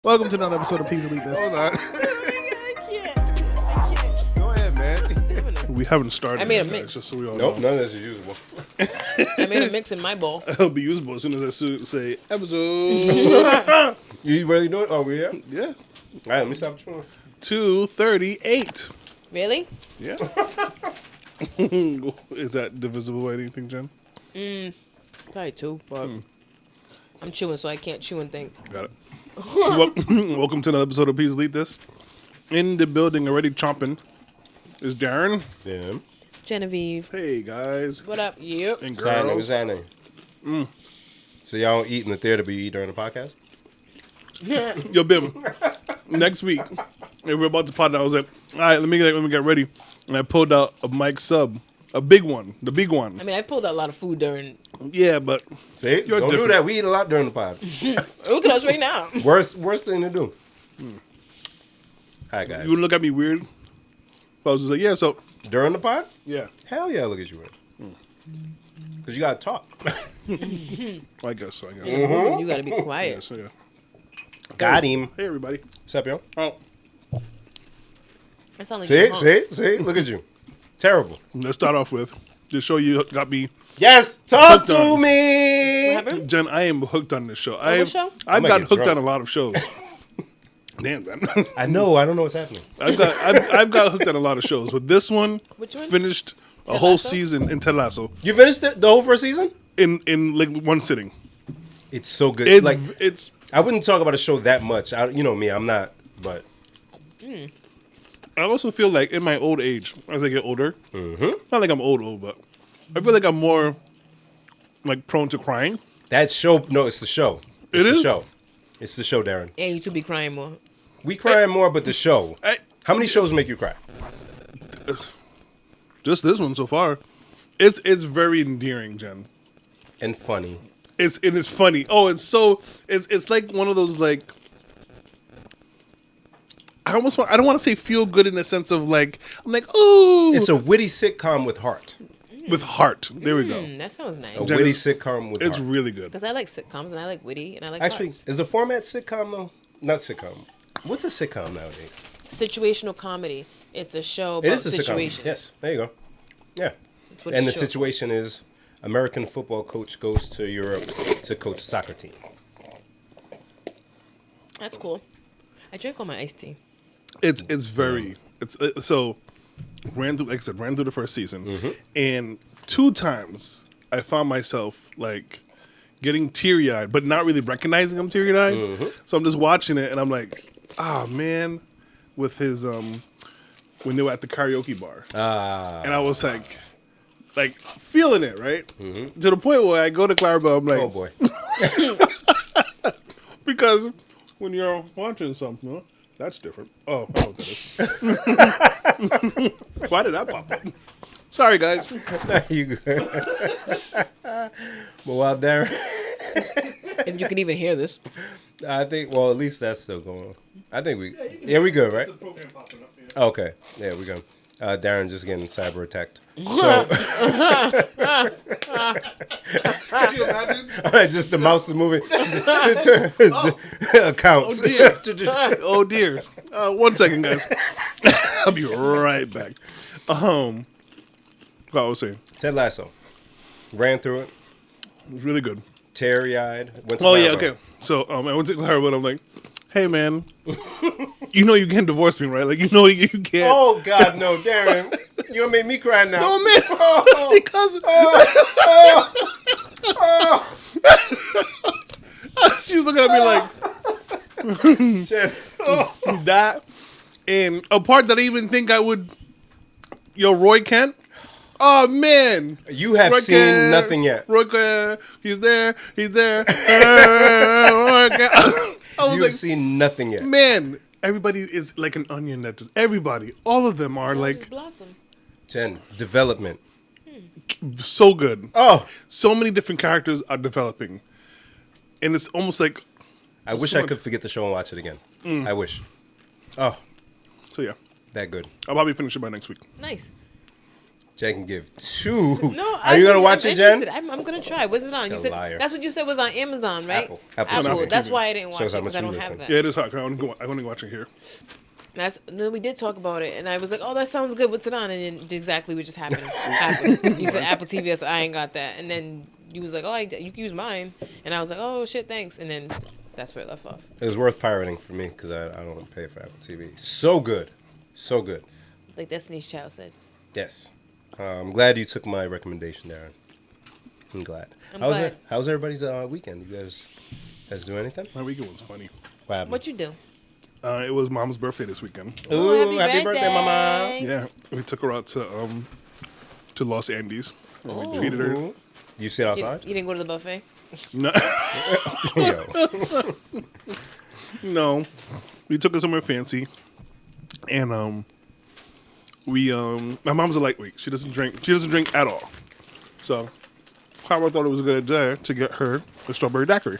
Welcome to another episode of Peace Elite This. Hold on. I can't. Go ahead, man. We haven't started. I made a yet, mix. Just so we all Nope, know. none of this is usable. I made a mix in my bowl. It'll be usable as soon as I say episode. You really doing it? Oh, we here? Yeah. All right, let me stop chewing. 238. Really? Yeah. Is that divisible by anything, Jen? Probably two, but I'm chewing, so I can't chew and think. Got it. Welcome to another episode of Peace Elite This. In the building, already chomping, is Darren. Yeah. Genevieve. Hey, guys. What up? Yep. And What's happening? girls. What's happening? So y'all don't eat in the theater, but you eat during the podcast? Yo, Bim. Next week, if we're about to pod, I was like, all right, let me get ready. And I pulled out a mic sub. A big one. The big one. I mean, I pulled out a lot of food during. Yeah, but See? You're Don't different. do that. We eat a lot during the pod. Look at us right now. Worst thing to do. Hi, guys. you would look at me weird. But I was just like, yeah, so, During the pod? yeah, Hell yeah, look at you. Because you got to talk. I guess so. You gotta be Yeah, quiet. so, yeah. Got him. Hey, everybody. What's up, yo? Oh, That sounds like See? you hungry. See? Look at you. Terrible. let's start off with the show you got me. Yes, talk Hooked to on. me. What happened? Jen, I am hooked on this show. what show? I've I might got get hooked drunk. on a lot of shows. Damn, man. I know. I don't know what's happening. I've got hooked on a lot of shows, but this one Which one? finished a Ted whole Lasso? season in Ted Lasso You finished the whole first season? in like one sitting. It's so good. It's I wouldn't talk about a show that much. You know me, I'm not. But I also feel like in my old age, as I get older, not like I'm old, but I feel like I'm more like prone to crying. that show, no, it's the show. It's It the is? show. It's the show, Darren. And you two be crying more. We cry more, but the show. I- How many shows make you cry? Just this one so far. It's very endearing, Jen. And funny. It's funny. Oh, it's like one of those like I don't want to say feel good in the sense of like I'm like ooh It's a witty sitcom with heart. with heart. There we go. That sounds A nice. Jen, witty it's- sitcom with It's heart. really good. Because I like sitcoms and I like witty and I like Actually, hearts. is the format sitcom though? Not sitcom. What's a sitcom nowadays? Situational comedy. It's a show It about is a sitcom. situations. Yes, there you go. Yeah. That's what And the show- situation is American football coach goes to Europe to coach a soccer team. That's cool. I drank all my iced tea. It's very so ran through like I said ran through the first season and 2 times I found myself like getting teary eyed but not really recognizing I'm teary eyed. So I'm just watching it and I'm like, oh man, with his when they were at the karaoke bar and I was like feeling it right to the point where I go to Clarabelle I'm like Oh boy. because when you're watching something, that's different. Oh, I know what that is. Why did that pop up? Sorry, guys. You good. But while Darren, If you can even hear this. I think, well, at least that's still going on. I think we we good, right? Okay. Yeah, we good. Darren just getting cyber attacked. So, Could you imagine? just the mouse is moving. Accounts. Oh dear. 1 second, guys. I'll be right back. What I was saying, Ted Lasso. Ran through it. it was really good. Teary-eyed. Went to Oh yeah, Clarabelle. okay. So I went to Clarabelle. I'm like, hey man, you know you can't divorce me, right? Like you know you can't. Oh, God, no, Darren. You gonna make me cry now. Oh man, because she's looking at me like. Jen. That and a part that I even think I would. Yo, Roy Kent. Oh man, You have Roy seen Kent, nothing yet. Roy Kent, he's there. Roy Kent. I was You like, have seen nothing yet. man, everybody is like an onion. That just everybody, all of them are Just like blossom. Jen, development. so good. Oh, So many different characters are developing, and it's almost like I wish I could forget the show and watch it again. I wish. Oh, so. Yeah, that good. I'll probably finish it by next week. Nice. Jen can give 2. No, Are you gonna watch I'm it, Jen? interested. I'm gonna try. What's it on? You're You a said liar. that's what you said was on Amazon, right? Apple. That's TV. why I didn't watch Shows it how because much I you don't listen. have that. Yeah, it is hot. I only watching here. Then we did talk about it, and I was like, "Oh, that sounds good. What's it on?" And then exactly what just happened. You said Apple TV. I said, I ain't got that. And then you was like, "Oh, you can use mine." And I was like, "Oh shit, thanks." And then that's where it left off. It was worth pirating for me because I don't pay for Apple TV. So good. Like Destiny's Child says. Yes. I'm glad you took my recommendation, Darren. I'm glad. I'm glad. How's everybody's weekend? You guys do anything? My weekend was funny. What happened? What you do? It was Mom's birthday this weekend. Ooh, Oh, happy birthday, Mama. Yeah, we took her out to Los Andes. And Oh. we treated her. Ooh. You sit You, outside? you didn't go to the buffet? No, Yo. no, we took her somewhere fancy, and my mom's a lightweight. She doesn't drink. She doesn't drink at all. So, Carla thought it was a good idea to get her a strawberry daiquiri.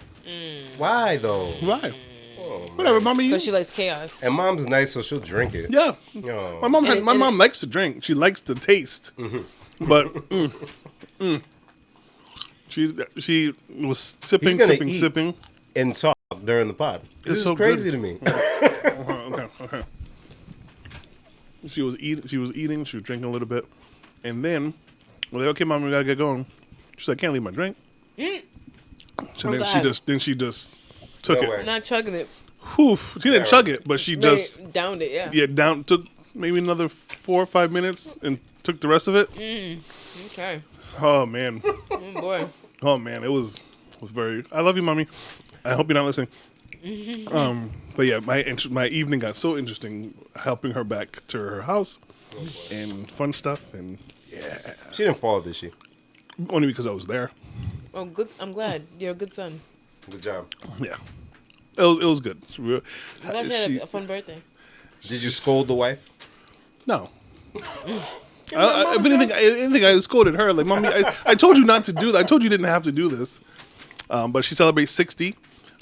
Why though? Right. Oh, man. Whatever, mommy. You. Because she likes chaos. And mom's nice, so she'll drink it. Yeah. Oh. My mom. And- My and- mom likes to drink. She likes to taste. But she was He's gonna eat. sipping. And talk during the pod. This It's is so crazy good. to me. Okay. She was eating. She was drinking a little bit, and then, well, like, okay, mom, we gotta get going. She's like, I can't leave my drink. So Oh, then God. she just took No it. way. Not chugging it. Whew. She didn't chug it, but she just downed it, took maybe another 4 or 5 minutes and took the rest of it. Okay. Oh man, Oh, boy. oh man, it was very. I love you, mommy. I hope you're not listening. But yeah, my evening got so interesting, helping her back to her house, and fun stuff, and She didn't fall, did she? only because I was there. Oh, good. I'm glad. You're a good son. Good job. Yeah, it was good. I'm glad you had a fun birthday. Did you scold the wife? No. If anything, I scolded her. Like, mommy, I told you not to do that. I told you didn't have to do this. But she celebrates 60,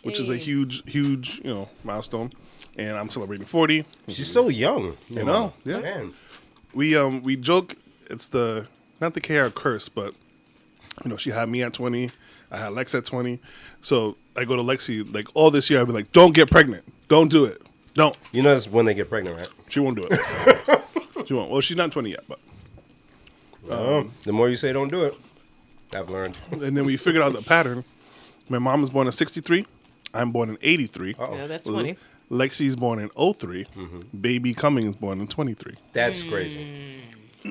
which is a Hey. huge, milestone. And I'm celebrating 40. She's so young. You know, yeah. Man. We joke it's not the KR curse, but she had me at 20. I had Lex at 20. So I go to Lexi like all this year. I'd be like, don't get pregnant. Don't do it. Don't. You know that's when they get pregnant, right? She won't do it. She won't. Well, she's not 20 yet, but. The more you say don't do it, I've learned. And then we figured out the pattern. My mom was born in 63. I'm born in 83. Uh-oh. Yeah, that's 20. Lexi's born in 03. Baby Cummings born in 23. That's crazy.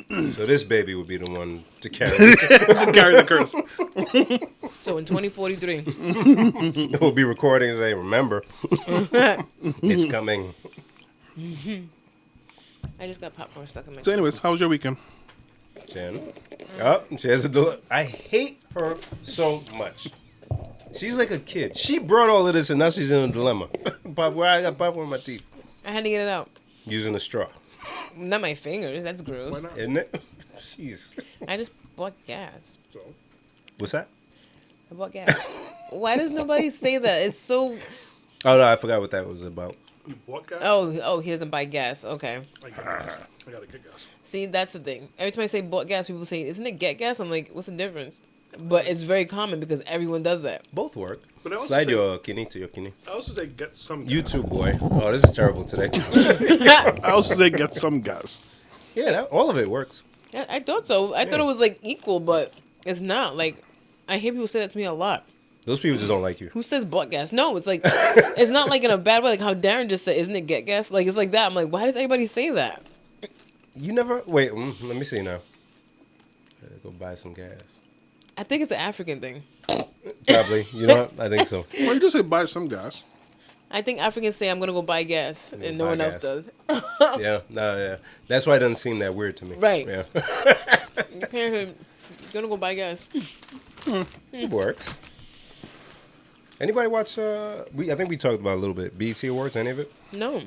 So this baby would be the one to carry. To carry the curse. So in 2043. We'll be recording and say, remember, it's coming. I just got popcorn stuck in my So anyways, how was your weekend? Jen. Oh, she has a dilemma. I hate her so much. She's like a kid. She brought all of this and now she's in a dilemma. Where I got popcorn in my teeth. I had to get it out. Using a straw. Not my fingers. That's gross. not? Isn't it? Jeez. I just bought gas. What's that? I bought gas. Why does nobody say that? It's so. Oh, no, I forgot what that was about. You bought gas? Oh, he doesn't buy gas. Okay. I gotta get gas. See, that's the thing. Every time I say bought gas, people say, "Isn't it get gas?" I'm like, "What's the difference?" But it's very common because everyone does that. Both work. But I also Slide say- your kidney to your kidney. I also say get some gas. You too, boy. Oh, this is terrible today. I also say get some gas. Yeah, all of it works. Yeah, I thought so. I thought it was like equal, but it's not. Like, I hear people say that to me a lot. Those people just don't like you. Who says bought gas? No, it's like, it's not like in a bad way. Like how Darren just said, "Isn't it get gas?" Like it's like that. I'm like, why does everybody say that? You never... Wait, let me see now. Go buy some gas. I think it's an African thing. Probably. You know what? I think so. Why you just say buy some gas? I think Africans say, "I'm gonna go buy gas," and no buy one else gas. does. Yeah, no, yeah. That's why it doesn't seem that weird to me. Right. Yeah. Your parents gonna go buy gas. It works. Anybody watch, I think we talked about it a little bit, BET Awards, any of it? No.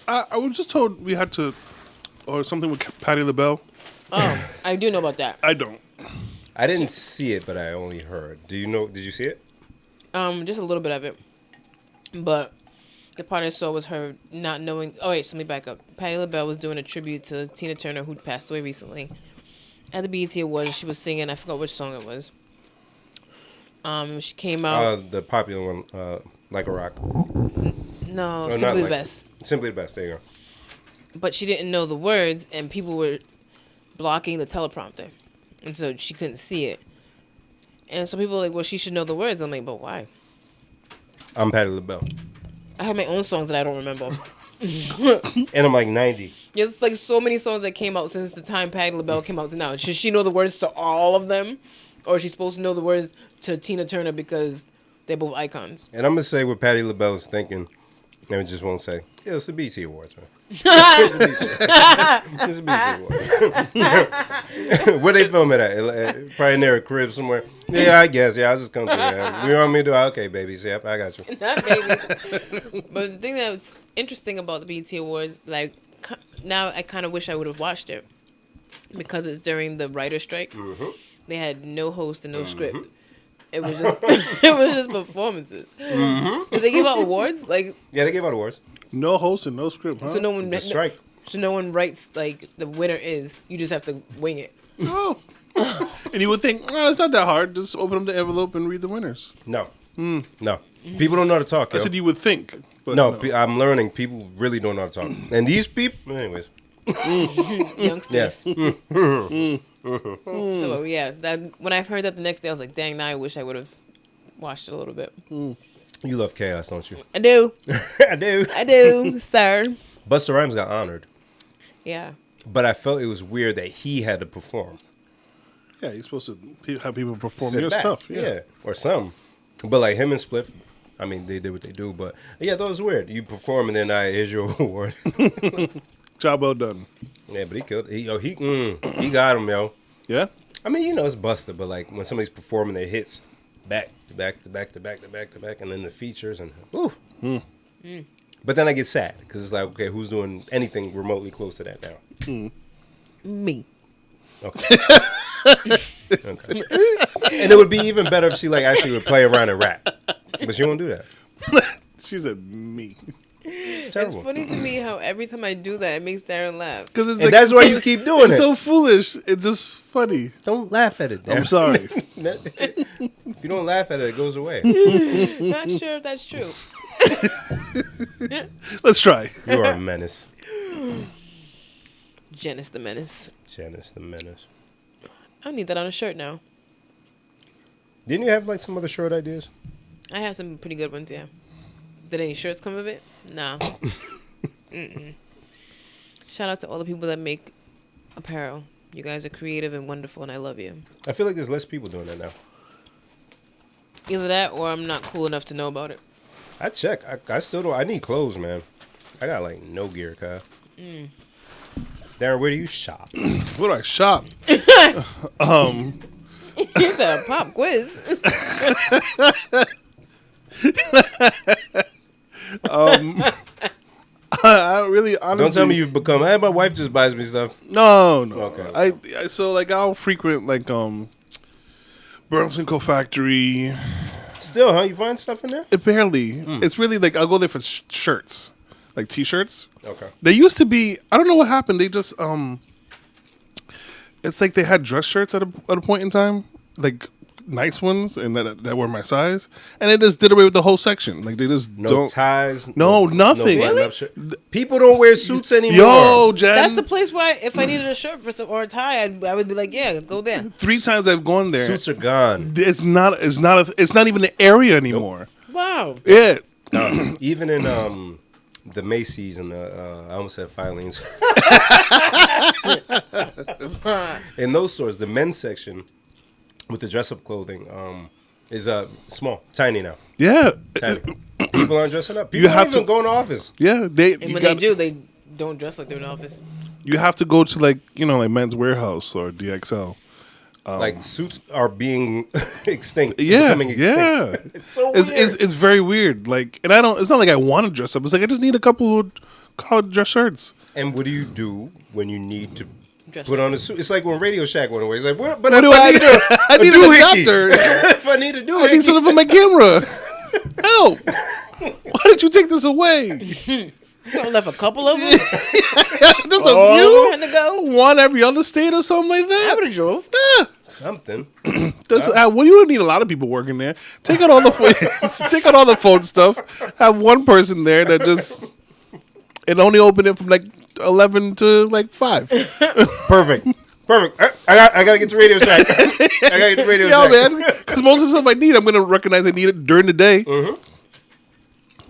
I was just told we had to, or something with Patti LaBelle. Oh, I do know about that. I don't. I didn't see it, but I only heard. Did you see it? Just a little bit of it, but the part I saw was her not knowing. Oh wait, so let me back up. Patti LaBelle was doing a tribute to Tina Turner, who passed away recently, at the BET Awards. She was singing. I forgot which song it was. She came out. The popular one, Like a Rock. No, Or Simply the Like- Best. Simply the Best. There you go. But she didn't know the words, and people were blocking the teleprompter, and so she couldn't see it. And so people were like, "Well, she should know the words." I'm like, "But why?" I'm Patti LaBelle. I have my own songs that I don't remember. And I'm like 90. There's like so many songs that came out since the time Patti LaBelle came out to now. Should she know the words to all of them, or is she supposed to know the words to Tina Turner because they're both icons? And I'm going to say what Patti LaBelle is thinking, and I just won't say, yeah, it's the BT Awards, man. It's the BT Awards. Where they film it at? Probably near a crib somewhere. Yeah, I guess. Yeah, I'll just come through there. You want me to do? Okay, baby. Yep, I got you. Not babies. But the thing that's interesting about the BET Awards, like now I kind of wish I would have watched it because it's during the writer's strike. Mm-hmm. They had no host and no script. It was just it was just performances. Mm-hmm. Did they give out awards? Like Yeah, they gave out awards. No host and no script, huh? so no one The strike. so no one writes like the winner is. You just have to wing it. Oh. And you would think, oh, it's not that hard. Just open up the envelope and read the winners. No. No. People don't know how to talk, I yo. said you would think. But No, I'm learning. People really don't know how to talk. And these people, anyways. Youngsters. Yeah. So yeah, that when I heard that the next day, I was like, dang, now I wish I would have watched it a little bit. You love chaos, don't you? I do. I do. I do, sir. Busta Rhymes got honored, Yeah. but I felt it was weird that he had to perform. Yeah, you're supposed to have people perform Sit your back. stuff. Yeah. Or some. But like him and Spliff, I mean, they did what they do. But yeah, that was weird. You perform and then here's your award. Job well done. Yeah, but he killed. He got him, yo. Yeah? I mean, you know, it's Busta, but like when somebody's performing their hits back to back to back to back to back to back, and then the features and But then I get sad because it's like, okay, who's doing anything remotely close to that now? Me. Okay. Okay. And it would be even better if she like actually would play around and rap, but she won't do that. She said me. It's It's terrible. funny to me how every time I do that, it makes Darren laugh. Because it's And that's why you keep doing it's it. so foolish. It's just funny. Don't laugh at it. I'm sorry. If you don't laugh at it, it goes away. Not sure if that's true. Let's try. You are a menace, Janice the Menace. Janice the Menace. I need that on a shirt now. Didn't you have like some other short ideas? I have some pretty good ones, yeah. Did any shirts come of it? No. Shout out to all the people that make apparel. You guys are creative and wonderful, and I love you. I feel like there's less people doing that now. Either that, or I'm not cool enough to know about it. I check. I still don't. I need clothes, man. I got like no gear, Kyle. Darren, where do you shop? Where do I shop? It's a pop quiz. I really honestly Don't tell me you've become. Hey, my wife just buys me stuff. No. Okay. I so like I'll frequent like Burlington Co Factory. Still, huh? You find stuff in there? Apparently, it's really like I'll go there for shirts, like T-shirts. Okay. They used to be. I don't know what happened. They just it's like they had dress shirts at a point in time, like nice ones, and that were my size, and they just did away with the whole section. Like they just No don't. ties. No, nothing. button-up shirt. People don't wear suits anymore. Yo, Jen. That's the place where if I needed a shirt for or a tie, I would be like, yeah, go there. 3 times I've gone there. Suits are gone. It's not even an area anymore. Wow. Yeah. Even in the Macy's and I almost said Filene's. In those stores, the men's section with the dress-up clothing is small, tiny now. Yeah. Tiny. People aren't dressing up. People You don't have even to- go in the office. Yeah. And when they do, they don't dress like they're in the office. You have to go to like Men's Warehouse or DXL. Like suits are being extinct. Yeah, Becoming extinct. yeah. It's so It's weird. it's very weird. Like, and it's not like I want to dress up. It's like I just need a couple of college dress shirts. And what do you do when you need to Dress put on a suit? It's like when Radio Shack went away. It's like, but What if do I need do? I need an doohickey. adapter. If I need a I need doohickey. something for my camera. Help! Why did you take this away? You left a couple of them. Just a Had few. to go. One every other state or something like I that. would have drove. Yeah. Something. Well, you don't need a lot of people working there. Take out all the take out all the phone stuff. Have one person there that just and only open it from like 11 to like 5. Perfect. I gotta get to Radio Shack. I gotta get to Radio Yo, Shack. man, because most of the stuff I need, I'm gonna recognize I need it during the day.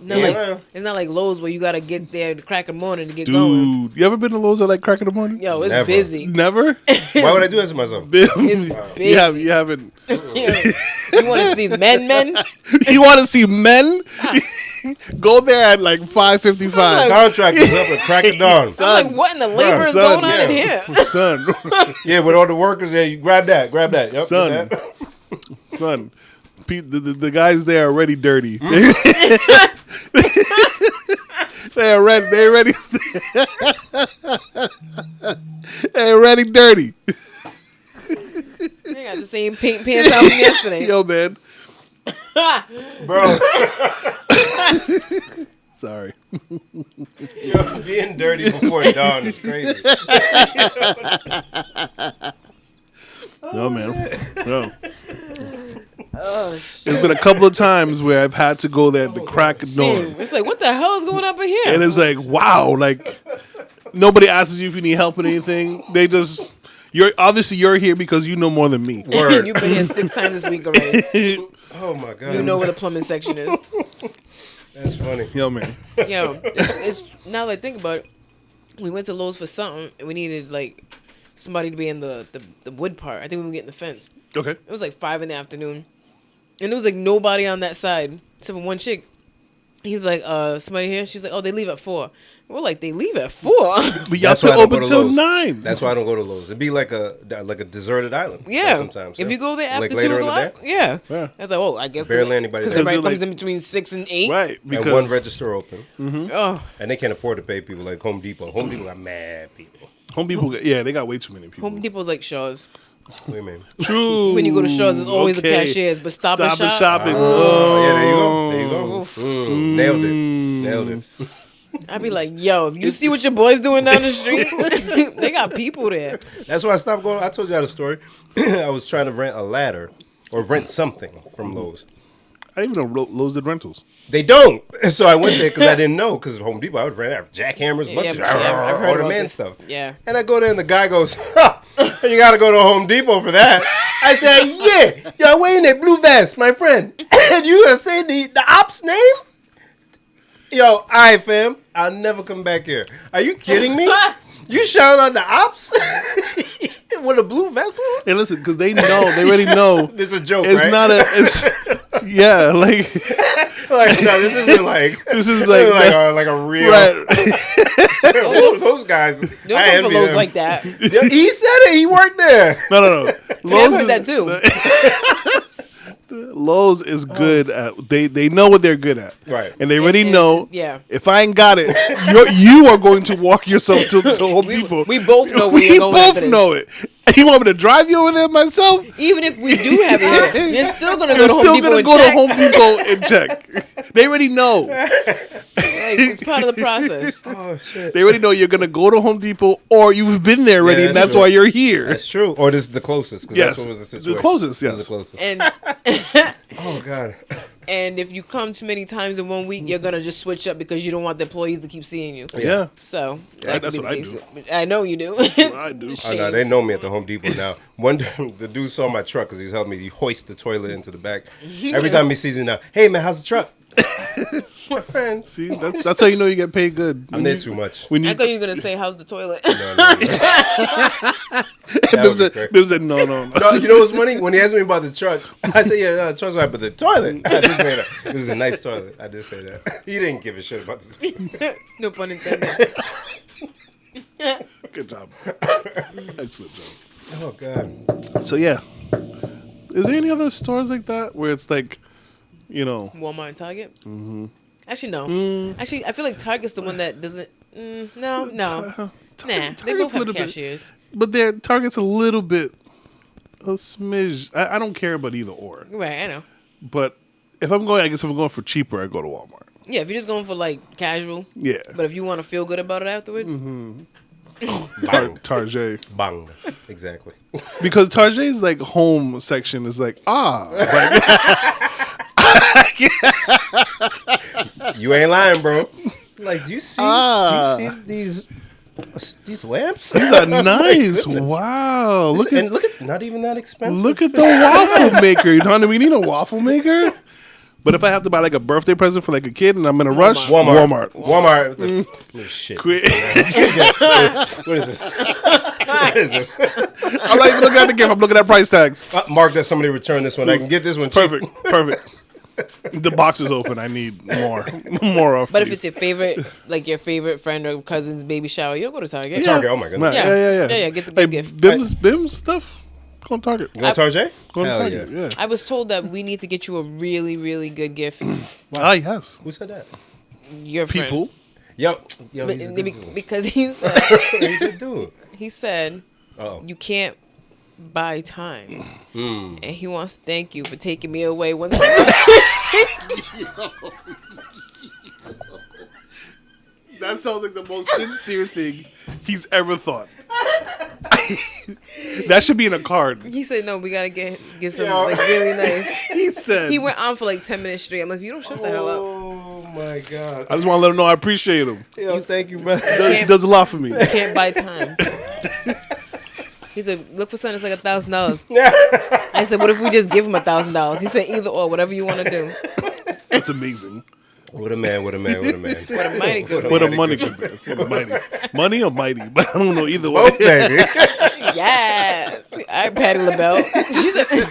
It's not like Lowe's where you gotta get there at the crack of the morning to get going. Dude, you ever been to Lowe's at like crack in the morning? Yo, it's Never. busy. Never. Why would I do that to myself? It's busy. You haven't. You want to see men? You want to see men? Go there at like 5:55. Contract is up at crack of dawn. I was like, what in the labor is son, going on in here? Son, Yeah, with all the workers there, you grab that. Yep, Son. get that. son, the guys there are already dirty. They're already they're already dirty. They got the same pink pants out from yesterday. Yo, man. Bro, Sorry. yo, being dirty before dawn is crazy. No, man. No. There's been a couple of times where I've had to go there at the crack of dawn. It's like, what the hell is going up in here? And it's like, wow, like nobody asks you if you need help with anything. They just you're here because you know more than me. Word. You've been here 6 times this week already. Oh my god. You know where the plumbing section is. That's funny. Yo, man. Yo, it's now that I think about it, we went to Lowe's for something and we needed like somebody to be in the wood part. I think we were getting the fence. Okay. It was like 5 in the afternoon. And there was like nobody on that side except for one chick. He's like, somebody here? She's like, oh, they leave at 4. We're like, they leave at 4? But y'all That's why I still don't go open to till Lowe's. 9. That's why I don't go to Lowe's. It'd be like a deserted island. Yeah. Sometimes. If you go there after like 2 later in the o'clock, day? yeah. Yeah. I was like, oh, I guess Barely anybody because there. everybody Because comes like- in between 6 and 8. Right. And Because one register open. Oh, And they can't afford to pay people like Home Depot. Home Depot got mad people. Home Depot, they got way too many people. Home Depot's like Shaw's. What do you mean? True. When you go to Shaw's, there's always a Okay. cashier's, but Stop and and Shop. shopping. Oh, yeah, there you go. There you go. Oof. Nailed it. I'd be like, yo, if you see what your boys doing down the street, they got people there. That's why I stopped going. I told you the story. I was trying to rent a ladder or rent something from Lowe's. I didn't even know Lowe's did rentals. They don't. So I went there because I didn't know. Because Home Depot, I would rent jackhammers, bunch of I've heard all the about man this. stuff. Yeah. And I go there and the guy goes, you got to go to Home Depot for that. I said, yeah, you're wearing a blue vest, my friend. And you are saying the ops name? Yo, all right, fam. I'll never come back here. Are you kidding me? You shouting out the ops with a blue vest on? And listen, because they already know. This is a joke, It's right? not yeah, like, like, no, this isn't like, this is like, like a real, right. those guys, Don't I go for envy Lowe's them. like that. Yeah, he said it, he worked there. No. I've Lowe's heard that is, too. Lowe's is good at, they know what they're good at. Right. And they already know, Yeah. if I ain't got it, you are going to walk yourself to Home Depot. We both know where We you're going both after this. know it. You want me to drive you over there myself? Even if we do have it here, you're still going to You're go to still Home Depot gonna and go check. to Home Depot and check. They already know. Like, it's part of the process. Oh, shit. They already know you're gonna go to Home Depot, or you've been there already, Yeah, and that's that's true. why you're here. That's true. Or this is the closest, because Yes, that's what was the situation. the closest. It was Yes. the closest. And Oh, God. and if you come too many times in 1 week, you're going to just switch up because you don't want the employees to keep seeing you. Yeah, So Yeah, that could that's be the what I case. do. I know you do. I do. Oh, no, they know me at the Home Depot now. One day, the dude saw my truck because he's helping me. He hoist the toilet into the back. Every time he sees me now, hey, man, how's the truck? My friend. See, that's how you know you get paid good. I'm there too much. When you I thought you were going to say, how's the toilet? No. That Bibb would said, be great. Bibb said, no. No, you know what's funny? When he asked me about the truck, I said, yeah, no, the truck's right, but the toilet. I did say that. This is a nice toilet. I did say that. He didn't give a shit about this. No pun intended. Good job. Excellent job. Oh, God. So yeah, is there any other stores like that where it's like, you know, Walmart and Target? Mm-hmm. Actually, no. Actually, I feel like Target's the one that doesn't. No. Nah, they Target's both a have little bit- cashiers. but their Target's a little bit, a smidge. I don't care about either or. Right, I know. But if I'm going for cheaper, I go to Walmart. Yeah, if you're just going for like casual. Yeah. But if you want to feel good about it afterwards, Tarjay. Bang. Exactly. Because Tarjay's like home section is like You ain't lying, bro. Like, do you see these lamps? these are nice. goodness. Wow. Look at not even that expensive. Look at the waffle maker. You know what I mean? We need a waffle maker. But if I have to buy like a birthday present for like a kid and I'm in a rush, Walmart. Shit. Quit. What is this? What is this? I'm not even looking at the gift. I'm looking at price tags. Mark that somebody returned this one. I can get this one cheap. Perfect. The box is open. I need more of. but if it's your favorite friend or cousin's baby shower, you'll go to Target. Target. Oh my goodness. Yeah. Get the big gift. Bim's stuff. Go on Target. You want Target? Go on Hell Target. Yeah. I was told that we need to get you a really, really good gift. Ah, yes. Who said that? Your friend. People. Yo, But- he's a good dude. because he said He's a good dude. he said Uh-oh. you can't buy time, Hmm. and he wants to thank you for taking me away once. That sounds like the most sincere thing he's ever thought. That should be in a card. He said, "No, we gotta get some Yo. like really nice." He said. He went on for like 10 minutes straight. I'm like, "You don't shut the hell up." Oh my god. I just want to let him know I appreciate him. Yo, thank you, brother. He does a lot for me. You can't buy time. He said, "Look for something that's like $1,000." I said, "What if we just give him $1,000?" He said, "Either or, whatever you want to do." That's amazing. What a man. What a mighty good What a man. money could be. What a mighty. Money or mighty? But I don't know either way. Both, baby. Yes. All right, Patty LaBelle.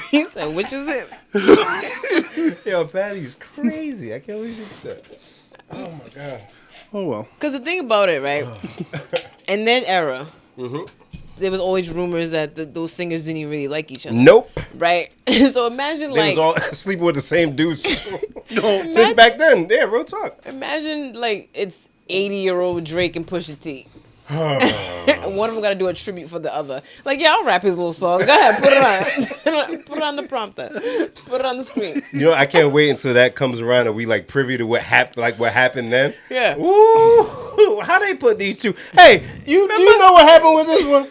He said, which is it? Yo, Patty's crazy. I can't believe she did that. Oh my god. Oh, well. Because the thing about it, right? In that era, there was always rumors that those singers didn't even really like each other. Nope. Right? So imagine They like... was all sleeping with the same dudes. No. Since back then. Yeah, real talk. Imagine like it's 80-year-old Drake and Pusha T. And one of them got to do a tribute for the other. Like, yeah, I'll rap his little song. Go ahead, put it on. Put it on the prompter. Put it on the screen. You know, I can't wait until that comes around and we like privy to what happened then. Yeah. Ooh, how they put these two? Hey, you know what happened with this one?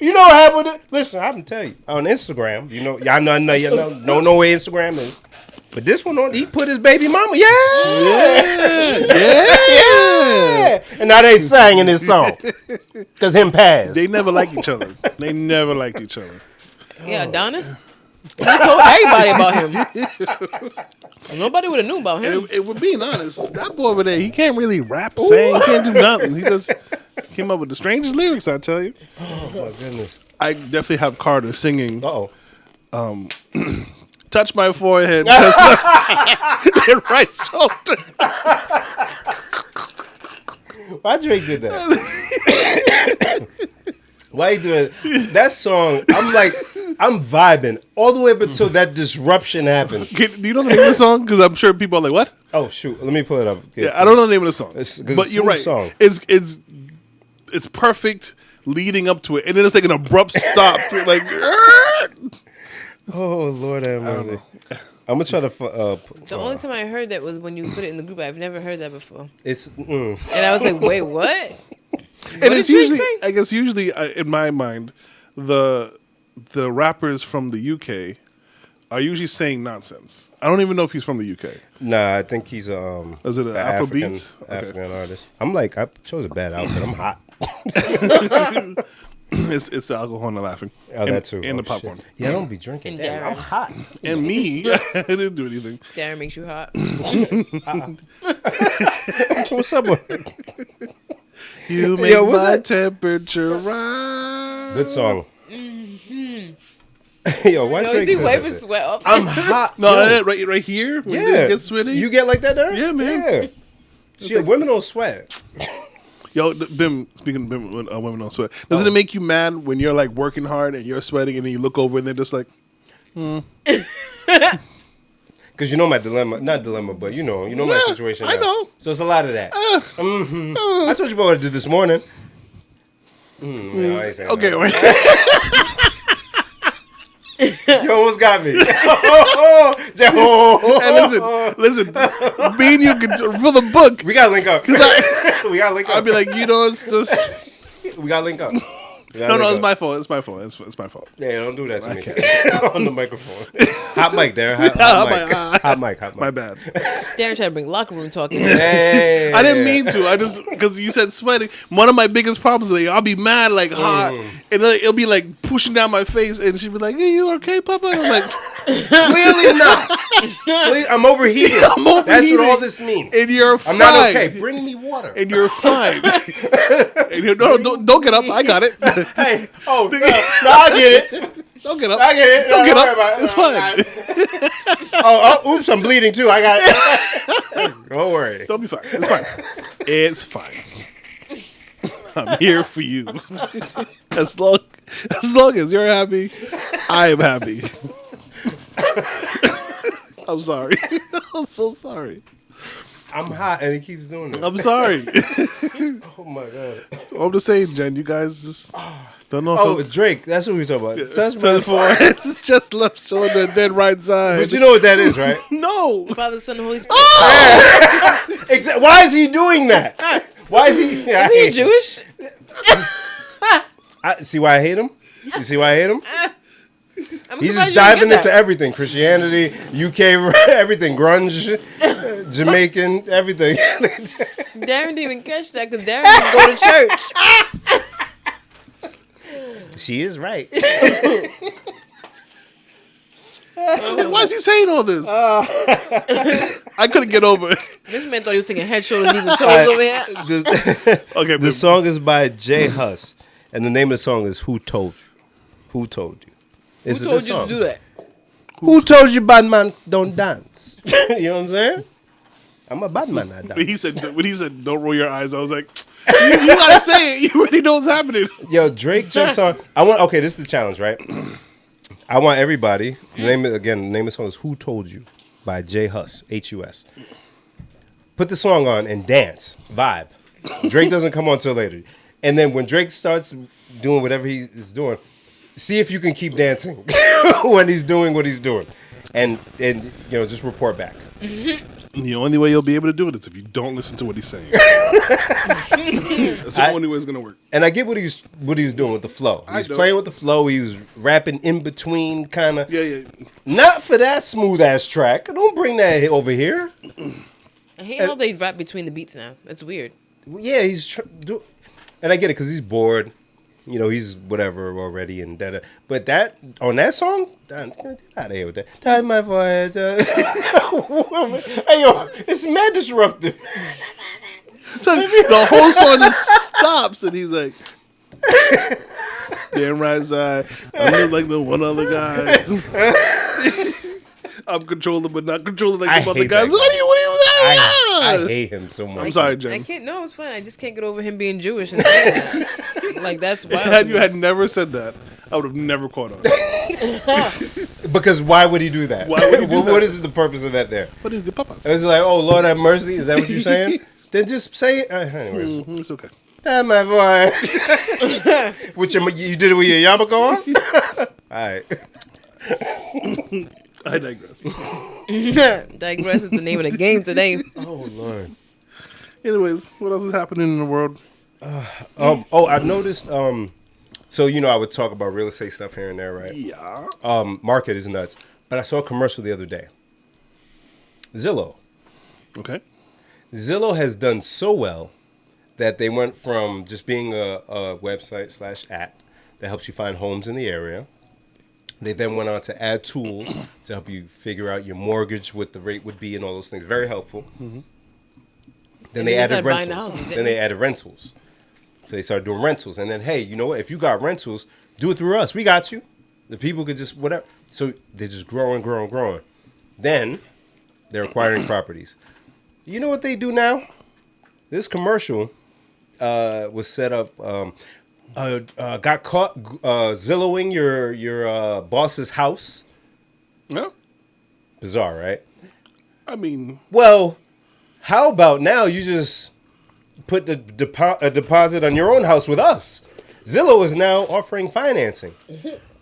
You know what happened with it? Listen, I can tell you on Instagram. You know, y'all know where Instagram is. But this one, he put his baby mama. Yeah. And now they singing this song because him passed. They never liked each other. Yeah, Adonis. He told everybody about him. Nobody would have knew about him. If we're being honest, that boy over there, he can't really rap, sing, he can't do nothing. He just came up with the strangest lyrics, I tell you. Oh my goodness. I definitely have Carter singing, Uh-oh. touch my forehead, touch my side, and right shoulder. Why Drake did that? Why you doing that song? I'm vibing all the way up until that disruption happens. Do you know the name of the song? Because I'm sure people are like, what? Oh shoot, let me pull it up. Yeah, I don't know the name of the song. It's But a you're right. song. It's perfect leading up to it. And then it's like an abrupt stop. Like, Oh Lord have mercy. I'm gonna try to. The only time I heard that was when you put it in the group. I've never heard that before. It's. And I was like, wait, what? and it's did Drake usually, say? I guess, in my mind, the rappers from the UK are usually saying nonsense. I don't even know if he's from the UK. Nah, I think he's Is it an African Afrobeats? Okay. African artist. I'm like, I chose a bad outfit. I'm hot. It's the alcohol and the laughing. Oh, that too. And Oh, the popcorn. shit. Yeah, I don't be drinking. And Damn, I'm Darren. hot. And me, I didn't do anything. Darren makes you hot. What's up? With You make Yo, what's my that? temperature rise. Good song. Mm-hmm. Yo, why Yo, Drake is he said wiping that? sweat off? I'm hot. No, Yo, right here. When yeah. this gets sweaty. You get like that there? Yeah, man. Yeah. Shit, women don't sweat. Yo, Bim. Speaking of Bim, women don't sweat. Doesn't it make you mad when you're like working hard and you're sweating and then you look over and they're just like, Because you know my dilemma. Not dilemma, but you know my situation. I now. know. So it's a lot of that. I told you about what I did this morning. No, I ain't saying okay, that. wait. You almost got me. Hey, listen. Me and you can for the book. We gotta link up. We gotta link up. I'd be like, it's just. We gotta link up. No, it's my fault. It's my fault. It's my fault. Yeah, don't do that to me on the microphone. Hot mic, Darren. Hot mic. My bad. Darren tried to bring locker room talk in. Hey, I didn't mean to. I just because you said sweating. One of my biggest problems is I'll be mad, like hot, and it'll be like pushing down my face, and she'd be like, "Hey, you okay, Papa?" And I'm like, clearly not. I'm overheated. I'm overheated. That's what all this means. And you're fine. I'm not okay. Bring me water. And you're fine. And don't get up. I got it. Hey, no, I get it. Don't get up. I get it. Don't get worry up. about it. It's fine. Oops, I'm bleeding too. I got it. Don't worry. Don't be fine. It's fine. It's fine. I'm here for you. As long as you're happy, I am happy. I'm sorry. I'm so sorry. I'm hot and he keeps doing this. I'm sorry. Oh my god. I'm just saying, Jen, you guys just don't know. Oh, Drake. That's what we talking about. Touch my forehead. It's just left shoulder, then right side. But you know what that is, right? No. Father, Son, and Holy Spirit. Why is he doing that? Why is he? Is he Jewish? See why I hate him? You see why I hate him? I'm He's surprised just diving you didn't into get everything. Christianity, UK, everything. Grunge, Jamaican, everything. that. Darren didn't even catch that because Darren didn't go to church. She is right. Why is he saying all this? I couldn't get over it. This man thought he was singing head, shoulders, knees, and toes over here. Okay, The song is by Jay Huss, and the name of the song is "Who Told You." Who told you? Who told you to do that? Who told you bad man don't dance? You know what I'm saying? I'm a bad man. I dance. When he said don't roll your eyes, I was like, you gotta say it. You already know what's happening. Yo, Drake jumps on. Okay, this is the challenge, right? I want everybody. The name of the song is "Who Told You" by Jay Huss, H-U-S. Put the song on and dance, vibe. Drake doesn't come on till later, and then when Drake starts doing whatever he's doing, see if you can keep dancing when he's doing what he's doing, and just report back. The only way you'll be able to do it is if you don't listen to what he's saying. That's the only way it's gonna work. And I get what he's doing with the flow. He's playing with the flow. He was rapping in between, kind of. Yeah. Not for that smooth ass track. Don't bring that over here. I hate how they rap between the beats now. That's weird. Yeah, and I get it because he's bored. You know, he's whatever already and da. But on that song, get out of here with that. That's my forehead. Hey, yo, it's mad disruptive. So the whole song just stops, and he's like, "Damn right side. I look like the one other guys. I'm controlling, but not controlling like the other guys." What are you? I hate him so much. I'm sorry, Jen. I can't. No, it's fine. I just can't get over him being Jewish and saying that. Like that's wild. Had you had never said that, I would have never caught on. Because why would he do that? Why would he do that? What is the purpose of that there? What is the purpose? It's like, oh, Lord have mercy. Is that what you're saying? Then just say it. Anyways. It's okay. That's my voice. You did it with your yarmulke on? All right. I digress. Digress is the name of the game today. Oh, Lord. Anyways, what else is happening in the world? I noticed, so, I would talk about real estate stuff here and there, right? Yeah. Market is nuts. But I saw a commercial the other day. Zillow. Okay. Zillow has done so well that they went from just being a website / app that helps you find homes in the area. They then went on to add tools to help you figure out your mortgage, what the rate would be, and all those things. Very helpful. Mm-hmm. Then they added rentals. So they started doing rentals. And then, hey, you know what? If you got rentals, do it through us. We got you. The people could just whatever. So they're just growing. Then they're acquiring properties. You know what they do now? This commercial was set up. Got caught Zillowing your boss's house. Yeah. Bizarre, right? I mean, well, how about now you just put a deposit on your own house with us? Zillow is now offering financing.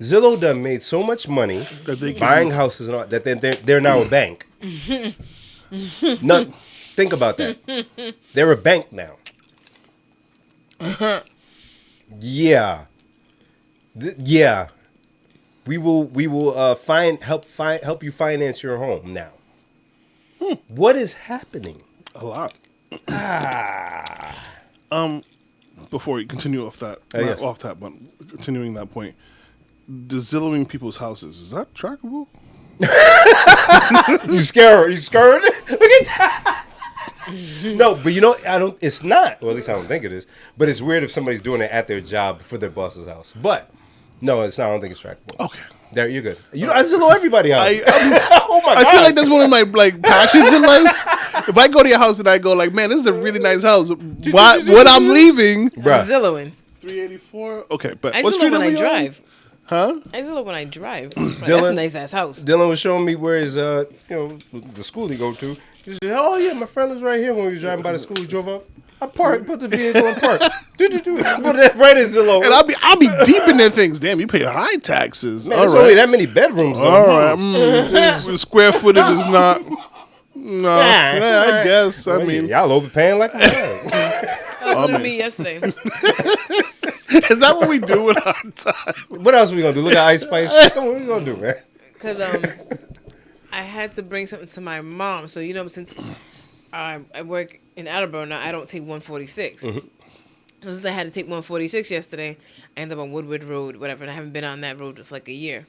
Zillow done made so much money That they can- buying houses and all that they're now a bank. No, think about that. They're a bank now. Yeah. Yeah. We will help you finance your home now. What is happening? A lot. Ah. Before you continue off that, yes. off that, but continuing that point, the Zillowing people's houses, is that trackable? You scared? You scared? Look at that. No, but it's not. Well, at least I don't think it is. But it's weird if somebody's doing it at their job for their boss's house. But no, it's not. I don't think it's trackable. Okay. There, you're good. I Zillow everybody out. Oh my I God. feel like that's one of my passions in life. If I go to your house and I go like, man, this is a really nice house. When I'm leaving, Bruh. Zillowing. 384. Okay, but I what Zillow street when are I we on? drive. Huh? I Zillow when I drive. That's a nice ass house. Dylan was showing me where his, the school he go to. He said, "Oh yeah, my friend lives right here." When we was driving by the school, we drove up. I parked, put the vehicle in park. Put that right in Zillow. And I'll be deep in their things. Damn, you pay high taxes. Man, there's only that many bedrooms though. All right. This square footage is not. No, I guess. I mean, y'all overpaying like that. That was me yesterday. is that what we do with our time? What else we gonna do? Look at Ice Spice. What we gonna do, man? Because I had to bring something to my mom. So, since I work in Attleboro now, I don't take 146. Mm-hmm. So since I had to take 146 yesterday, I ended up on Woodward Road, whatever, and I haven't been on that road for like a year.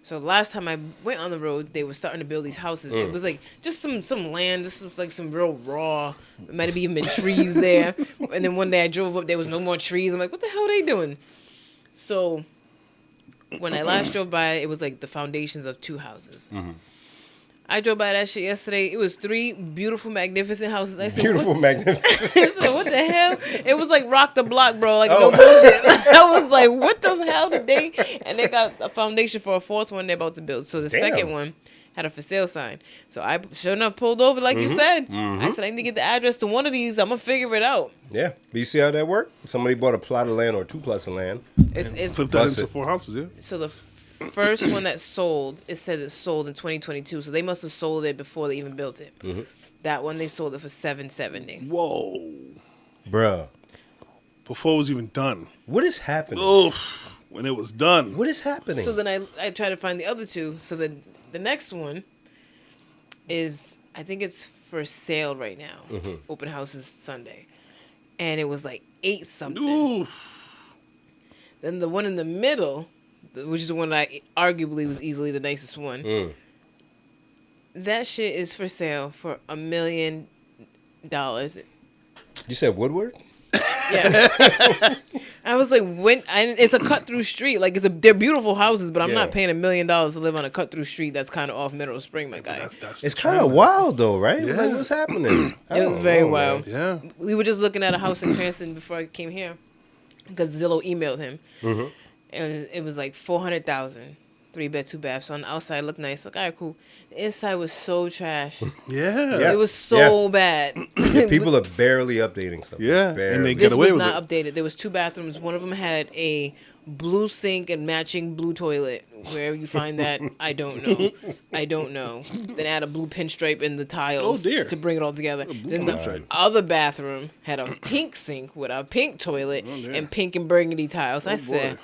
So last time I went on the road, they were starting to build these houses. It was like just some land, just like some real raw. It might have even been trees there. And then one day I drove up, there was no more trees. I'm like, what the hell are they doing? So when I last drove by, it was like the foundations of 2 houses. Mm-hmm. I drove by that shit yesterday. It was 3 beautiful, magnificent houses. I said, Magnificent. I said, what the hell? It was like rock the block, bro. Like, no bullshit. I was like, what the hell did they? And they got a foundation for a 4th one they're about to build. So the second one had a for sale sign. So I, sure enough, pulled over like you said. Mm-hmm. I said, I need to get the address to one of these. I'm going to figure it out. Yeah. But you see how that worked? Somebody bought a plot of land or 2 plots of land. It's Flip that into 4 houses, yeah. So the first one that sold, it says it sold in 2022. So they must have sold it before they even built it. Mm-hmm. That one, they sold it for $770. Whoa. Bruh. Before it was even done. What is happening? Oof. When it was done. What is happening? So then I try to find the other 2. So then the next one is, I think it's for sale right now. Mm-hmm. Open house is Sunday. And it was like 8 something. Oof. Then the one in the middle, which is the one that arguably was easily the nicest one. That shit is for sale for $1 million. You said Woodward? Yeah. I was like, it's a cut through street. Like they're beautiful houses, but I'm not paying $1 million to live on a cut through street that's kind of off Mineral Spring, my guy. It's kind of wild though, right? Yeah. Like what's happening? It was very wild. Yeah. We were just looking at a house in Cranston before I came here because Zillow emailed him. Mm-hmm. And it was like $400,000, 3-bed, 2-bath. So on the outside, it looked nice. Like, all right, cool. The inside was so trash. Yeah. It was so bad. People are barely updating stuff. Yeah. Barely. And they This get away was with not it. updated. There was 2 bathrooms. One of them had a blue sink and matching blue toilet. Where you find that, I don't know. Then it had a blue pinstripe in the tiles to bring it all together. Then the other bathroom had a pink sink with a pink toilet and pink and burgundy tiles. I said,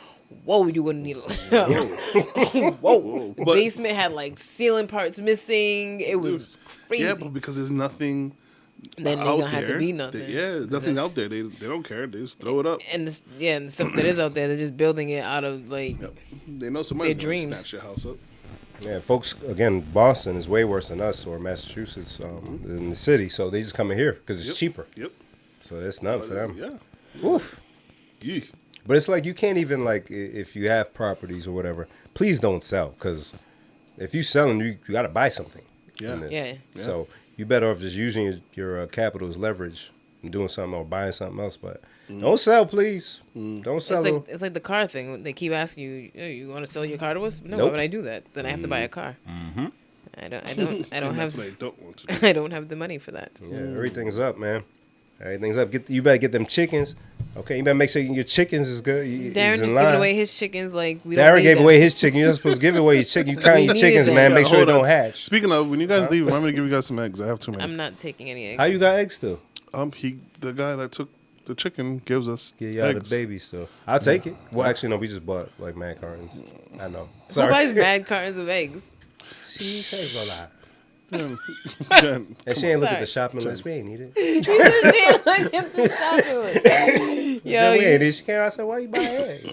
whoa, you wouldn't need a whoa. The basement had like ceiling parts missing. It was crazy. Yeah, but because there's nothing then out they're gonna there, have to be nothing. Nothing out there. They don't care. They just throw it up. And the stuff that is out there, they're just building it out of like They know somebody their dreams. snatch your house up. Yeah, folks. Again, Boston is way worse than us or Massachusetts in the city, so they just come in here because it's cheaper. Yep. So that's nothing for them. Yeah. Oof. Yeek. But it's like you can't even like if you have properties or whatever, please don't sell because if you selling, you got to buy something. Yeah. Yeah. So you better off just using your capital as leverage and doing something or buying something else. But don't sell, please. Don't sell. It's like the car thing. They keep asking you, you want to sell your car to us? No, Nope. why would I do that? Then I have to buy a car. Mm-hmm. I don't have. That's what I don't want to do. I don't have the money for that. Yeah, everything's up, man. Everything's up. You better get them chickens. Okay, you better make sure your chickens is good. Darren just giving away his chickens like we don't Darren need gave them. away his chicken. You're not supposed to give away your chicken. You count We your needed chickens, them. man. Yeah, Make sure they hold don't on. hatch. Speaking of, when you guys leave, I'm gonna give you guys some eggs. I have too many. I'm not taking any eggs. How you got eggs still? The guy that took the chicken gives us Yeah, y'all eggs. the baby still. I'll take it. Well, actually, no. We just bought like mad cartons. I know. Who Sorry. buys mad cartons of eggs? She says a lot. Jen, And she ain't look at Sorry. the shopping list. We ain't need it. Yo, We ain't need it. She came out and said, "Why you buying eggs?"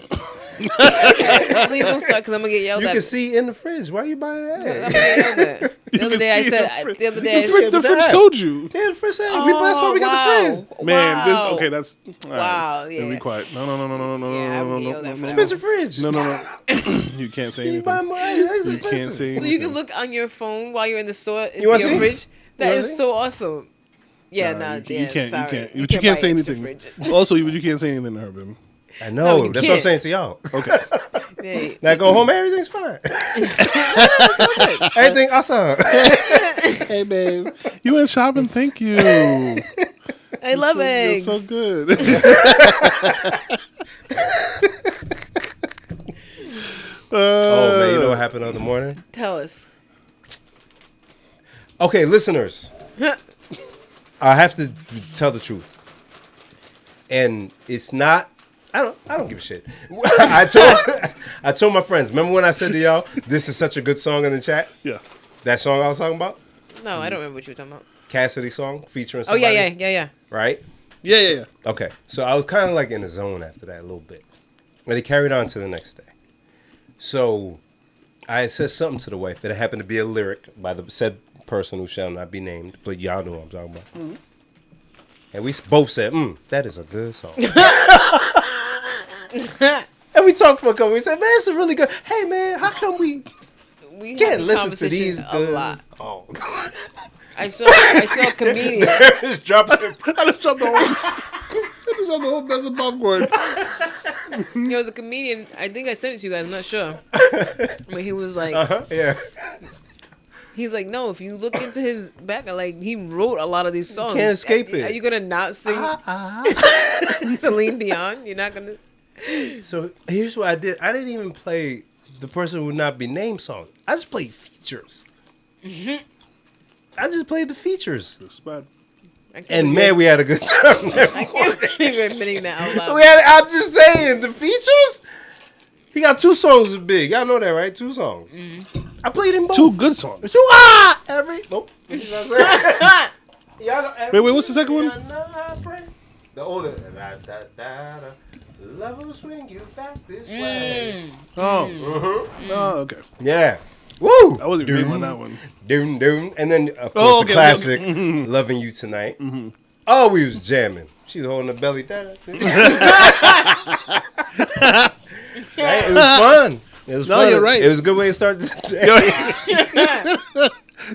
please don't start because I'm gonna get yelled You at. can see in the fridge. Why you buying I'm eggs? gonna get yelled at. The other day I said. The other day I said. the fridge told you. Yeah, the fridge said, that's why we got the fridge. Man, this Wow. okay. That's all right. Wow, Then yeah. be quiet. No. Yeah, I would yell that for that. Expensive fridge. No. You can't say You buy anything. more eggs. You can't say So anything. you can look on your phone while you're in the store into You wanna your see? fridge. That wanna is see? so awesome. Yeah, Nah, nah, you can't. sorry. You can't. You But you can't buy say extra anything. fridges. Also, you can't say anything to her, baby. I No, know. you That's what I'm can't. saying to y'all. Okay. Yeah. Now go home, everything's fine. Everything awesome. Hey, babe. You went shopping. Thank you. I love You're eggs. so good. Oh man, you know what happened the other morning? Tell us. Okay, listeners, I have to tell the truth, and it's not. I don't give a shit. I told my friends. Remember when I said to y'all, "This is such a good song" in the chat? Yes. That song I was talking about, No, I don't remember what you were talking about. Cassidy song featuring Oh somebody. yeah. Right? Yeah. Okay, so I was kind of like in the zone after that a little bit, and it carried on to the next day. So I said something to the wife that happened to be a lyric by the said person who shall not be named, but y'all know what I'm talking about. Mm-hmm. And we both said, that is a good song. And we talked for a couple. We said, man, it's a really good. Hey, man, how come we We can't had this listen to these conversation a good? lot. Oh, I saw a comedian. it's dropping. I just dropped the whole mess of popcorn. There was a comedian. I think I sent it to you guys. I'm not sure. But he was like, Yeah. he's like, no. If you look into his back, like he wrote a lot of these songs. can't escape it. Are you gonna not sing Celine Dion? You're not gonna. So here's what I did. I didn't even play the person who would not be named song. I just played features. Mm-hmm. I just played the features. It's bad. And man, we had a good time. I can't believe you're admitting that out loud. I'm just saying, the features. He got 2 songs big. Y'all know that, right? 2 songs. Mm-hmm. I played in both. 2 good songs. Nope. You know what I'm saying? Y'all know every. Wait, what's the second one? The older. Love will swing you back this way. Oh. Mm-hmm. Oh, okay. Yeah. Woo! I wasn't even on that one. Doom. And then, of course, Oh, okay, the classic, okay. Loving You Tonight. Mm-hmm. Oh, we was jamming. She was holding the belly down. Hey, it was fun. It was fun. You're right. It was a good way to start the day.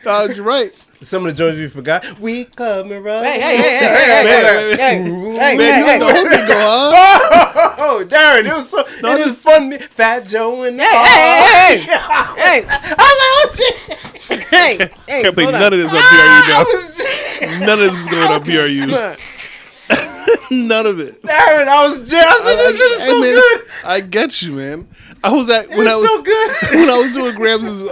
No, you're right. Some of the joints we forgot. We come and run. Hey. Man, you let the whole thing go, huh? Oh, Darren, it was so. It was fun. Fat Joe and Hey. I was like, oh shit. Hey, Can't play slow none down. of this on PRU now. None of this is going on PRU. None of it. Darren, I was jamming. This shit is so man, good. I get you, man. I was at It was so good. when I was doing Gramps'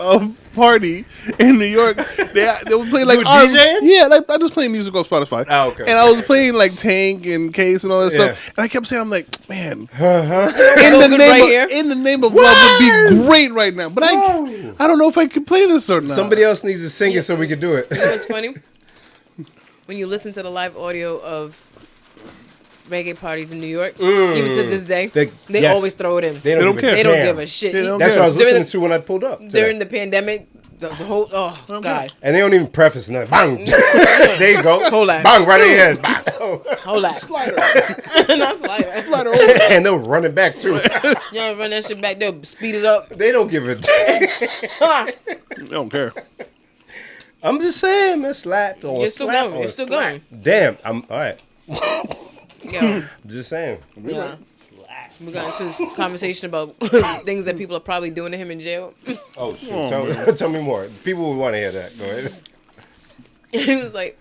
party in New York. They were playing like You were DJing? Yeah, like I just playing music on Spotify. Oh, okay. And I was playing like Tank and Case and all that Yeah. stuff. And I kept saying, I'm like, man, in Good right here. the name of love would be great right now. But I don't know if I could play this or not. Somebody else needs to sing it so we can do it. You know what's funny? When you listen to the live audio of reggae parties in New York, even to this day, they yes. always throw it in. They don't care. They don't damn. give a shit. They don't That's care. what I was During listening to when I pulled up. During today. the pandemic, the whole God, And they don't even preface nothing. Bang. There you go. Hold on. Bang, right in your head. Bang. hold that, Slider. not slider. Slider. And they'll run it back too. Yeah, run that shit back there, speed it up. They don't give a damn. They don't care. I'm just saying, man. Slap on You're still slap going. on You're still slap. Damn. I'm all right. Yeah, I'm just saying. yeah. We got into this conversation about things that people are probably doing to him in jail. Oh shit. Tell me more. People would want to hear that. Go ahead. He was like,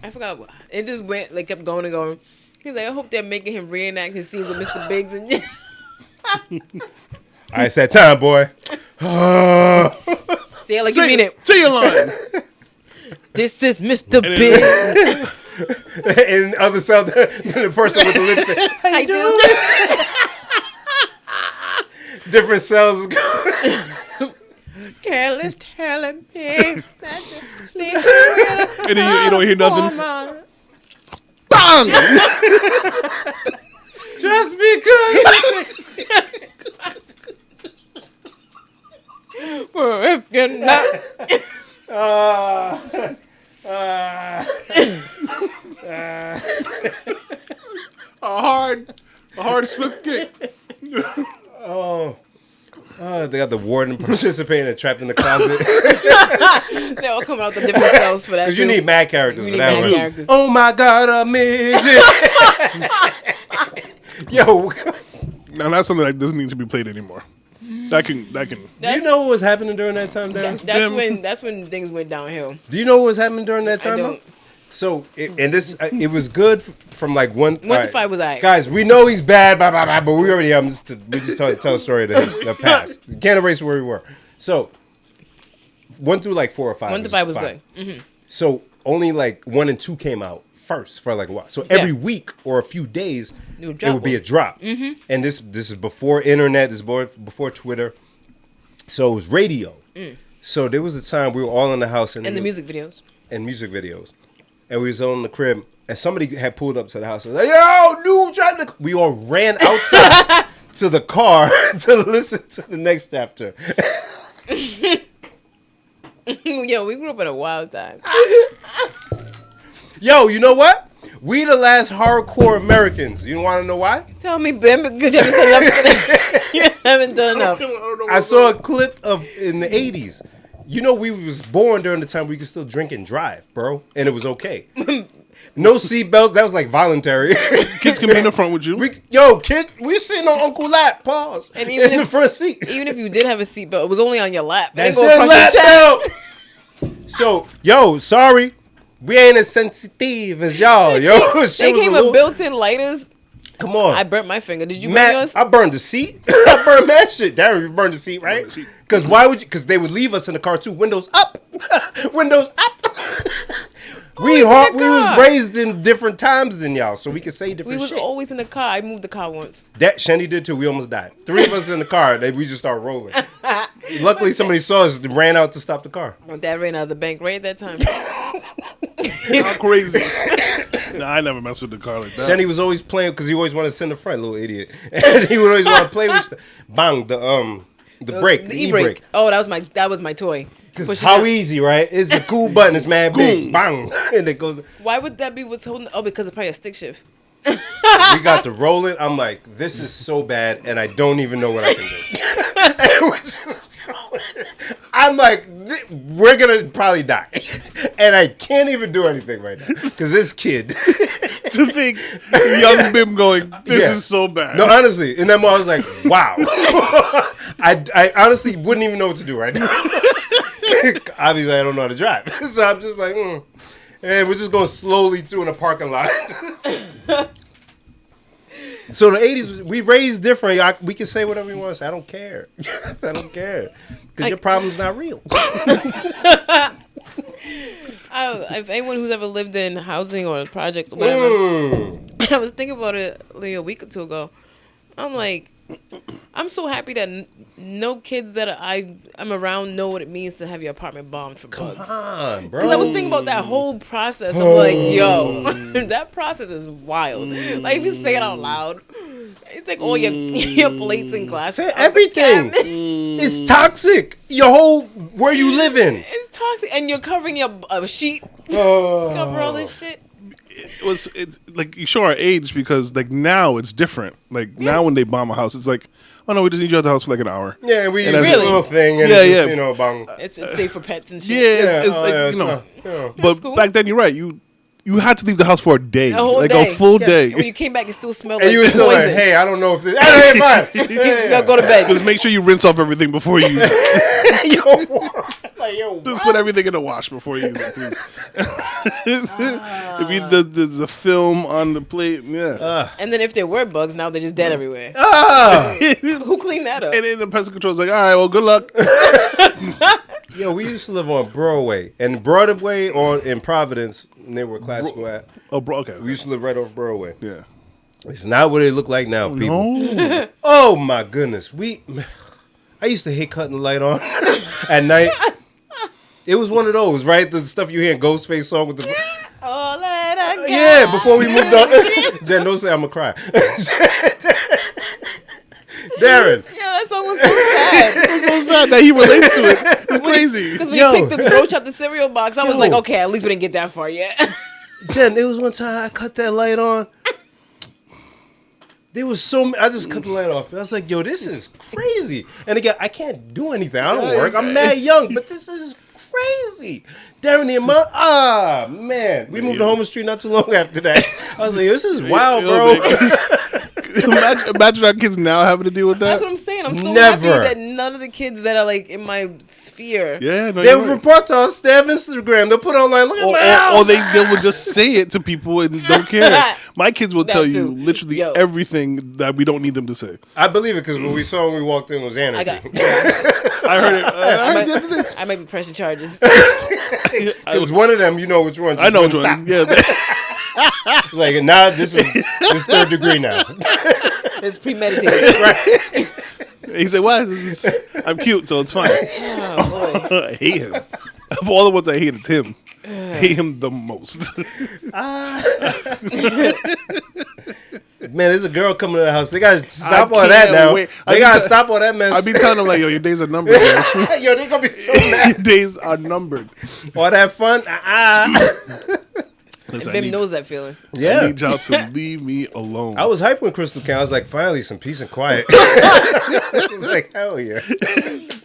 I forgot. It just went like kept going and going. He's like, I hope they're making him reenact his scenes with Mr. Biggs and. All right, it's that time, boy. Say it like you mean it. Say your line. This is Mr. Biggs. And the other side, the person with the lipstick. I do. Different cells. Careless telling me that And then you don't hear nothing. Bang! Just because. Well, if you're not. A hard swift kick. They got the warden participating and trapped in the closet. They all come out the different cells for that. Because you need mad characters You for need that mad one. characters. Oh my God, a midget. Yo, Now that's something that doesn't need to be played anymore. That can. do you know what was happening during that time, Darren? That's when things went downhill. Do you know what was happening during that time? I don't. So, it was good from like 1 1 to 5 was alright. Guys, we know he's bad, blah, blah, blah, but we already have we just tell a story of the past. You can't erase where we were. So, 1 through like 4 or 5. 1 to 5 was fine. good. Mm-hmm. So, only like 1 and 2 came out first for like a while. So, every week or a few days, it would be a drop. Mm-hmm. And this is before internet, this is before Twitter. So, it was radio. So, there was a time we were all in the house. And the music videos. And music videos. And we was on the crib, and somebody had pulled up to the house. And was like, yo, dude, we all ran outside to the car to listen to the next chapter. Yo, we grew up in a wild time. Yo, you know what? We the last hardcore Americans. You want to know why? Tell me, Ben, because you haven't done enough. You haven't done enough. I saw a clip of in the 80s. You know, we was born during the time we could still drink and drive, bro. And it was okay. No seatbelts. That was like voluntary. Kids can be in the front with you. Kids, we sitting on Uncle Lap. Pause. And even in the front seat. Even if you did have a seatbelt, it was only on your lap. That's it, lap belt. So, sorry. We ain't as sensitive as y'all, yo. They came with built-in lighters. Come on. I burnt my finger. Did you burn yours? I burned the seat. I burned that shit. Darren, you burned the seat, right? Because why would you? Because they would leave us in the car too. Windows up. Windows up. We was raised in different times than y'all, so we could say different shit. We was always in the car. I moved the car once. That Shandy did too. We almost died. 3 of us in the car. We just started rolling. Luckily, somebody saw us and ran out to stop the car. My dad ran out of the bank right at that time. How crazy. Nah, I never messed with the car like that. Shandy was always playing because he always wanted to sit in the front, little idiot. And he would always want to play with the brake, the e-brake. Oh, that was my toy. Because how easy, right? It's a cool button. It's mad big. Bang. And it goes. Why would that be what's holding? Oh, because it's probably a stick shift. We got to roll it. I'm like, this is so bad, and I don't even know what I can do. I'm like, we're going to probably die. And I can't even do anything right now. Because this kid. To think, young Bim going, this is so bad. No, honestly. And then I was like, wow. I honestly wouldn't even know what to do right now. Obviously, I don't know how to drive. So I'm just like, And we're just going slowly in a parking lot. So the 80s, we raised different. We can say whatever we want to say. I don't care. I don't care. Because your problem's not real. If anyone who's ever lived in housing or projects or whatever, I was thinking about it like a week or two ago. I'm like, I'm so happy that no kids that I'm around know what it means to have your apartment bombed for bugs. Come on, bro. Because I was thinking about that whole process. I'm like, yo, that process is wild. Like, if you say it out loud, it's like all your plates and glasses. Everything is toxic. Your whole, where you live in. It's toxic. And you're covering a sheet. Cover all this shit. It's like you show our age because like now it's different. Like now when they bomb a house, it's like, oh no, we just need you at the house for like an hour. Yeah, we use Really? this little thing and it's just, bang. It's safe for pets and shit. Yeah, it's like, but but cool. back then you're right. You you had to leave the house for a day, A whole like day. a full Yeah. day. When you came back, it still smelled And like you were still like, poison. hey, I don't know if this. Hey, fine. You gotta go to bed. Just make sure you rinse off everything before you use it. Yo, like, yo, Just put everything in the wash before you use it, please. If there's a film on the plate, yeah. And then if there were bugs, now they're just dead everywhere. Who cleaned that up? And then the pest control's like, all right, well, good luck. Yo, we used to live on Broadway. And Broadway in Providence, near where classical at. Oh, bro, okay. We used to live right off Broadway. Yeah. It's not what it look like now, people. No. Oh, my goodness. I used to hate cutting the light on at night. It was one of those, right? The stuff you hear in Ghostface song with the... All that I got. Yeah, before we moved on. Jen, don't say I'm going to cry. Darren. Yeah, that song was so sad. It's so sad that he relates to it. It's crazy. Because when Yo. you picked the roach out the cereal box, I was Yo. like, okay, at least we didn't get that far yet. Jen, there was one time I cut that light on. There was I just cut the light off. I was like, yo, this is crazy. And again, I can't do anything. I don't work. I'm mad young, but this is crazy. Darren, the amount, man. We moved to Homer Street not too long after that. I was like, this is wild, bro. Imagine our kids now having to deal with that. That's what I'm saying. I'm so Never. happy that none of the kids that are like in my sphere. Yeah, no, They'll you're right. report to us. They have Instagram. They'll put online, look at my house. Or they will just say it to people and don't care. My kids will That tell too. you literally Yo. everything that we don't need them to say. I believe it because what we saw when we walked in was anarchy. I got. I heard it. I heard the other day. I might be pressing charges. Because one of them, you know which one. Just I know which wouldn't one. stop. Yeah. It's like, now this is third degree now. It's premeditated. He said, "What? I'm cute, so it's fine." Oh, boy. I hate him. Of all the ones I hate, it's him. I hate him the most. Man, there's a girl coming to the house. They gotta stop I all that can't now. wait. They gotta stop all that mess. I be telling them like, "Yo, your days are numbered. Yo. Yo, they gonna be so Your mad. days are numbered." All that fun. Listen, Bim knows that feeling. I Yeah. need y'all to leave me alone. I was hyped when Crystal came. I was like, finally, some peace and quiet. I was like, hell yeah.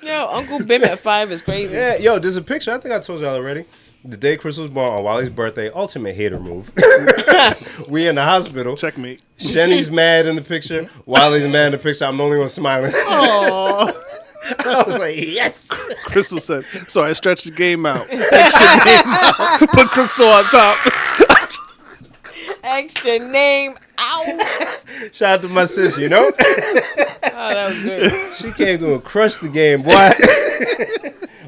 Yo, Uncle Bim at 5 is crazy. Yeah, yo, there's a picture. I think I told y'all already. The day Crystal was born on Wally's birthday, ultimate hater move. We in the hospital. Checkmate. Shenny's mad in the picture. Wally's mad in the picture. I'm the only one smiling. Aww. I was like, yes. Crystal said, "So I stretched the game out. Extra name out. Put Crystal on top." Extra name out. Shout out to my sis, you know? Oh, that was good. She came through and crushed the game, boy.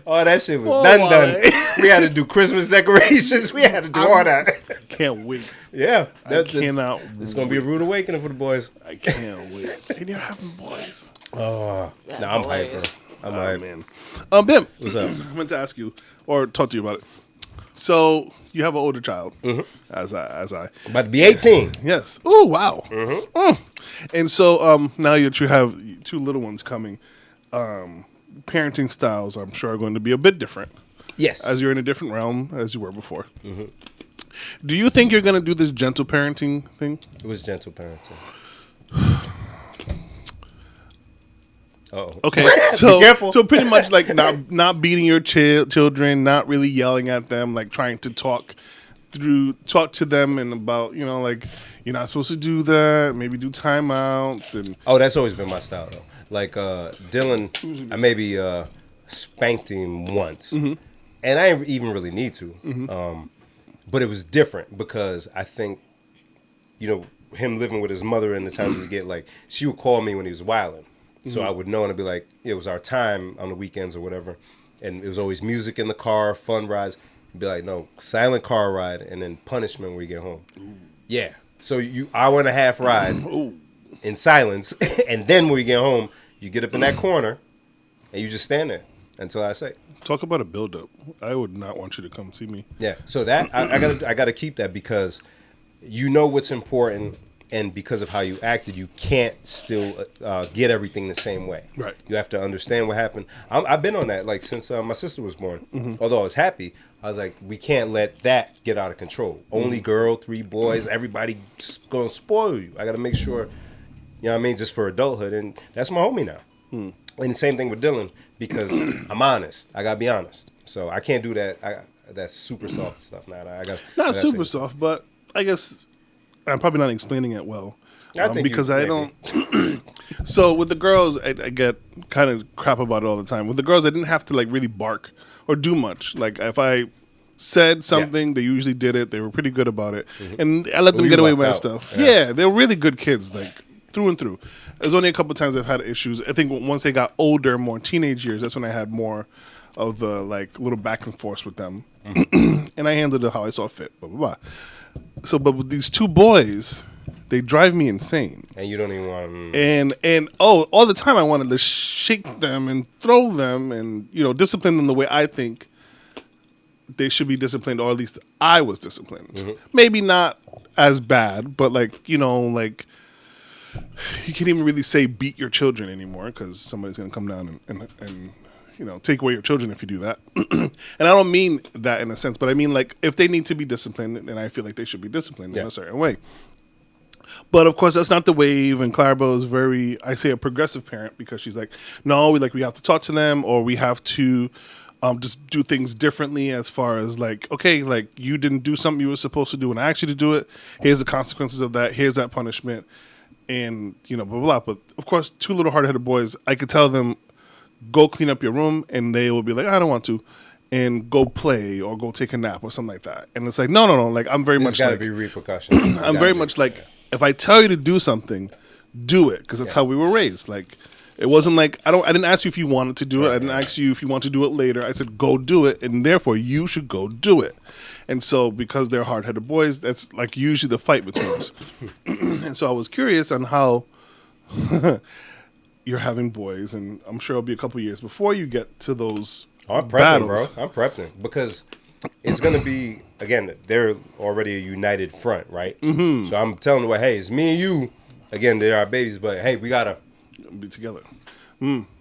Oh, that shit was done. Wally. We had to do Christmas decorations. We had to do all that. Can't wait. Yeah. I cannot. It's going to be a rude awakening for the boys. I can't wait. And you're having boys. Oh, Yeah, no, I'm boys. hyper. I'm Oh hyper. man. Bim. What's up? I meant to ask you or talk to you about it. So you have an older child, as I. About to be 18. Yes. Oh wow. And so now that you have 2 little ones coming, parenting styles I'm sure are going to be a bit different. Yes. As you're in a different realm as you were before. Do you think you're going to do this gentle parenting thing? It was gentle parenting. Uh-oh. Okay, so careful. So pretty much like not beating your children, not really yelling at them, like trying to talk to them and about like you're not supposed to do that. Maybe do timeouts and Oh, that's always been my style, though. Like, Dylan, I maybe spanked him once. And I didn't even really need to. But it was different because I think, him living with his mother in the times we get, like, she would call me when he was wilding. So I would know and I'd be like, it was our time on the weekends or whatever. And it was always music in the car, fun rides. He'd be like, no, silent car ride and then punishment when we get home. Yeah. So hour and a half ride in silence. And then when we get home, you get up in that corner and you just stand there until I say. talk about a buildup. I would not want you to come see me. Yeah. So that I gotta keep that because you know what's important. And because of how you acted, you can't still get everything the same way. Right. You have to understand what happened. I've been on that, like, since my sister was born. Although I was happy, I was like, we can't let that get out of control. Only girl, 3 boys, everybody going to spoil you. I got to make sure, you know what I mean, just for adulthood. And that's my homie now. And the same thing with Dylan because I'm honest. I got to be honest. So I can't do that. that super soft stuff. Now I got Not super soft, but I guess I'm probably not explaining it well. I think because I don't. So with the girls, I get kind of crap about it all the time. With the girls, I didn't have to like really bark or do much. Like if I said something, they usually did it. They were pretty good about it, and I let them get away with my stuff. Yeah, they're really good kids, like through and through. There's only a couple of times I've had issues. I think once they got older, more teenage years, that's when I had more of the like little back and forth with them, and I handled it how I saw fit. Blah blah blah. So, but with these two boys, they drive me insane. And you don't even want and all the time I wanted to shake them and throw them and discipline them the way I think they should be disciplined, or at least I was disciplined. Maybe not as bad, but like you can't even really say beat your children anymore because somebody's gonna come down and take away your children if you do that. And I don't mean that in a sense, but I mean like if they need to be disciplined, and I feel like they should be disciplined in a certain way. But of course, that's not the wave. And Clarabelle is very, I say, a progressive parent because she's like, no, we have to talk to them, or we have to just do things differently. As far as like, okay, like you didn't do something you were supposed to do, and I asked you to do it. Here's the consequences of that. Here's that punishment, and blah blah blah. But of course, two little hard-headed boys, I could tell them, go clean up your room, and they will be like, I don't want to. And go play or go take a nap or something like that. And it's like, no. Like I'm very much gotta like, be repercussions. I'm very much like, if I tell you to do something, do it, because that's how we were raised. Like, it wasn't like I didn't ask you if you wanted to do it. I didn't ask you if you want to do it later. I said go do it, and therefore you should go do it. And so because they're hard-headed boys, that's like usually the fight between us. And so I was curious on how you're having boys, and I'm sure it'll be a couple years before you get to those. I'm prepping, battles. bro. I'm prepping because it's going to be, again, they're already a united front, right? So I'm telling them, hey, it's me and you. Again, they're our babies, but hey, we got to be together.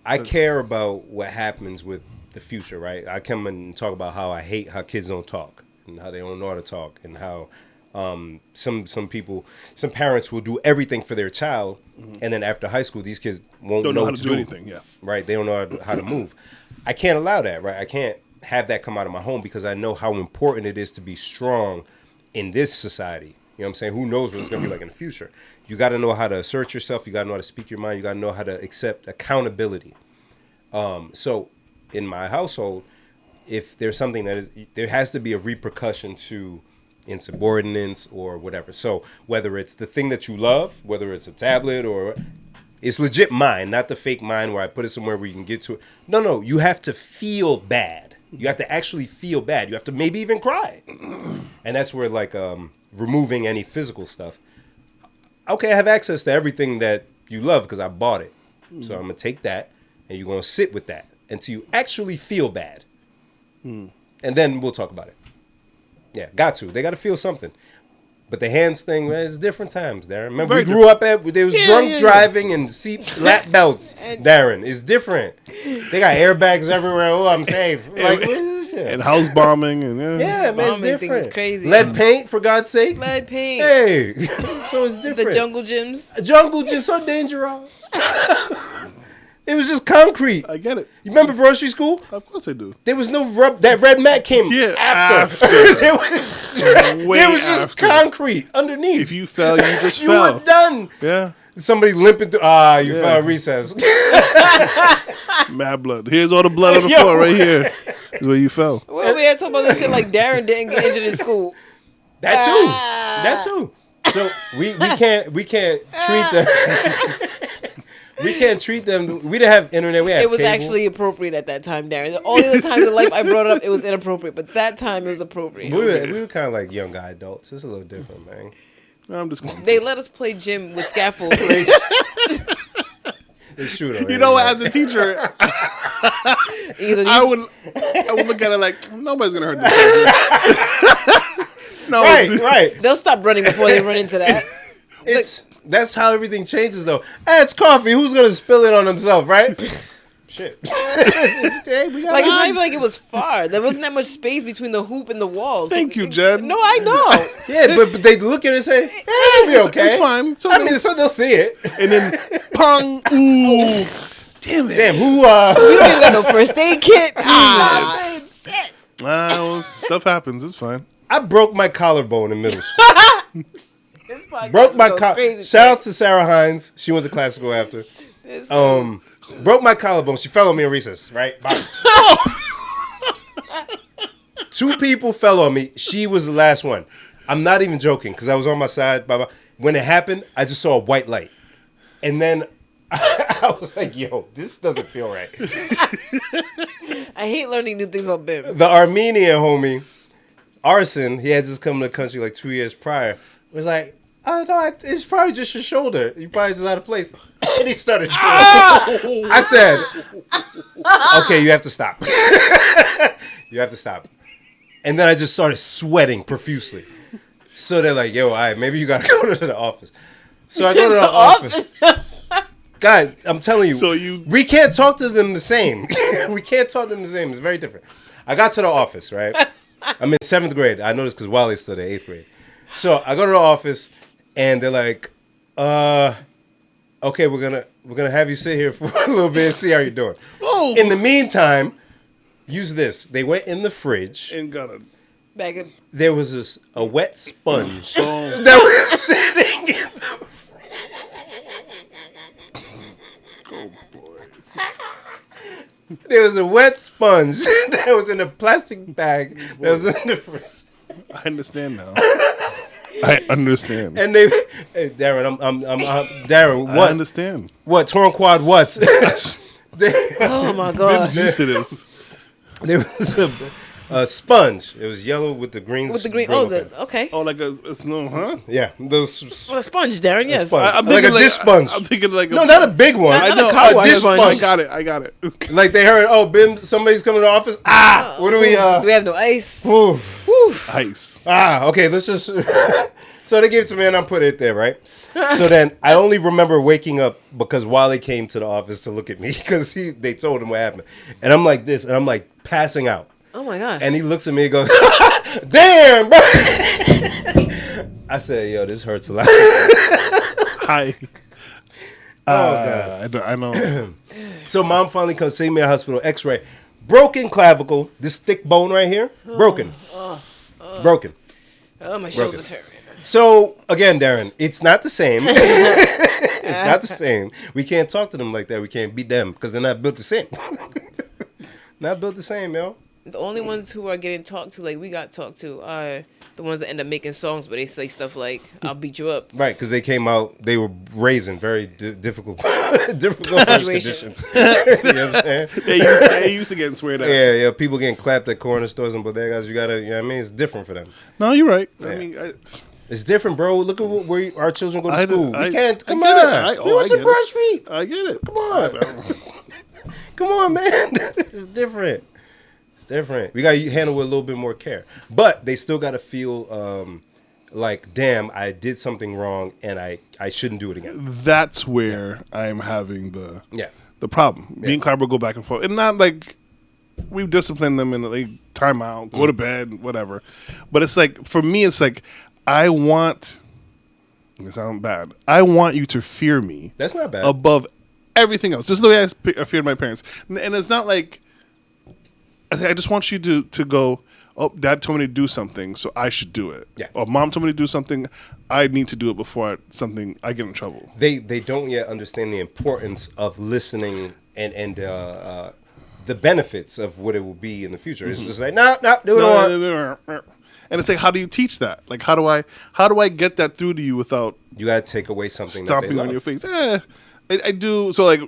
I care about what happens with the future, right? I come and talk about how I hate how kids don't talk and how they don't know how to talk and how some parents will do everything for their child, and then after high school, these kids won't know how to do anything. Yeah, right. They don't know how to move. I can't allow that, right? I can't have that come out of my home because I know how important it is to be strong in this society. You know what I'm saying? Who knows what it's going to be like in the future? You got to know how to assert yourself. You got to know how to speak your mind. You got to know how to accept accountability. So in my household, if there's something there has to be a repercussion to insubordinance or whatever. So whether it's the thing that you love, whether it's a tablet or it's legit mine, not the fake mine where I put it somewhere where you can get to it. No, you have to feel bad. You have to actually feel bad. You have to maybe even cry. And that's where like removing any physical stuff. Okay, I have access to everything that you love because I bought it. So I'm going to take that and you're going to sit with that until you actually feel bad. And then we'll talk about it. Yeah, got to. They got to feel something. But the hands thing, man, it's different times, Darren. Remember, we grew up there was drunk driving and seat lap belts, Darren. It's different. They got airbags everywhere. Oh, I'm safe. Like, and house bombing. And man, it's different. Is crazy. Lead paint, for God's sake. Lead paint. Hey, so it's different. The jungle gyms. Jungle gyms, so dangerous. It was just concrete. I get it. You remember grocery school? Of course I do. There was no rub. That red mat came after. It was just concrete underneath. If you fell, you just you fell. were done. Yeah. Somebody limping through. You fell at recess. Mad blood. Here's all the blood on the floor right here. Is where you fell. Well, we had to talk about this shit like Darren didn't get injured in school. That too. So we can't treat them. We can't treat them. We didn't have internet. We had It was cable. actually appropriate at that time, Darren. All the other times in life I brought it up, it was inappropriate. But that time, it was appropriate. We were kind of like young guy adults. It's a little different, man. No, I'm just kidding. They let us play gym with scaffolds. It's true, though. You know what? As a teacher, I would look at it like nobody's gonna hurt this. No, right. They'll stop running before they run into that. That's how everything changes, though. Hey, it's coffee. Who's gonna spill it on himself, right? Shit. It's not even like it was far. There wasn't that much space between the hoop and the walls. Thank you, Jen. No, I know. Yeah, but they look at it and say, "Hey, it'll be okay. It's fine." I mean, so they'll see it, and then pong. Ooh, damn it! Damn, who? We don't even got no first aid kit. Well, stuff happens. It's fine. I broke my collarbone in middle school. This podcast Broke my is so collarbone. crazy. Shout out to Sarah Hines. She went to classical after. This Broke my collarbone. She fell on me in recess, right? Bye. 2 people fell on me. She was the last one. I'm not even joking because I was on my side. Bye bye. When it happened, I just saw a white light. And then I was like, yo, this doesn't feel right. I hate learning new things about Bim. The Armenian homie, Arson, he had just come to the country like 2 years prior, was like, oh, no, it's probably just your shoulder. You probably just out of place. And he started doing it. I said, okay, you have to stop. You have to stop. And then I just started sweating profusely. So they're like, yo, all right, maybe you got to go to the office. So I go to the office. God, I'm telling you, we can't talk to them the same. We can't talk to them the same. It's very different. I got to the office, right? I'm in 7th grade. I know this because Wally's still there, 8th grade. So I go to the office, and they're like, okay, we're gonna have you sit here for a little bit and see how you're doing. Oh. In the meantime, use this. They went in the fridge. And got a Bag of There was a wet sponge Oh. that was sitting in the fridge. oh boy. There was a wet sponge that was in a plastic bag that was in the fridge. I understand now. I understand. And they, hey, Darren, I'm Darren. What? I understand. What? Torn quad? What? oh my god. Bim's used to this. There was a sponge. It was yellow with the green. With the green. Oh, okay. Oh, like a no, huh? Yeah, those. What a sponge, Darren. Yes. Sponge. I'm like a thinking dish sponge. I'm thinking like No, not a big one. Not I know. a car A wash dish sponge. sponge. I got it. Like they heard, oh, Bim, somebody's coming to the office. Ah, what do we? We have no ice. Oof. Ice. Okay, let's just. So they gave it to me and I put it there, right? So then I only remember waking up because Wally came to the office to look at me because they told him what happened. And I'm like this, and I'm like passing out. Oh my god. And he looks at me and goes, damn, bro. I said, yo, this hurts a lot. Hi. Oh, God. I know. So mom finally comes see me at hospital, x-ray. Broken clavicle, this thick bone right here, broken. Broken. Oh, my shoulders hurt. So, again, Darren, it's not the same. It's not the same. We can't talk to them like that. We can't beat them because they're not built the same. Not built the same, yo. The only ones who are getting talked to, like we got talked to, are the ones that end up making songs where they say stuff like, I'll beat you up. Right, because they came out, they were raised in very difficult first conditions. You know what I'm saying? They used to getting sweared at. Yeah, people getting clapped at corner stores and bodegas. You gotta, you know what I mean? It's different for them. No, you're right. Yeah. I mean, It's different, bro. Look at where our children go to school. We can't. Come I get on. it. We went to Broad Street. I get it. Come on. Come on, man. It's different. It's different. We got to handle it with a little bit more care. But they still got to feel like, damn, I did something wrong and I shouldn't do it again. That's where I'm having the problem. Yeah. Me and Clyde will go back and forth. And not like we've disciplined them and they time out, go to bed, whatever. But it's like, for me, it's like, I want, it sounds bad, I want you to fear me. That's not bad. Above everything else. Just the way I feared my parents. And it's not like, I just want you to go, oh, dad told me to do something, so I should do it. Yeah. Or mom told me to do something, I need to do it before I get in trouble. They don't yet understand the importance of listening and the benefits of what it will be in the future. It's just like, no, do it. And it's like, how do you teach that? Like, how do I get that through to you without You got to take away something stomping that they on love. your face? I do. So, like,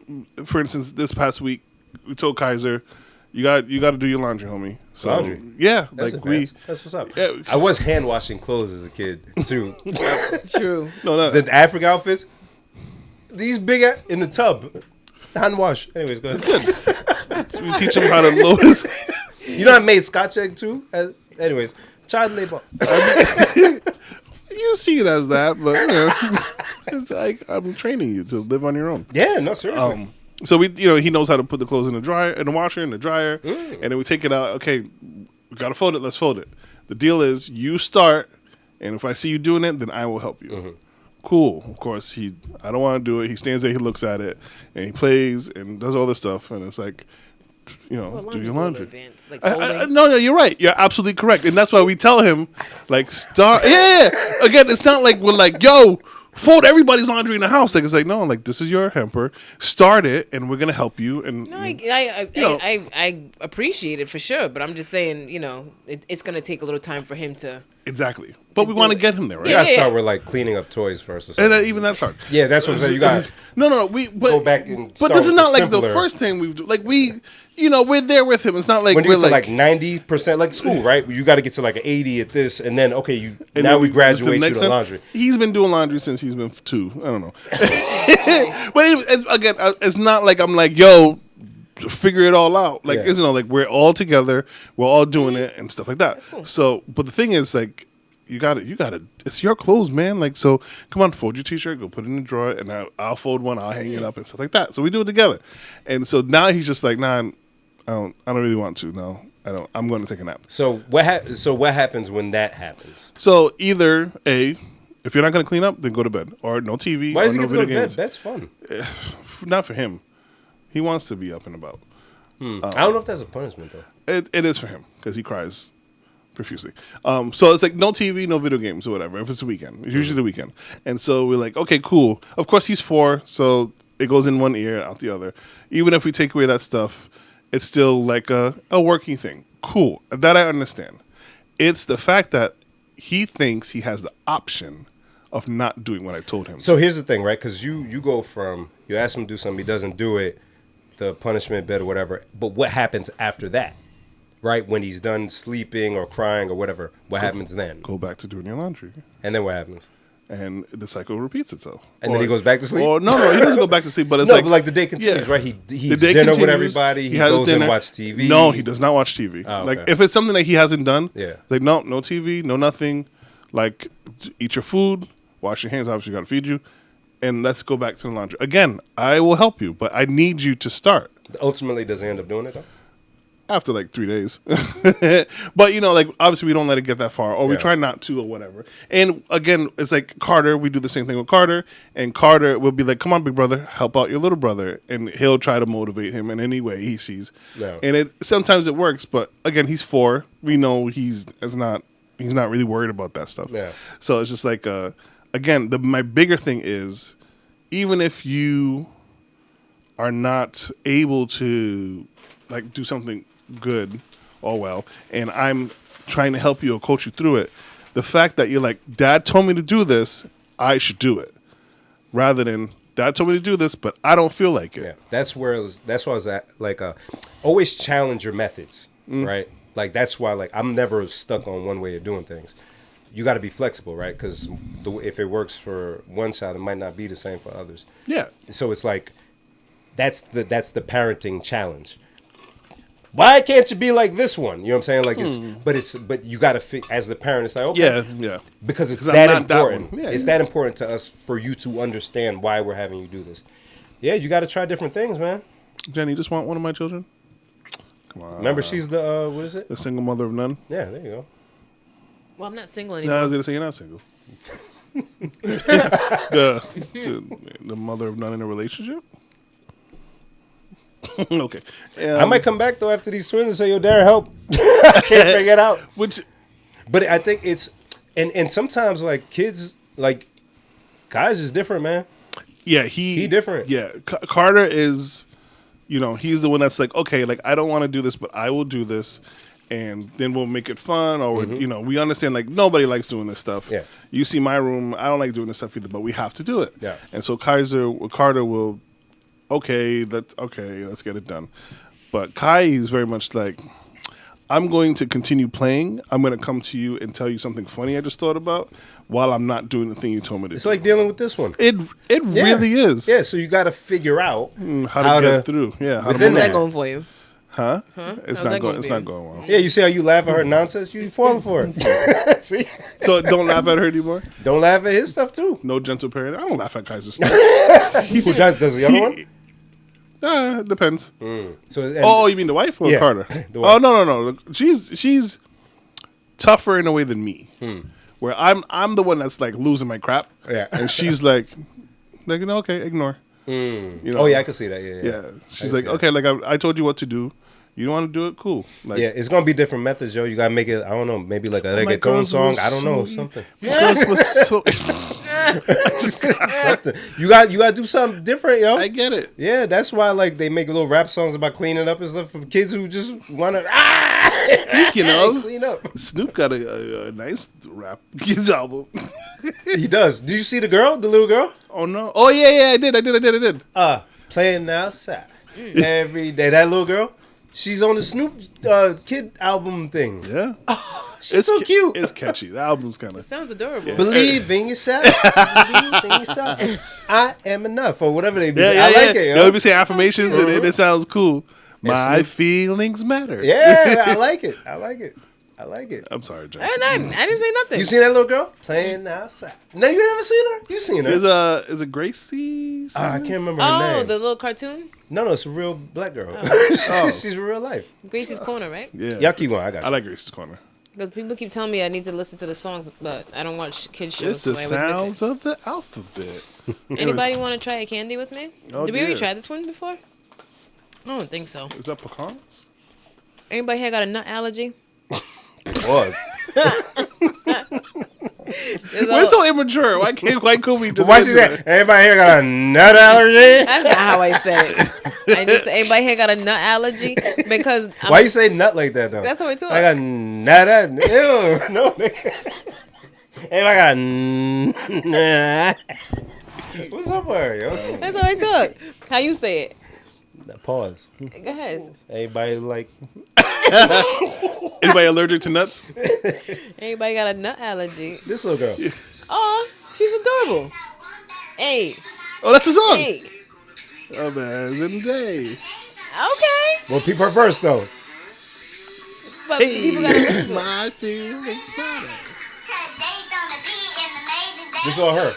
for instance, this past week, we told Kaiser, you got to do your laundry, homie. So, Laundry? yeah, That's like advanced. That's what's up. Yeah. I was hand washing clothes as a kid too. True. no, The African outfits, these big in the tub, hand wash. Anyways, go ahead. we teach them how to load his. You know I made Scotch egg too. Anyways, child labor. You see it as that, but you know, it's like I'm training you to live on your own. Yeah, no, seriously. So he knows how to put the clothes in the dryer, in the washer, in the dryer, and then we take it out. Okay, we gotta fold it. Let's fold it. The deal is you start, and if I see you doing it, then I will help you. Cool. Of course, I don't want to do it. He stands there, he looks at it, and he plays and does all this stuff, and it's like, do your laundry. Advanced, like No, you're right. You're absolutely correct, and that's why we tell him, like, start. Yeah. Again, it's not like we're like, yo, fold everybody's laundry in the house. Like, it's like, no, like, this is your hamper. Start it, and we're gonna help you. And no, I appreciate it for sure, but I'm just saying, it's gonna take a little time for him to. Exactly, but we want to get him there, right? You gotta start with like cleaning up toys first, or something. And even that's hard. Yeah, that's what I'm saying. You got no. Go back and. But this is not like the first thing we've like we're there with him. It's not like when you we're get to like 90%, like school, right? You got to get to like an 80 at this, and then now we graduate to the laundry. He's been doing laundry since he's been 2. I don't know. But it's not like I'm like, yo, figure it all out. Like, like we're all together, we're all doing it and stuff like that. That's cool. So, but the thing is, like, you got to. It's your clothes, man. Like, so come on, fold your t-shirt, go put it in the drawer, and I'll fold one, I'll hang it up and stuff like that. So we do it together. And so now he's just like, nah, I don't really want to. No, I don't. I'm going to take a nap. So what happens when that happens? So either if you're not going to clean up, then go to bed, or no TV. Why does he no get to go to video games. bed? That's fun. Not for him. He wants to be up and about. I don't know if that's a punishment though. It is for him because he cries profusely. So it's like no TV, no video games or whatever. If it's a weekend, it's usually the weekend. And so we're like, okay, cool. Of course he's 4, so it goes in one ear, out the other. Even if we take away that stuff, it's still like a working thing. Cool. That I understand. It's the fact that he thinks he has the option of not doing what I told him. So here's the thing, right? Because you go from, you ask him to do something, he doesn't do it, the punishment bed or whatever. But what happens after that? Right? When he's done sleeping or crying or whatever, what happens then? Go back to doing your laundry. And then what happens? And the cycle repeats itself. And then he goes back to sleep? Or no, he doesn't go back to sleep, but it's but like the day continues, right? He eats dinner with everybody, he goes and watch TV. No, he does not watch TV. Oh, like, okay. if it's something that he hasn't done, Yeah. like, no TV, no nothing. Like, eat your food, wash your hands, obviously got to feed you, and let's go back to the laundry. Again, I will help you, but I need you to start. Ultimately, does he end up doing it, though? After like 3 days. But, like, obviously we don't let it get that far, or we try not to, or whatever. And again, it's like Carter, we do the same thing with Carter, and Carter will be like, come on, big brother, help out your little brother. And he'll try to motivate him in any way he sees. No. And sometimes it works, but again, he's 4. We know he's not really worried about that stuff. Yeah. So it's just like, again, my bigger thing is, even if you are not able to like do something good or well, and I'm trying to help you or coach you through it, the fact that you're like, Dad told me to do this, I should do it, rather than Dad told me to do this, but I don't feel like it. Yeah, that's why I was at, like, always challenge your methods, right? Like, that's why, like, I'm never stuck on one way of doing things. You got to be flexible, right? Because if it works for one side, it might not be the same for others. Yeah. So it's like, that's the parenting challenge. Why can't you be like this one? You know what I'm saying? Like, but you got to as the parent, it's like, okay, yeah, because it's 'cause that I'm not important. that one. Yeah, it's that important to us for you to understand why we're having you do this. Yeah, you got to try different things, man. Jenny, you just want one of my children? Come on. Remember, she's the what is it? The single mother of none. Yeah, there you go. Well, I'm not single No, anymore. I was gonna say you're not single. the mother of none in a relationship. Okay. I might come back though after these twins and say, "Yo, Darren, help! I can't figure it out." But I think it's and sometimes like kids, like guys is different, man. Yeah, he different. Yeah, Carter is, he's the one that's like, okay, like I don't want to do this, but I will do this, and then we'll make it fun, or we understand like nobody likes doing this stuff. Yeah, you see my room, I don't like doing this stuff either, but we have to do it. Yeah, and so Carter will. Okay, let's get it done. But Kai is very much like, I'm going to continue playing. I'm going to come to you and tell you something funny I just thought about while I'm not doing the thing you told me to do. It's like dealing with this one. It really is. Yeah, so you got to figure out how to get through. Yeah, how's that going for you? Huh? It's not going well. Yeah, you see how you laugh at her nonsense? You falling for it. See? So don't laugh at her anymore? Don't laugh at his stuff too. No gentle parent. I don't laugh at Kaiser's stuff. Who does the other one? It depends. So, you mean the wife or Carter? The wife. Oh no. She's tougher in a way than me. Where I'm the one that's like losing my crap. Yeah. And she's like okay, ignore. Oh yeah, I can see that. Yeah. She's like, okay, like I told you what to do. You don't want to do it? Cool. Like, Yeah, it's gonna be different methods, Joe. You gotta make it. I don't know, maybe like a my reggaeton girls song. was I don't know, so- something. Girls was so. Something. You got to do something different, yo. I get it. Yeah, that's why like they make little rap songs about cleaning up and stuff for kids who just want to You know, clean up. Snoop got a nice rap kids album. He does. Do you see the little girl? Oh no! Oh yeah, I did. Playing outside every day. That little girl, she's on the Snoop kid album thing. Yeah, She's so cute. It's catchy. The album's kind of. Sounds adorable. Believe in yourself. Believe in yourself. I am enough, or whatever they be. Yeah, I like it. Yo. They'll be saying affirmations, and it sounds cool. My Snoop- feelings matter. Yeah, I like it. I like it. I like it. I'm sorry, John. I didn't say nothing. You seen that little girl playing outside? No, you never seen her. You seen her? Is it Gracie? I can't remember her Oh, name. the little cartoon? No, it's a real black girl. Oh. She's real life. Gracie's Corner, right? Yeah. Yucky one. I got you. I like Gracie's Corner. Because people keep telling me I need to listen to the songs, but I don't watch kids shows. It's the so I was sounds of the alphabet. missing. Anybody want to try a candy with me? Oh, Did we already dear. try this one before? I don't think so. Is that pecans? Anybody here got a nut allergy? Was. We're so immature. Why couldn't we just? Why she answer say? that? Everybody here got a nut allergy? That's not how I said it. I just said, anybody here got a nut allergy? Because Why you say nut like that though? That's how we talk. I got nut. Ew. No. Everybody got nut. What's up, with yo? That's how I talk. How you say it? Pause. Go ahead. Everybody like. Anybody allergic to nuts? Anybody got a nut allergy? This little girl. Oh, she's adorable. Hey, Oh, that's the song. hey. Oh man, in the day. Okay. Well, people are first though. But people gotta listen to it. My feelings matter. This is all her.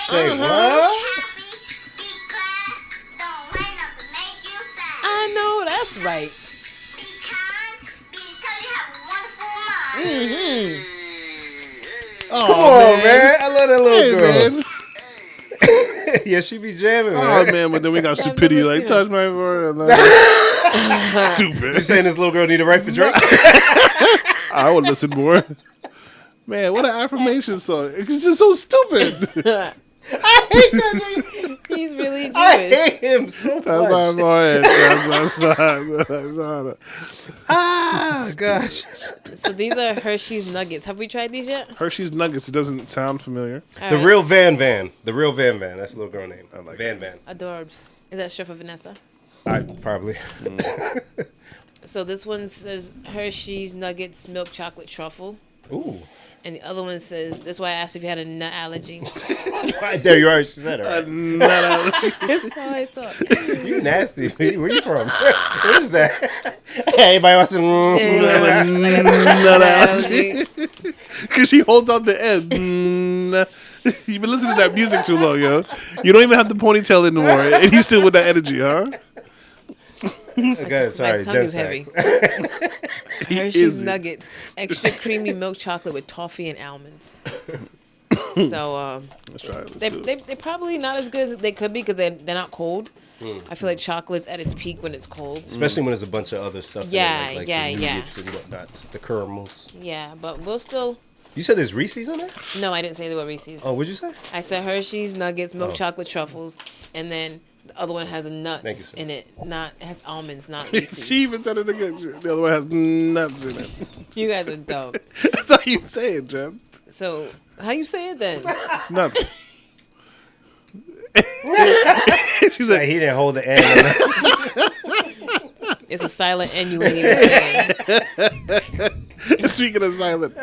Say what? I know that's right. Mm-hmm. Oh, Come on, man. I love that little Hey, girl. man. Yeah, she be jamming, Oh man. man, but then we got I've stupidity never like seen touch my forehead. Like, You stupid. saying this little girl need a right for drink? I would listen more. Man, what an affirmation song. It's just so stupid. I hate that nigga. He's really Jewish. I hate him so Touch my much. forehead. Touch my side. Ah, gosh. So these are Hershey's Nuggets. Have we tried these yet? Hershey's Nuggets. It doesn't sound familiar. All The right. real Van Van. The real Van Van. That's the little girl name. I like Van Van. Adorbs. Is that short for Vanessa? I probably. So this one says Hershey's Nuggets Milk Chocolate Truffle. Ooh. And the other one says, that's why I asked if you had a nut allergy. Right there, you already said it. Right? That's how I talk. You nasty. Where you from? What is that? Hey, anybody wants some? Allergy. Because she holds on the end. You've been listening to that music too long, yo. You don't even have the ponytail anymore, and you still with that energy, huh? Okay, sorry. My tongue is heavy. He Hershey's is it. Nuggets, extra creamy milk chocolate with toffee and almonds. So Let's try it. they're probably not as good as they could be because they're not cold. I feel like chocolate's at its peak when it's cold. Especially when there's a bunch of other stuff. Yeah, in it, like yeah, the yeah. nougates and whatnot, the caramels. Yeah, but we'll still. You said there's Reese's on there? No, I didn't say they were Reese's. Oh, what'd you say? I said Hershey's Nuggets, milk chocolate truffles, and then the other one has a nut Thank you, sir. in it. It has almonds, not Reese's. She even said it again. The other one has nuts in it. You guys are dumb. That's how you say it, Jen. So how you say it then? Nuts. She's Like, like, he didn't hold the end. It's a silent N you ain't even saying. speaking of silent.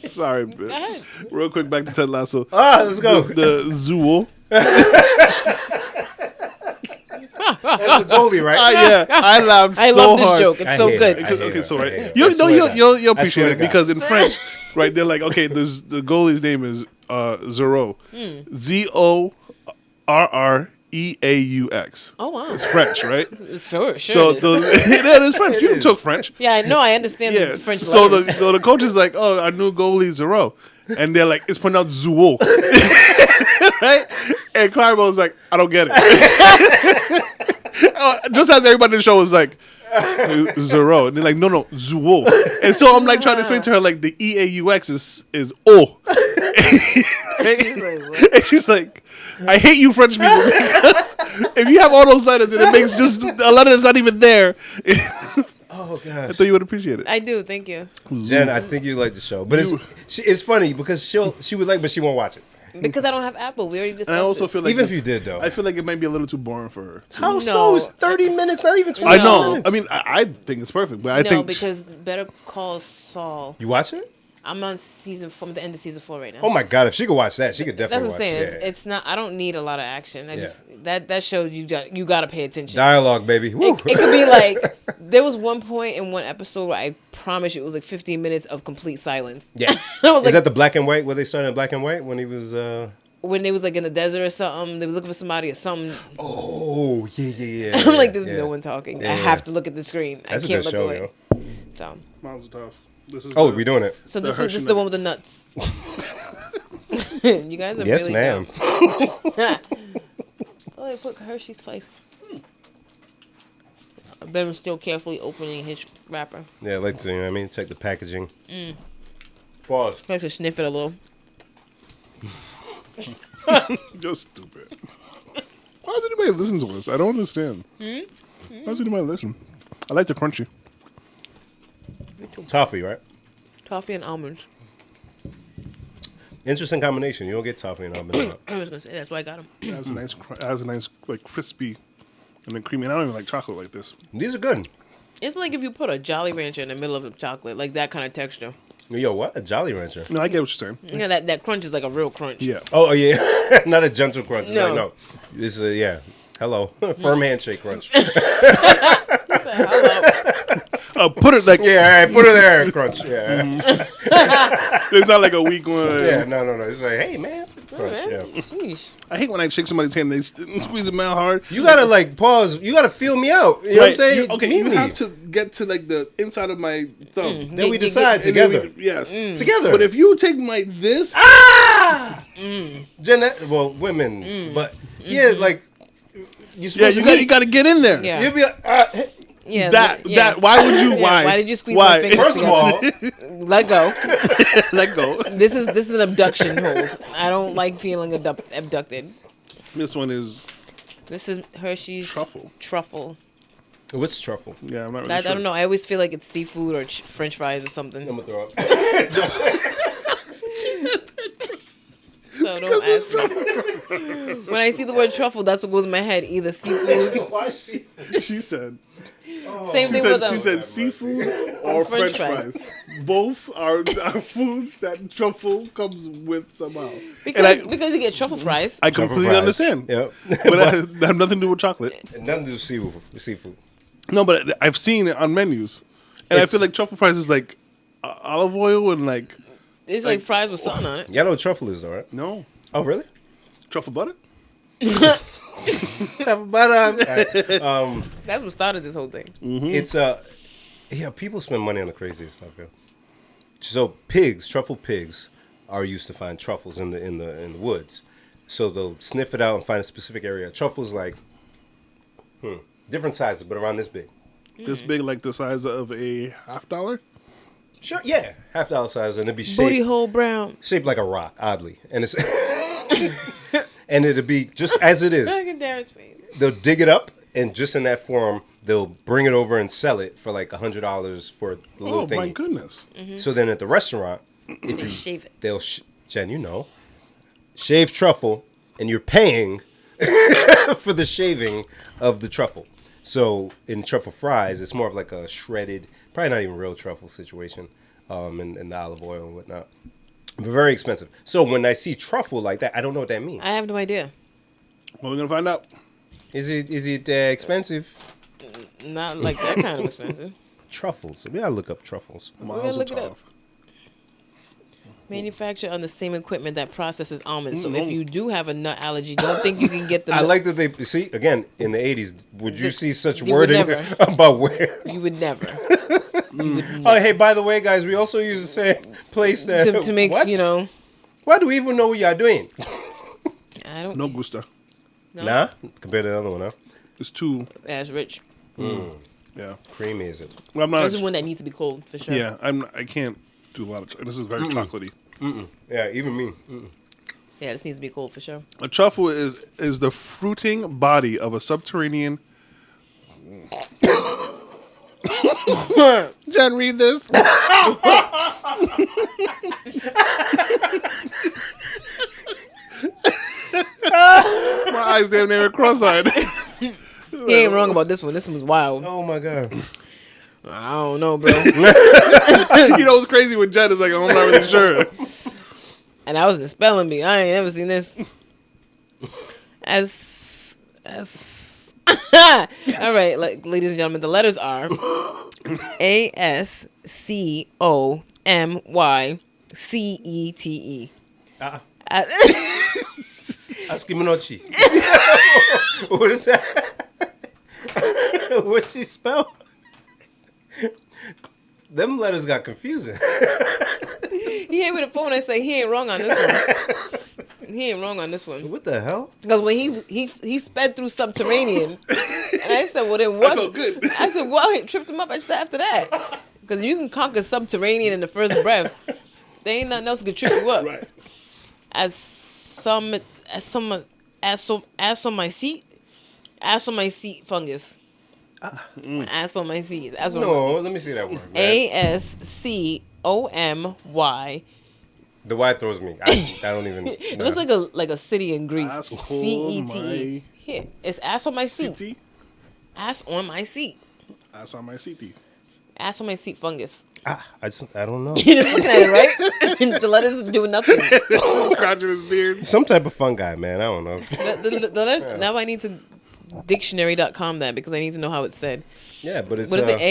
Sorry, bitch. ahead. Real quick, back to Ted Lasso. Let's go. The Zool. That's the goalie, right? Yeah, I laughed I so love this hard. joke. It's I so hate good. it. I hate Okay, it. so I right, hate it. you I swear to God. you'll I swear appreciate to it God. because in French, right? They're like, okay, the goalie's name is Zorro, Hmm. Zorre, Eaux. Oh wow. It's French, right? Sure. So it is. it is French. You took French. Yeah, I know. I understand Yeah. the French So letters. the coach is like, "Oh, our new goalie Zero," and they're like, "It's pronounced Zuo," right? And Clarabo's like, "I don't get it." Just as everybody in the show was like, "Zero," and they're like, "No, Zuo." And so I'm like trying to explain to her like the EAUX is O, and she's like, "I hate you French people because if you have all those letters and it makes just a letter that's not even there." Oh I gosh. thought you would appreciate it. I do. Thank you. Jen, I think you like the show, but it's funny because she would like, but she won't watch it. Because I don't have Apple. We already discussed And I also this. feel like Even if you did, though. I feel like it might be a little too boring for her. How No. so? It's 30 minutes, not even 20 I know. minutes. I mean, I think it's perfect, but I no, think because Better Call Saul. You watch it? I'm on from the end of season 4 right now. Oh my God! If she could watch that, she could That's definitely what I'm saying. watch it. It's not. I don't need a lot of action. I Yeah. just that show you got to pay attention. Dialogue, baby. Woo. It could be like there was one point in one episode where I promise you it was like 15 minutes of complete silence. Yeah. I was Is like, that the black and white? Where they started in black and white when he was? when they was like in the desert or something, they was looking for somebody or something. Oh yeah. I'm like, there's yeah. no one talking. Yeah, I yeah. have to look at the screen. That's I a can't good look show, away. yo. So, Miles tough. This is Oh, we doing it? so The this Hershey is the one with the nuts. You guys are Yes, really ma'am. dumb. Oh, they put Hershey's twice. Ben was still carefully opening his wrapper. Yeah, I like to. You know what I mean, check the packaging. Pause. He likes to sniff it a little. You're stupid. Why does anybody listen to us? I don't understand. Why does anybody listen? I like the crunchy. Toffee, right? Toffee and almonds. Interesting combination. You don't get toffee and almonds. I was gonna say that's why I got them. It has a nice, like crispy, and then creamy. And I don't even like chocolate like this. These are good. It's like if you put a Jolly Rancher in the middle of the chocolate, like that kind of texture. Yo, what? A Jolly Rancher? No, I get what you're saying. You know that crunch is like a real crunch. Yeah. Oh, yeah. Not a gentle crunch. It's No. like, no. This is yeah. Hello. Firm handshake crunch. Put it like Yeah, all right. Put it there. Crunch. Yeah. it's not like a weak one. Yeah, no. It's like, hey, man. Crunch, yeah. Sheesh. I hate when I shake somebody's hand and they squeeze it man hard. You gotta like pause. You gotta feel me out. You know what I'm saying? Okay, Meet you me. have to get to like the inside of my thumb. Then we Get- decide And then together. yes. Together. But if you take my this, Jen, well, women, but yeah, like you're yeah, supposed you got to get in there. Yeah. You'd be like, Yeah. That why would you? Yeah, Why? why did you squeeze Why? my fingers first of all, Let go. Let go. This is an abduction hold. I don't like feeling abducted. This one is This is Hershey's truffle. what's truffle? Yeah, I'm not really I sure. don't know. I always feel like it's seafood or French fries or something. I'm gonna throw up. So don't ask me. When I see the word truffle, that's what goes in my head. Either seafood. Why seafood? She said. Same thing with She said seafood or French French fries. Both are foods that truffle comes with somehow. because And because you get truffle fries. I Truffle completely fries. understand. Yep. But I have nothing to do with chocolate. Nothing to do with seafood. No, but I've seen it on menus, and I It's- feel like truffle fries is like olive oil and like It's like fries with something on it. Y'all know what truffle is, though, right? no Oh, really? truffle butter. Truffle butter. That's what started this whole thing. It's yeah, people spend money on the craziest stuff, yeah. So truffle pigs, are used to find truffles in the woods. So they'll sniff it out and find a specific area. Truffles like different sizes, but around this big. This big, like the size of a $50. Sure, yeah, $50 size, and it'd be Booty shaped hole brown. like a rock, oddly, and it's and it'd be just as it is. Look at Darren's face. They'll dig it up, and just in that form, they'll bring it over and sell it for like $100 for the little Oh thing. my goodness! So then at the restaurant, if you Shave it. they'll Jen, you know, shave truffle, and you're paying for the shaving of the truffle. So in truffle fries, it's more of like a shredded, probably not even real truffle situation, in the olive oil and whatnot. But very expensive. So when I see truffle like that, I don't know what that means. I have no idea. Well, we're gonna find out. Is it expensive? Not like that kind of expensive. Truffles. We gotta look up truffles. gonna Miles look of it up. tough. Manufactured on the same equipment that processes almonds. So if you do have a nut allergy, don't think you can get the. I like that they see again in the 80s. Would you see such you would wording never. about where? You would never. Oh, hey, by the way, guys, we also use the same place that to make what? you know. Why do we even know what y'all doing? I don't. No gusta. No. Nah, compared to the other one, huh? It's too. As rich. Yeah. Creamy is it? Well, I'm not. There's one that needs to be cold for sure. Yeah, I can't do a lot of. This is very chocolatey. Yeah, even me. Yeah, this needs to be cold for sure. A truffle is the fruiting body of a subterranean. Jen, read this. My eyes damn near cross-eyed. He ain't wrong about this one. This one was wild. Oh my god. I don't know, bro. You know what's crazy with Jen is like I'm not really sure. And I was in the spelling bee. I ain't never seen this. All right, like, ladies and gentlemen, the letters are ASCOMYCETE. Askimonochi. What is that? What'd she spell? Them letters got confusing. He hit me the phone and say he ain't wrong on this one. He ain't wrong on this one. What the hell? Because when he sped through subterranean, and I said, well, then what? I felt good. I said, well, it tripped him up. I said, after that. Because you can conquer subterranean in the first breath. There ain't nothing else that could trip you up. Right. Asomycete fungus. Asomycete. That's what No, let me see that word. Man. ASCOMY. The Y throws me. I don't even. It looks like a city in Greece. CETE. Here, it's ass on my seat. CT? Ass on my seat. Ass on my CT. Ass on my seat fungus. I don't know. You're just looking at it, right? The letters do nothing. Scratching his beard. Some type of fungi, man. I don't know. The letters. Now I need to dictionary.com that because I need to know how it's said. Yeah, but it's What is it?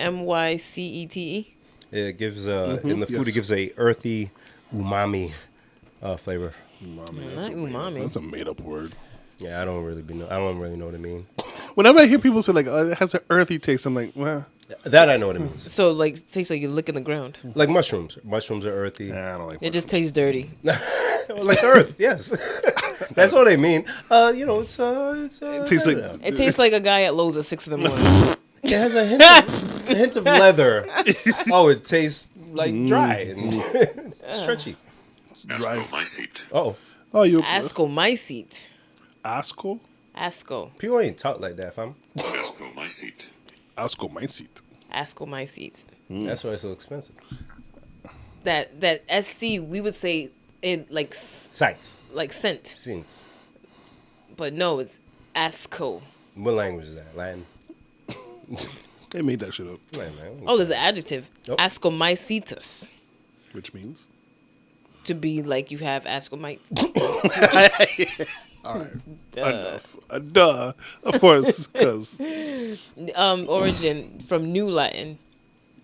ASCOMYCETE. It gives in the food. Yes. It gives a earthy umami flavor. Umami. Not umami. That's a made up word. Yeah, I don't really know what it means. Whenever I hear people say like, oh, it has an earthy taste, I'm like, well, That I know what it means. So like it tastes like you're licking the ground. Like mushrooms. Mushrooms are earthy. nah, I don't like It just mushrooms. tastes dirty. Like the earth. Yes, that's what they mean. It's It tastes like It tastes like a guy at Lowe's at 6 in the morning. it has a hint of leather. Oh, it tastes like dry and stretchy. dry. Oh, Oh, you Ascomycete. Asco? Asco. people ain't talk like that, fam. Asco my seat. Ascomycete. That's why it's so expensive. That SC we would say in like Sites, scent, scenes. but no, it's Asco. What language is that? Latin. They made that shit up, Latin, man. Oh, there's an adjective. Oh. Ascomycetus. which means. To be like you have ascomyte. All right. Duh. Duh. Of course, because Origin from New Latin.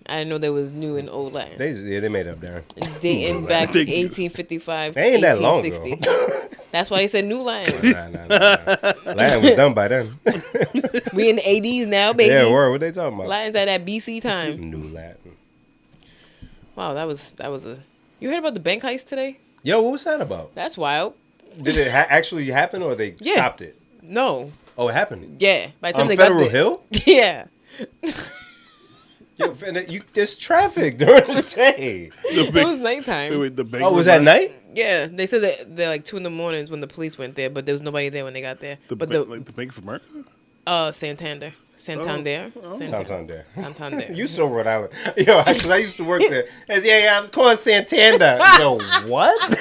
I didn't know there was New and Old Latin. They made up there. Dating back to Thank you. 1855 to They ain't that long 1860. That's why they said New Latin. Nah. Latin was done by then. We in the 80s now, baby. Yeah, word. What they talking about? Latin's at that BC time. New Latin. Wow, that was a. You heard about the bank heist today? Yo, what was that about? That's wild. Did it actually happen or they Yeah. stopped it? No. Oh, it happened. Yeah. By the time On they Federal got there. Hill? Yeah. Yo, there's traffic during the day. It was nighttime. wait, the bank Oh, was that night? Yeah, they said that they're like 2 in the mornings when the police went there, but there was nobody there when they got there. The but bank, like the Bank of America? Santander. Santander. Santander. Santander. You so Rhode Island. Yo, because I used to work there. And, yeah, I'm calling Santander. Yo, what?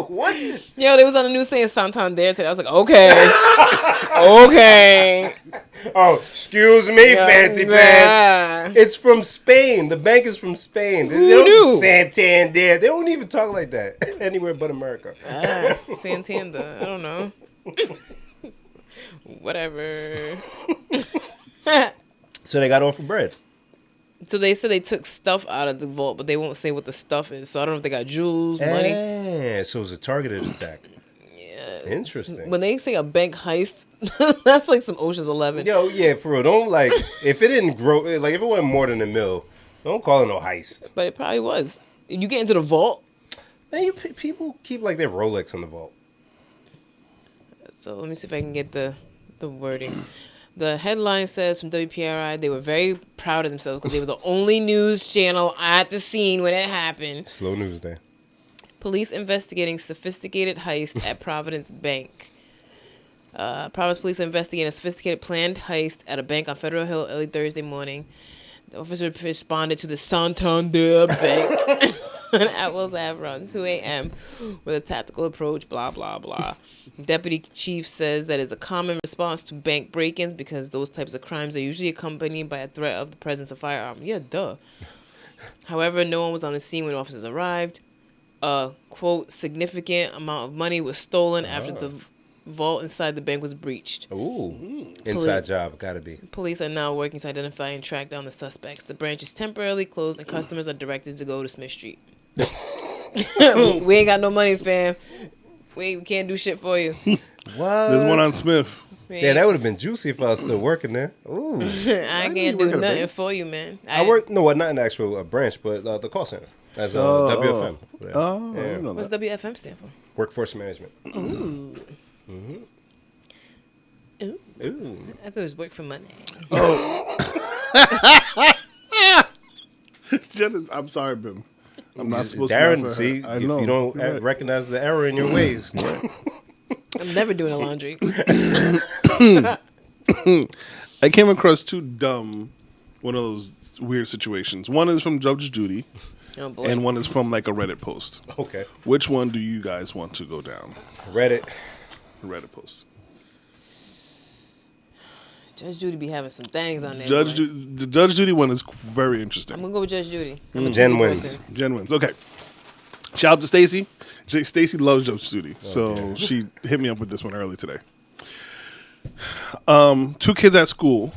What? Yo, they was on the news saying Santander today. I was like, okay. Okay. Oh, excuse me, Yeah, fancy nah. pants. It's from Spain. The bank is from Spain. They don't knew? Santander. They don't even talk like that anywhere but America. Santander. I don't know. Whatever. So they got off for bread. So they said they took stuff out of the vault, but they won't say what the stuff is. So I don't know if they got jewels, money. So it's a targeted attack. Yeah. Interesting. When they say a bank heist, that's like some Ocean's 11. Yo, yeah, for real. Don't like if it didn't grow, like if it wasn't more than a mil, don't call it no heist. But it probably was. You get into the vault. Man, people keep like their Rolex in the vault. So let me see if I can get the wording. The headline says from WPRI, they were very proud of themselves because they were the only news channel at the scene when it happened. Slow news day. Police investigating sophisticated heist at Providence Bank. Providence police are investigating a sophisticated planned heist at a bank on Federal Hill early Thursday morning. The officer responded to the Santander Bank on Atwells Ave around 2 a.m. with a tactical approach, blah, blah, blah. Deputy Chief says that is a common response to bank break-ins because those types of crimes are usually accompanied by a threat of the presence of firearm. Yeah, duh. However, no one was on the scene when officers arrived. A, quote, significant amount of money was stolen after the vault inside the bank was breached. Ooh, inside job, gotta be. Police are now working to identify and track down the suspects. The branch is temporarily closed and customers are directed to go to Smith Street. We ain't got no money, fam. We can't do shit for you. What? There's one on Smith. Yeah, that would have been juicy if I was still working there. Ooh. I can't do nothing for you, man. I work, no, not in the actual branch, but the call center as WFM. Oh, Yeah. I didn't know What's that. WFM stand for? Workforce management. Ooh. Mm-hmm. Ooh. Ooh. I thought it was work for money. I'm sorry, Bim. I'm not supposed Darren, to. see, I if know. you don't You're right. recognize the error in your ways. I'm never doing the laundry. I came across one of those weird situations. One is from Judge Judy, Oh, boy. and one is from like a Reddit post. Okay. Which one do you guys want to go down? Reddit. Reddit post. Judge Judy be having some things on there. The Judge Judy one is very I'm interesting. going to go with Judge Judy. I'm a Jen Judy wins. person. Jen wins. Okay. Shout out to Stacy. Stacy loves Judge Judy, so she hit me up with this one early today. Two kids at school,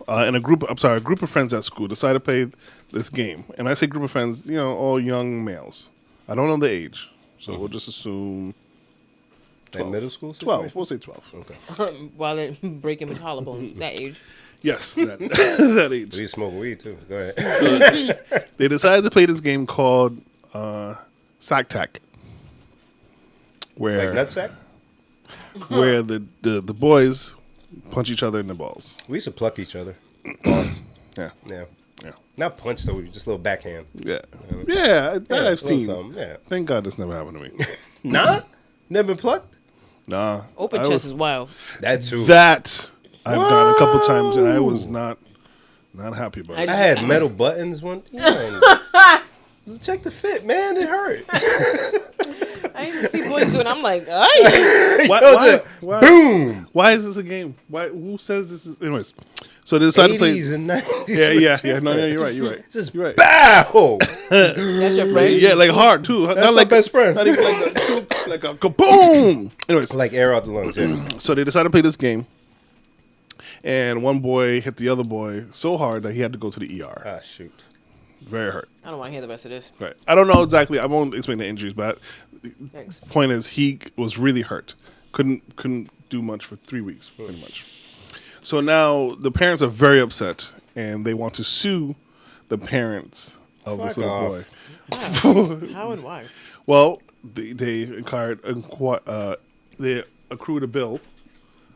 and a group of friends at school decided to play this game. And I say group of friends, all young males. I don't know the age, so we'll just assume Like 12. middle school 12. situation? We'll say 12. Okay. While they're breaking my collarbone, that age. Yes, that, that age. We smoke weed too. Go ahead. They decided to play this game called Sack Tack, where Like nutsack? where the boys punch each other in the balls. We used to pluck each other. Balls. Yeah, Yeah. yeah, Not punch though, just a little backhand. yeah, yeah. That Yeah, I've a little seen. something, yeah. Thank God this never happened to me. Nah? Never been plucked? Nah, Open I chest was- is wild. That too. That I've done a couple times, and I was not happy about it. I had metal buttons one. Check the fit, man. It hurt. I used to see boys doing it. I'm like, ay. Why, Boom. why is this a game? Why? Who says this is? Anyways, so they decided to play. 80s and 90s. Yeah. No, you're right. You're right. Just You're right. bow. That's your friend? Yeah, like hard too. That's Not my like best friend. Not even like a kaboom. Anyways, Like air out the lungs, yeah. so they decided to play this game, and one boy hit the other boy so hard that he had to go to the ER. Ah, shoot. Very hurt. I don't want to hear the rest of this. Right. I don't know exactly. I won't explain the injuries, but Thanks. point is he was really hurt. Couldn't do much for 3 weeks, pretty much. So now the parents are very upset, and they want to sue the parents of this Fuck little off. boy. How and why? Well, they accrued a bill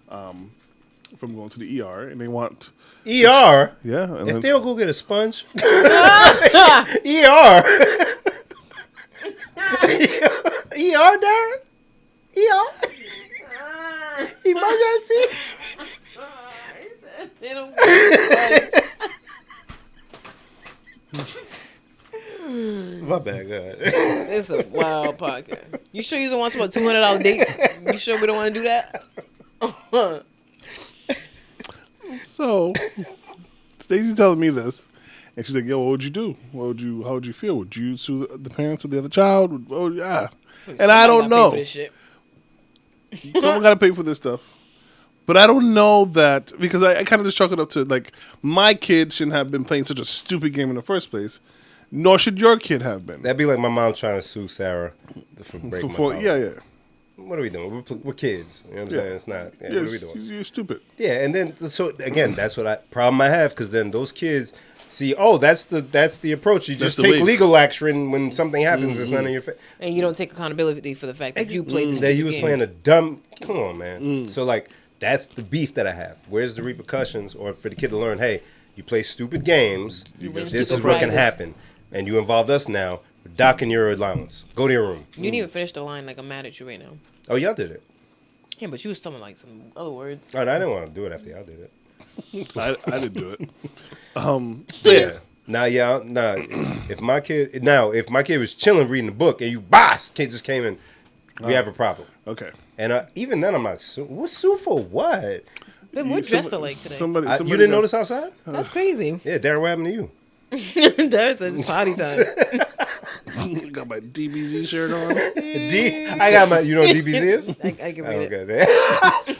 from going to the ER, and they want ER? and If then- they don't go get a sponge. ER. ER, Darren? ER? Emergency? They don't. My bad, go ahead. It's a wild podcast. You sure you don't want some $200 dates? You sure we don't want to do that? So Stacey's telling me this, and she's like, "Yo, what would you do? How would you feel? Would you sue the parents of the other child? Oh, yeah." And I don't Somebody gotta pay know. for this shit. Someone got to pay for this stuff. But I don't know that because I kind of just chalk it up to like my kid shouldn't have been playing such a stupid game in the first place, nor should your kid have been. That'd be like my mom trying to sue Sarah for breaking my collar. Yeah. What are we doing? We're kids. You know what I'm saying? It's not. Yeah, what are we doing? You're stupid. Yeah, and then so again, that's what problem I have because then those kids see, that's the approach. You just take legal action when something happens. It's none of your face. And you don't take accountability for the fact that you played this that you was game. playing a dumb. Come on, man. So like that's the beef that I have. Where's the repercussions, or for the kid to learn? Hey, you play stupid games. This is what can happen, and you involved us now. We're docking your allowance. Go to your room. You didn't even finish the line. Like I'm mad at you right now. Oh, y'all did it. Yeah, but you was telling like some other words. Oh, I didn't want to do it after y'all did it. I didn't do it. Yeah. Now, if my kid was chilling reading the book and you kid just came in, we have a problem. Okay. And even then, I'm not what's sue for what? But we're dressed alike today. Somebody You didn't notice outside? That's crazy. Yeah, Darren, what happened to you? There's it's potty time. Got my DBZ shirt on. I got my. You know what DBZ is? I can read it. Okay.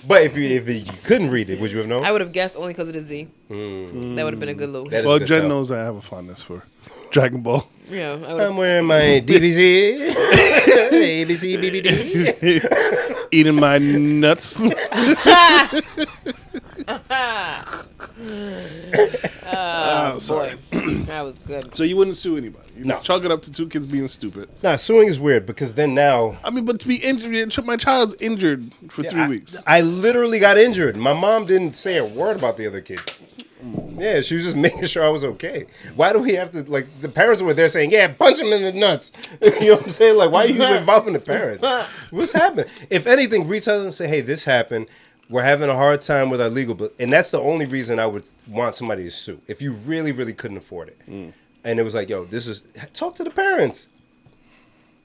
But if you couldn't read it, would you have known? I would have guessed only because of the Z. That would have been a good little hit. Well, Jen knows I have a fondness for Dragon Ball. Yeah, I'm wearing my DBZ. ABC, BBD. Eating my nuts. Boy, that was good. So you wouldn't sue anybody. You No. just chalk it up to two kids being stupid. Nah, suing is weird because then now. I mean, but to be injured, my child's injured for 3 weeks. I literally got injured. My mom didn't say a word about the other kid. Yeah, she was just making sure I was okay. Why do we have to, like, the parents were there saying, yeah, punch him in the nuts. You know what I'm saying? Like, why are you involving the parents? What's happening? If anything, retell them and say, hey, this happened. We're having a hard time with our legal bill. And that's the only reason I would want somebody to sue. If you really, really couldn't afford it. And it was like, yo, talk to the parents.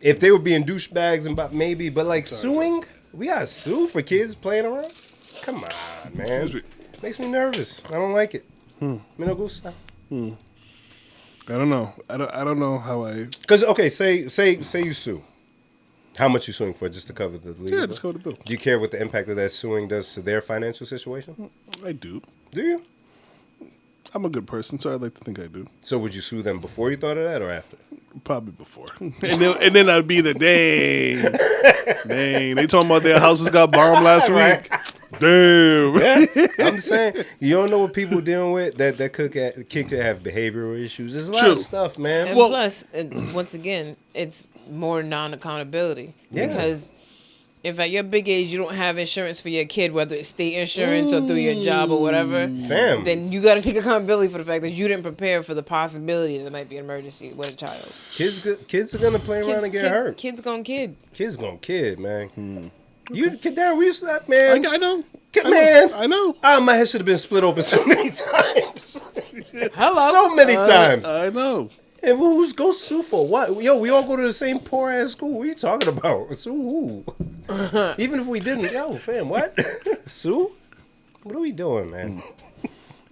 If they were being douchebags and maybe, but like suing, we gotta sue for kids playing around? Come on, man. Makes me nervous. I don't like it. Me no gusta. I don't know. I don't know how I. Because okay, say you sue. How much you suing for just to cover the legal? Yeah, just cover the bill. Do you care what the impact of that suing does to their financial situation? I do. Do you? I'm a good person, so I'd like to think I do. So would you sue them before you thought of that or after? Probably before. And then I'd be the dang. They talking about their houses got bombed last week. Damn. Yeah, I'm saying you don't know what people dealing with that kid could have behavioral issues. There's a lot of stuff, man. And plus, once again, it's more non-accountability. Yeah. Because if at your big age you don't have insurance for your kid, whether it's state insurance or through your job or whatever, then you got to take accountability for the fact that you didn't prepare for the possibility that there might be an emergency with a child. Kids are gonna play around and get hurt. Kids gonna kid. Kids gonna kid, man. Darren, we used to that, man. I know. Man, I know. My head should have been split open so many times. Hello. So many times. I know. And who's go sue for what? Yo, we all go to the same poor ass school. What are you talking about? Sue who? Even if we didn't, yo, fam, what? Sue? What are we doing, man?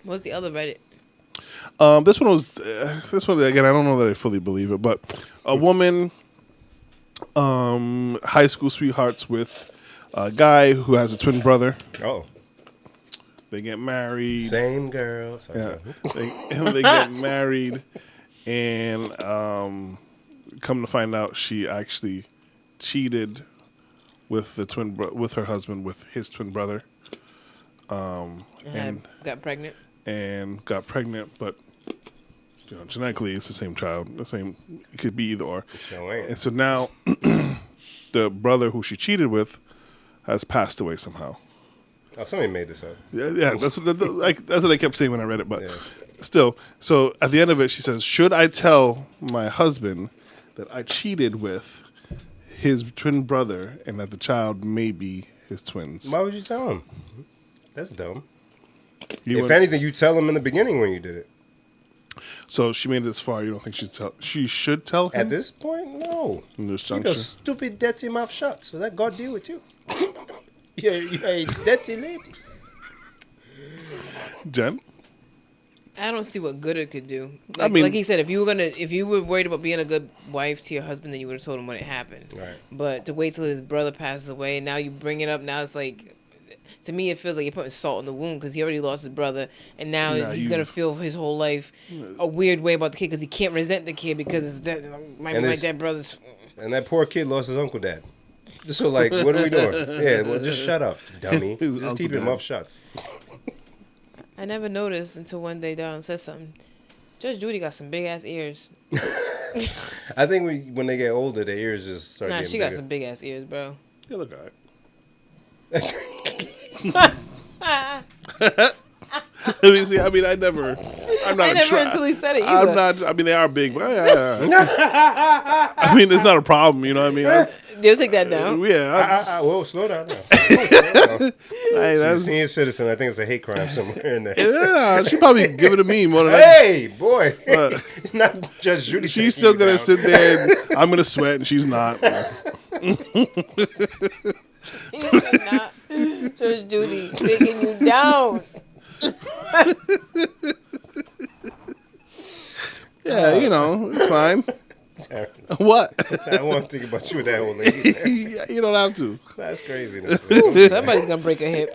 What's the other Reddit? This one again. I don't know that I fully believe it, but a woman, high school sweethearts with a guy who has a twin brother. Oh, they get married. Same girl. Sorry. Yeah, they get married, and come to find out, she actually cheated with the with her husband, with his twin brother. And got pregnant. But genetically it's the same child. It could be either or. Sure ain't. And so now the brother who she cheated with has passed away somehow. Oh, somebody made this up. Yeah, that's what I kept saying when I read it. But still, so at the end of it, she says, "Should I tell my husband that I cheated with his twin brother and that the child may be his twins?" Why would you tell him? That's dumb. If anything, you tell him in the beginning when you did it. So she made it this far. You don't think she should tell him? At this point, no. In this Keep juncture? your stupid dirty mouth shut so that God deal with you. You're a dirty lady. Jen? I don't see what good it could do. I mean, like he said, if you were worried about being a good wife to your husband, then you would have told him when it happened. Right. But to wait till his brother passes away, and now you bring it up, now it's like to me, it feels like you're putting salt in the wound because he already lost his brother, and now Nah, he's gonna feel his whole life a weird way about the kid because he can't resent the kid because it's dead. Might be my dead brother's. And that poor kid lost his uncle dad. So like, what are we doing? Yeah, well, just shut up, dummy. His Just keep uncle your dad. mouth shut. I never noticed until one day Darren said something. Judge Judy got some big ass ears. I think when they get older, their ears just start Nah, getting she bigger. got some big ass ears, bro. You look alright. See, I mean, I'm not I a never try. until he said it either. I'm not. I mean, they are big, but I mean, it's not a problem. You know what I mean? They'll take that down. Whoa, slow down now. Hey, She's a that's, senior citizen. I think it's a hate crime somewhere in there. yeah, she probably give it to me more than I. Hey, boy. But Not just Judy. taking she's still you gonna down. sit there. And I'm gonna sweat, and she's not. He said, nah, Judge Judy taking you down. Yeah, you know, it's fine. Darren, What? I don't want to think about you with that old lady. You don't have to. That's crazy. Somebody's gonna break a hip.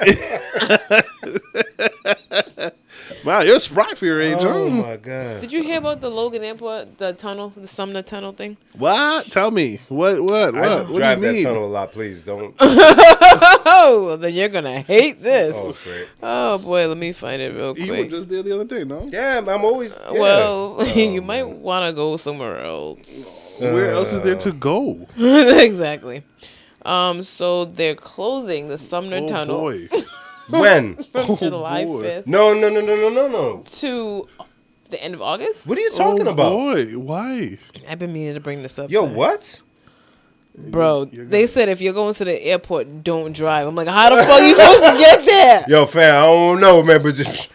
Wow, you're spry for your age, Oh huh? my God. Did you hear about the Logan Airport, the tunnel, the Sumner Tunnel thing? What? Tell me. What? I What do drive you that mean? tunnel a lot, please. Don't. Oh, well, then you're gonna hate this. Oh, great. Oh boy, let me find it real You were quick. just there the other day, no? Yeah, I'm always. Yeah. Well, Oh, you might man. want to go somewhere else. Where else is there to go? Exactly. So they're closing the Sumner Oh Tunnel boy. When? from July boy. 5th No. to the end of August. What are you talking Oh about? boy, why? I've been meaning to bring this up. Yo, today. what? Bro, You're they gonna- said if you're going to the airport, don't drive. I'm like, how the fuck are you supposed to get there? Yo, fam, I don't know, man, but just.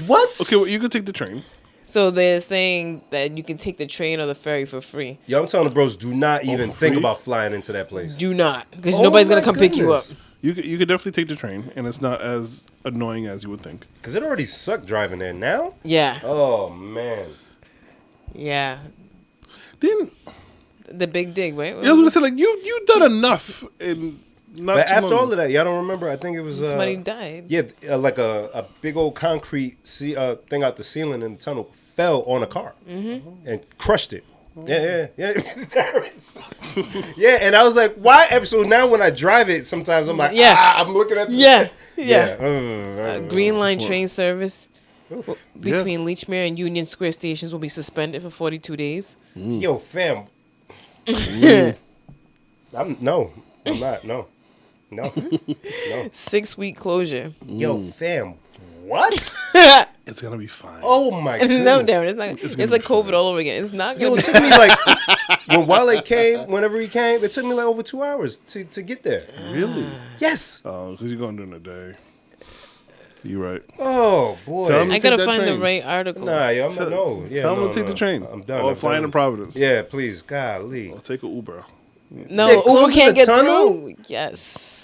What? Okay, well, you can take the train. So they're saying that you can take the train or the ferry for free. Yo, I'm telling the bros, do not even for think free? about flying into that place. Do not, because Oh nobody's gonna my come pick you up. goodness. You could definitely take the train, and it's not as annoying as you would think. Because it already sucked driving there now. Yeah, Oh, man. yeah. Then The big dig, right? I was gonna say like you done enough in not But too after long. all of that, y'all don't remember? I think it was. Somebody died. Yeah, like a big old concrete thing out the ceiling in the tunnel fell on a car and crushed it. Yeah. Yeah, and I was like, why? So now when I drive it, sometimes I'm like, Yeah. I'm looking at the Yeah. Green Line train service between Leechmere and Union Square stations will be suspended for 42 days. Yo, fam. I'm not. No. 6-week closure. Yo, fam. What? It's gonna be fine. Oh my goodness. No, Darren, it's not. It's gonna like be COVID fine. all over again. It's not Yo, gonna it be. took me like when Wale came, whenever he came, it took me like over 2 hours to get there. Really? Yes. Oh, because you're going during the day. You're right. Oh boy. Tell me- I gotta Take that find the train. right article. Nah, yo, I'm no. Yeah, Tell no, them to take no. the train. I'm done. Or I'm fly done. into Providence. Yeah, please, golly. Or take an Uber. No, They're Uber closing can't the get tunnel? through. Yes,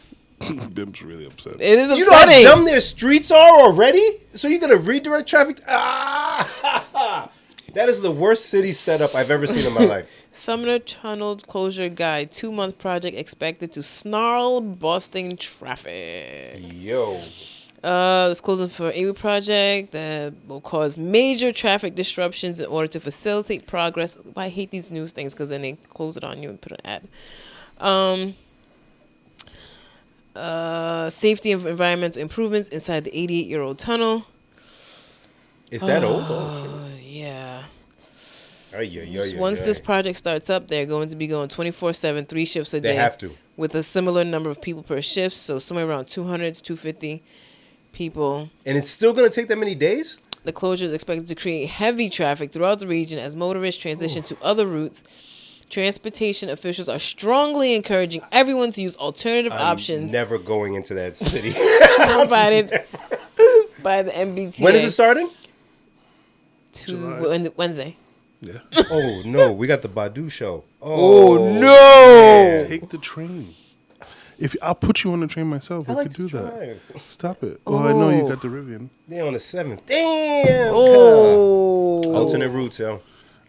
Bim's really upset. it is You know how upsetting. dumb their streets are already? So you're gonna redirect traffic? Ah! That is the worst city setup I've ever seen in my life. Sumner Tunnel Closure Guide 2-month project expected to snarl Boston traffic. Yo. This closing for a project that will cause major traffic disruptions in order to facilitate progress. I hate these news things because then they close it on you and put an ad. Safety and environmental improvements inside the 88-year-old tunnel. Is that old? Oh, Yeah. shit. Once this project starts up, they're going to be going 24/7, 3 shifts a day. They have to. With a similar number of people per shift, so somewhere around 200 to 250 people. And it's still gonna take that many days? The closure is expected to create heavy traffic throughout the region as motorists transition to other routes. Transportation officials are strongly encouraging everyone to use alternative options Never going into that city. provided by the MBTA. When is it starting? Wednesday. Yeah. Oh no, we got the Badu show. Oh, Oh no! Take the train. I'll put you on the train myself. I We like could to do that. drive. Stop it. Oh, I know you Oh. got the Rivian. They on the 7th. Damn. Oh, Alternate routes, yo.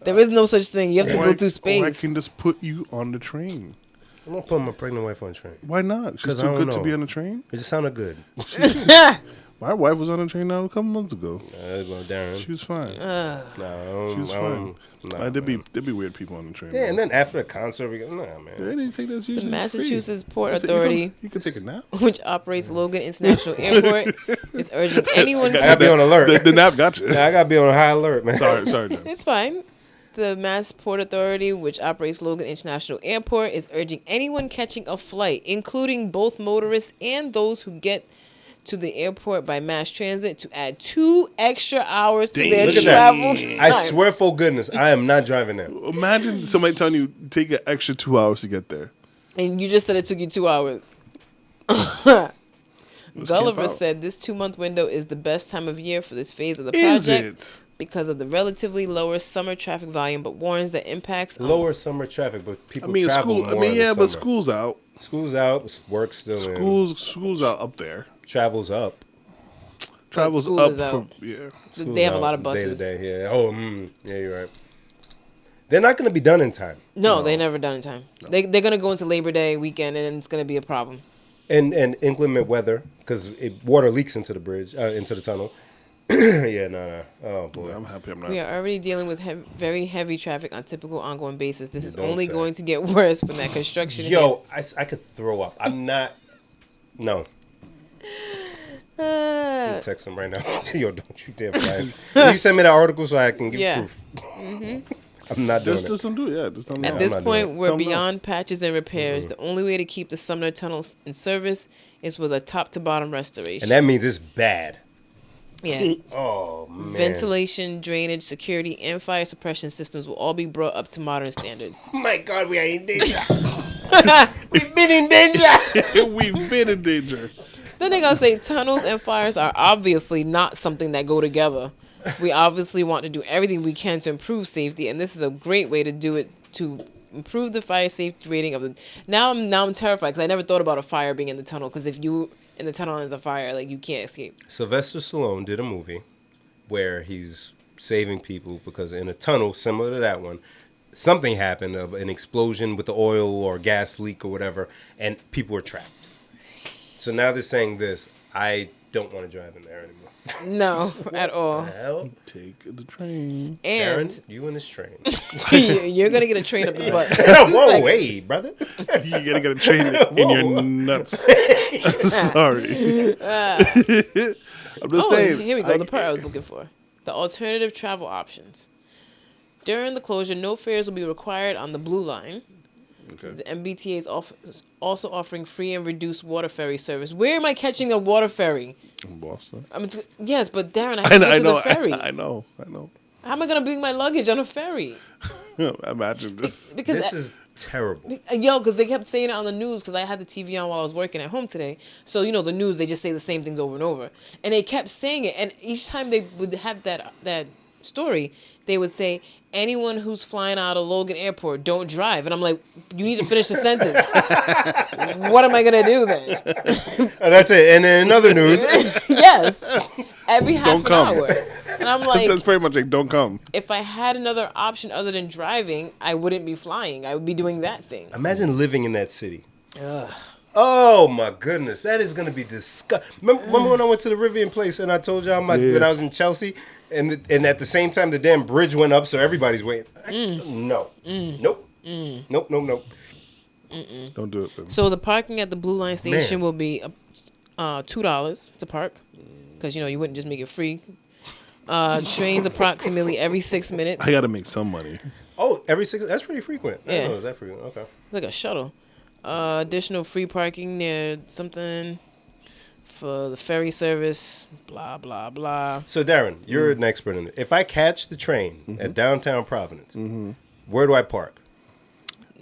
there is no such thing. You have to Or go I- through Or I space. can just put you on the train. I'm gonna put my pregnant wife on a train. Why not? She's 'Cause I too don't good to know. be on a train. It just sounded good. My wife was on a train now a couple months ago. Well, Darren. She was fine. No, She was fine. There'd be weird people on the train. Yeah, though. and then after the concert, we go, nah, man. They didn't take that The seriously. Massachusetts Port That's it. Authority, You can take a nap. which operates Logan International Airport, is urging anyone. I gotta be on alert. The nap got you. Nah, I gotta be on high alert, man. Sorry, Jen. It's fine. The Mass Port Authority, which operates Logan International Airport, is urging anyone catching a flight, including both motorists and those who get to the airport by mass transit, to add 2 extra hours to their Look at travel that. time. I swear for goodness, I am not driving there. Imagine somebody telling you take an extra 2 hours to get there. And you just said it took you 2 hours. Gulliver out. said this 2-month window is the best time of year for this phase of the Is project it? because of the relatively lower summer traffic volume, but warns that impacts on Lower summer traffic, but I people mean, travel school. more I mean, in yeah, the but summer. school's out. School's out, work's still in. School's out up there. Travel's up. Travels school up is out. for yeah. School's they have a out lot of buses. Day to day, yeah. Oh, yeah, you're right. They're not going to be done in time. No, they never done in time. They're going to go into Labor Day weekend, and it's going to be a problem. And inclement weather, because water leaks into the bridge, into the tunnel. Yeah, no. Oh, boy. I'm happy I'm not. We are already dealing with very heavy traffic on typical ongoing basis. This is don't only say. going to get worse when that construction Yo, hits. I could throw up. I'm not. No. Uh, Text him right now. Yo, don't you dare fly. You send me that article so I can give Yeah. proof. I'm not doing Just don't do it. Yeah, just don't. At know. this not point, doing it. we're Don't know. beyond patches and repairs. The only way to keep the Sumner tunnels in service is with a top-to-bottom restoration. And that means it's bad. yeah. Oh, man. Ventilation, drainage, security, and fire suppression systems will all be brought up to modern standards. Oh my God, we are in danger. We've been in danger. We've been in danger. Then they're going to say tunnels and fires are obviously not something that go together. We obviously want to do everything we can to improve safety, and this is a great way to do it to improve the fire safety rating of the. Now I'm terrified because I never thought about a fire being in the tunnel. Because if you in the tunnel and there's a fire, like you can't escape. Sylvester Stallone did a movie where he's saving people because in a tunnel similar to that one, something happened, an explosion with the oil or gas leak or whatever, and people were trapped. So now they're saying this. I don't want to drive in there anymore. No, at all. Hell, Take the train. And Darren, you in this train? you're gonna get a train up the butt. Whoa, hey, brother. You gotta get a train in your nuts. Sorry. I'm just saying. Here we go. The part I was looking for. The alternative travel options. During the closure, no fares will be required on the Blue Line. Okay. The MBTA is also offering free and reduced water ferry service. Where am I catching a water ferry? In Boston. I mean, yes, but Darren, I have to get to the ferry. I know. How am I gonna bring my luggage on a ferry? Imagine this. Because This is terrible. because they kept saying it on the news because I had the TV on while I was working at home today. So the news, they just say the same things over and over, and they kept saying it. And each time they would have that story, they would say, anyone who's flying out of Logan Airport, don't drive. And I'm like, you need to finish the sentence. What am I going to do then? Oh, that's it. And then in other news, Yes. Every half Don't an come. hour. And I'm like, That's pretty much like don't come. if I had another option other than driving, I wouldn't be flying. I would be doing that thing. imagine living in that city. Ugh. Oh my goodness, that is gonna be disgusting. Remember when I went to the Rivian place and I told y'all when I was in Chelsea, and at the same time the damn bridge went up, so everybody's waiting. Nope. Nope. Don't do it. Then. So the parking at the Blue Line station will be $2 to park, because you wouldn't just make it free. Trains approximately every 6 minutes. I gotta make some money. Oh, every 6. That's pretty frequent. I Yeah. didn't know it was that frequent. Okay. Like a shuttle. Additional free parking near something for the ferry service. Blah blah blah. So Darren, you're an expert in it. If I catch the train at downtown Providence, where do I park?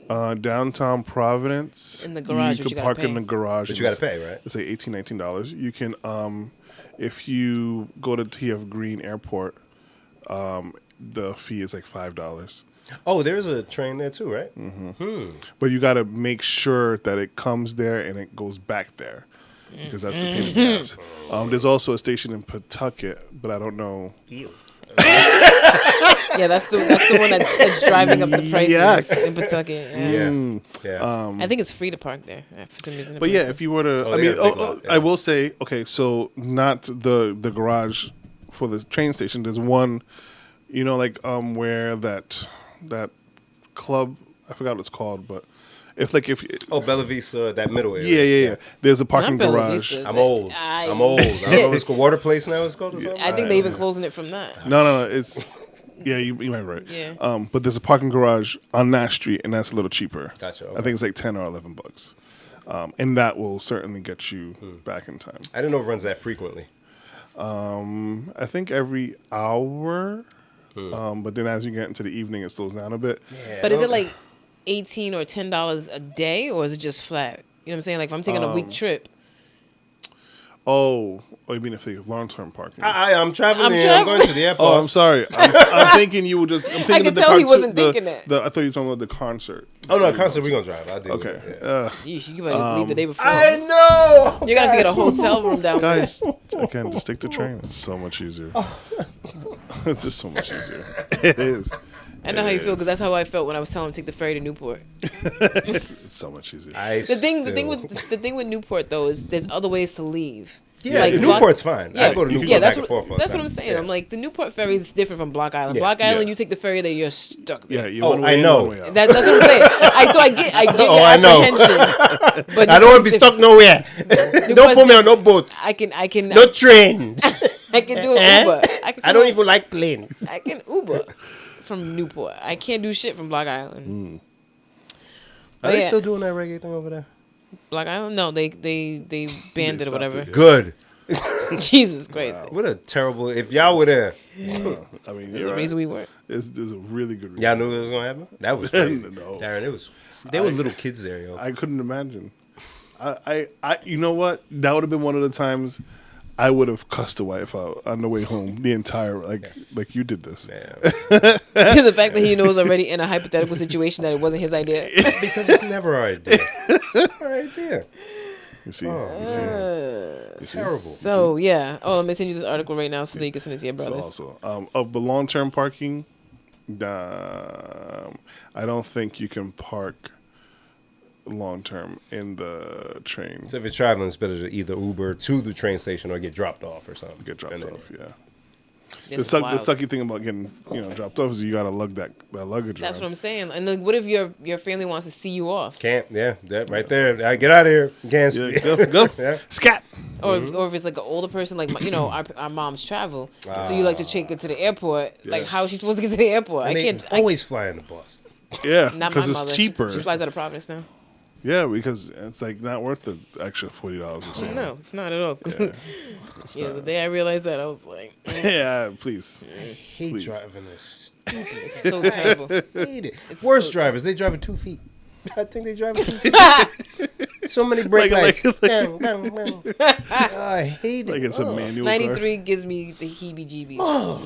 Downtown Providence. In the garage, You which can you park gotta in pay. the garage. But you gotta pay, right? It's like $18, $19. You can, if you go to TF Green Airport, the fee is like $5. Oh, there's a train there too, right? But you got to make sure that it comes there and it goes back there, because that's the pain in the ass. There's also a station in Pawtucket, but I don't know. Yeah, that's the one that's driving up the prices Yuck. in Pawtucket. Yeah. Yeah. I think it's free to park there for some reason. But yeah, if you were to, Oh, I they mean, got a big lot, yeah. I will say, okay, so not the garage for the train station. There's one, like where that club, I forgot what it's called, but if Oh, Bella Vista, that middle area. yeah. There's a parking Not Bella garage. Vista. I'm old. I'm old. I don't know if it's called Water Place now. It's called or something. I think they even closing it from that. No, it's yeah, you might be right. Yeah. But there's a parking garage on Nash Street, and that's a little cheaper. Gotcha, I okay. think it's like $10 or $11. And that will certainly get you back in time. I didn't know it runs that frequently. I think every hour. But then as you get into the evening, it slows down a bit. Yeah, But is it like $18 or $10 a day, or is it just flat? You know what I'm saying? Like if I'm taking a week trip. Oh, you mean if it's long-term parking? I'm traveling. I'm traveling. going to the airport. Oh, I'm sorry. I'm thinking you were just. I'm thinking could of the tell he concert- wasn't the- thinking that. I thought you were talking about the concert. Oh no, concert we're gonna drive. I'll deal Okay. with it. Yeesh, you better leave the day before. I know. You're gonna have to get a hotel room down there. Guys, again, just take the train. It's so much easier. It's just so much easier. It is. I know how you feel because that's how I felt when I was telling him to take the ferry to Newport. It's so much easier. The thing with Newport though is there's other ways to leave. Yeah, Like the Newport's fine. I go to Newport that's back and what, forth. that's what I'm saying. Yeah. I'm like the Newport ferry is different from Block Island. Yeah. Block Island, Yeah. you take the ferry there, you're stuck there. Yeah, you Oh, one I way in, know. one way out. That's what I'm saying. I get Oh, your I know. apprehension. But I don't want to be Newport's stuck nowhere. Don't put me on no boats. I can No trains. I can do an Uber. I don't even like planes. I can Uber from Newport. I can't do shit from Block Island. Are they yeah. still doing that reggae thing over there? Block Island? No, they banned it or stopped whatever. it. Good. Jesus Christ. What a terrible. If y'all were there, I mean, There's you're a right. reason we weren't. There's a really good reason. y'all knew it was gonna happen. That was crazy. No. Darren, it was. They were little kids there, yo. I couldn't imagine. I you know what? That would have been one of the times I would have cussed the wife out on the way home. The entire like you did this. Yeah. The fact that he knows already in a hypothetical situation that it wasn't his idea. Because it's never our idea. It's our idea. You see, It's terrible. So yeah. Oh, let me send you this article right now so that you can send it to your So brothers. also, of the long-term parking, I don't think you can park long-term in the train. So if you're traveling, it's better to either Uber to the train station or get dropped off or something. Get dropped And then- off, yeah. This The is wild. sucky thing about getting dropped off is you gotta lug that luggage. That's around. what I'm saying. And like, what if your family wants to see you off, Can't. Yeah. That right there. I get out of here. Can't. Yeah, go. Yeah. Scat. or if it's like an older person, like our moms travel, so you like to take her to the airport. Like, how is she supposed to get to the airport? And I they can't. always fly in the bus. Yeah, Not my because mother. it's cheaper. She flies out of Providence now. Yeah, because it's like not worth the extra $40. No, it's not at all. 'Cause the day I realized that, I was like, Yeah, please. I hate Please. driving this. it's so terrible. Hate it. It's Worst so drivers, they drive at 2 feet. I think they drive at 2 feet. So many brake Like- lights. Bang, bang, bang. I hate it. Like it's a Ugh. manual car. 93 gives me the heebie-jeebies.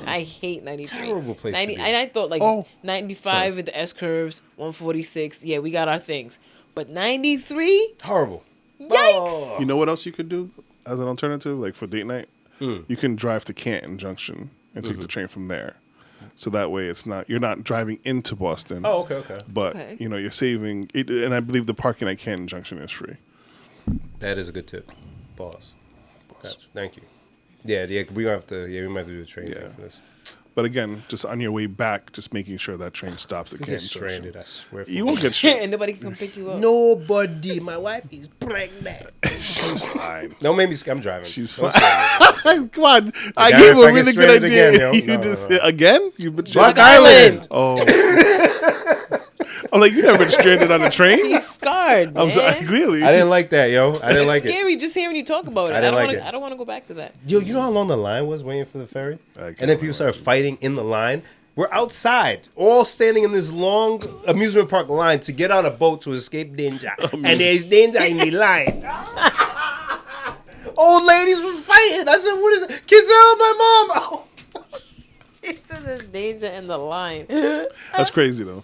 I hate 93. Terrible place to be. And I thought like Oh. 95 with the S curves, 146. Yeah, we got our things. But 93, Horrible. yikes! You know what else you could do as an alternative, like for date night? You can drive to Canton Junction and take the train from there. So that way, you're not driving into Boston. Oh, okay. But Okay. you're saving it, and I believe the parking at Canton Junction is free. That is a good tip. Pause. Gotcha. Thank you. Yeah, we have to. Yeah, we might have to do a train Yeah. thing for this. But again, just on your way back, just making sure that train stops at We get Canton stranded. Junction. I swear. You won't get stranded. And nobody can come pick you up. Nobody. My wife is pregnant. She's fine. Don't make me. I'm driving. She's Don't fine. scare me. Come on, I Darren, gave if a I get really good stranded idea. again, yo. You No, just no. again? You've been Block stranded. Island. Oh, I'm like you never been stranded on a train. He's scarred, man. I'm sorry. Clearly, I didn't like that, yo. I didn't like It's it. scary just hearing you talk about it. I didn't like wanna, it. I don't want to go back to that. Yo, you know how long the line was waiting for the ferry? I And can't then people started fighting in the line. We're outside, all standing in this long amusement park line to get on a boat to escape danger. And there's danger in the line. Old ladies were fighting. I said, what is it? Kids, help my mom. Oh. He said there's danger in the line. That's crazy though.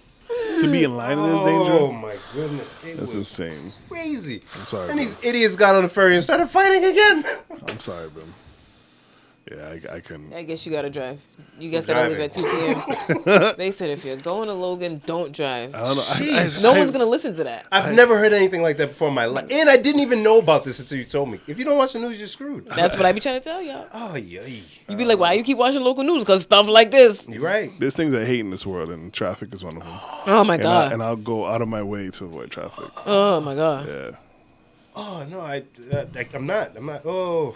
To be in line in this Oh, danger, my goodness. It that's was insane. crazy. I'm sorry, And bro. these idiots got on the ferry and started fighting again. I'm sorry, bro. Yeah, I couldn't. I guess you gotta drive. You guys I'm gotta leave driving. at 2 p.m. They said if you're going to Logan, don't drive. I don't know. Jeez. No one's gonna listen to that. I've never heard anything like that before in my life. And I didn't even know about this until you told me. If you don't watch the news, you're screwed. That's what I be trying to tell y'all. Oh, yeah. You be like, why you keep watching local news? Because stuff like this. You're right. There's things I hate in this world, and traffic is one of them. Oh my god. And I'll go out of my way to avoid traffic. Oh my god. Yeah. Oh, no, I'm not. Oh,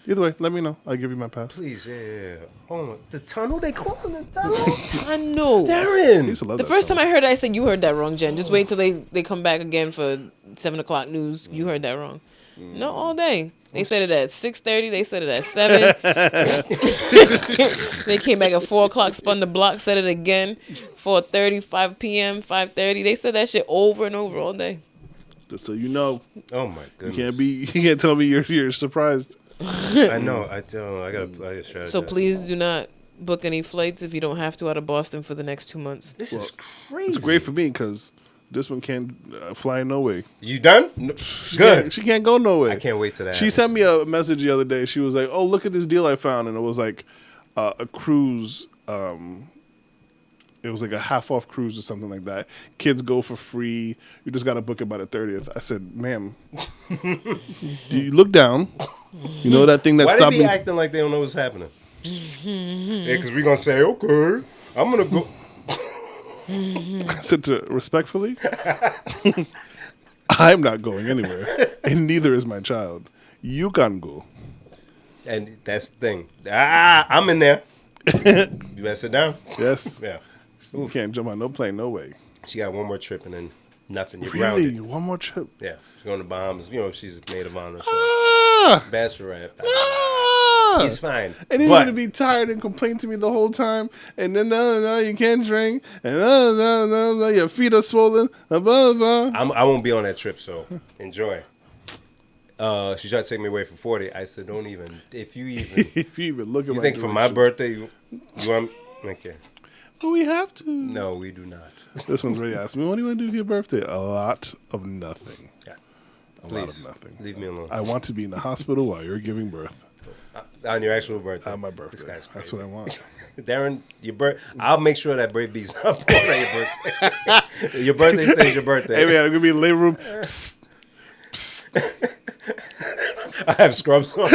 Either way, let me know. I'll give you my pass. please, yeah. Oh, the tunnel? They call it the tunnel? I know. I Darren. used to love The that first song. time I heard it, I said you heard that wrong, Jen. Just wait till they come back again for 7:00 news. You heard that wrong. No, all day. They said it at 6:30. They said it at 7. They came back at 4:00, spun the block, said it again. 4:30, 5 p.m., 5:30. They said that shit over and over all day. Just so you know, Oh, my you goodness. can't tell me you're surprised. I know. I don't. I got to strategize. So please do not book any flights if you don't have to out of Boston for the next 2 months. This Well, is crazy. It's great for me because this one can't fly no way. You done? No. Good. She can't go no way. I can't wait to that. She sent me a message the other day. She was like, "Oh, look at this deal I found," and it was like a cruise. It was like a half-off cruise or something like that. Kids go for free. You just got to book it by the 30th. I said, "Ma'am, do you look down? You know that thing that Why stopped they be me." acting like they don't know what's happening? Yeah, because we're going to say, okay, I'm going to go. I said to respectfully, I'm not going anywhere, and neither is my child. You can go. And that's the thing. I'm in there. You better sit down. Yes. Yeah. You can't jump on no plane, no way. She got one more trip and then nothing. You're Really? grounded. One more trip? Yeah. She's going to Bahamas. You know, she's maid of honor. So Ah! bachelorette. Ah! He's fine. And then But you're gonna be tired and complain to me the whole time. And then no, you can't drink. And no, your feet are swollen. Blah, blah, blah. I won't be on that trip, so enjoy. She tried to take me away for 40. I said, don't even. If you even. If you even look at You my think for my direction. birthday, you want. Okay. But we have to. No, we do not. This one's really asking me, what do you want to do for your birthday? A lot of nothing. Yeah. A Please. lot of nothing. Leave me alone. I want to be in the hospital while you're giving birth. On your actual birthday. On my birthday. This guy's crazy. That's what I want. Darren, I'll make sure that baby's not born on your birthday. Your birthday stays your birthday. Hey, man, I'm going to be in the labor room. Psst. Psst. I have scrubs on.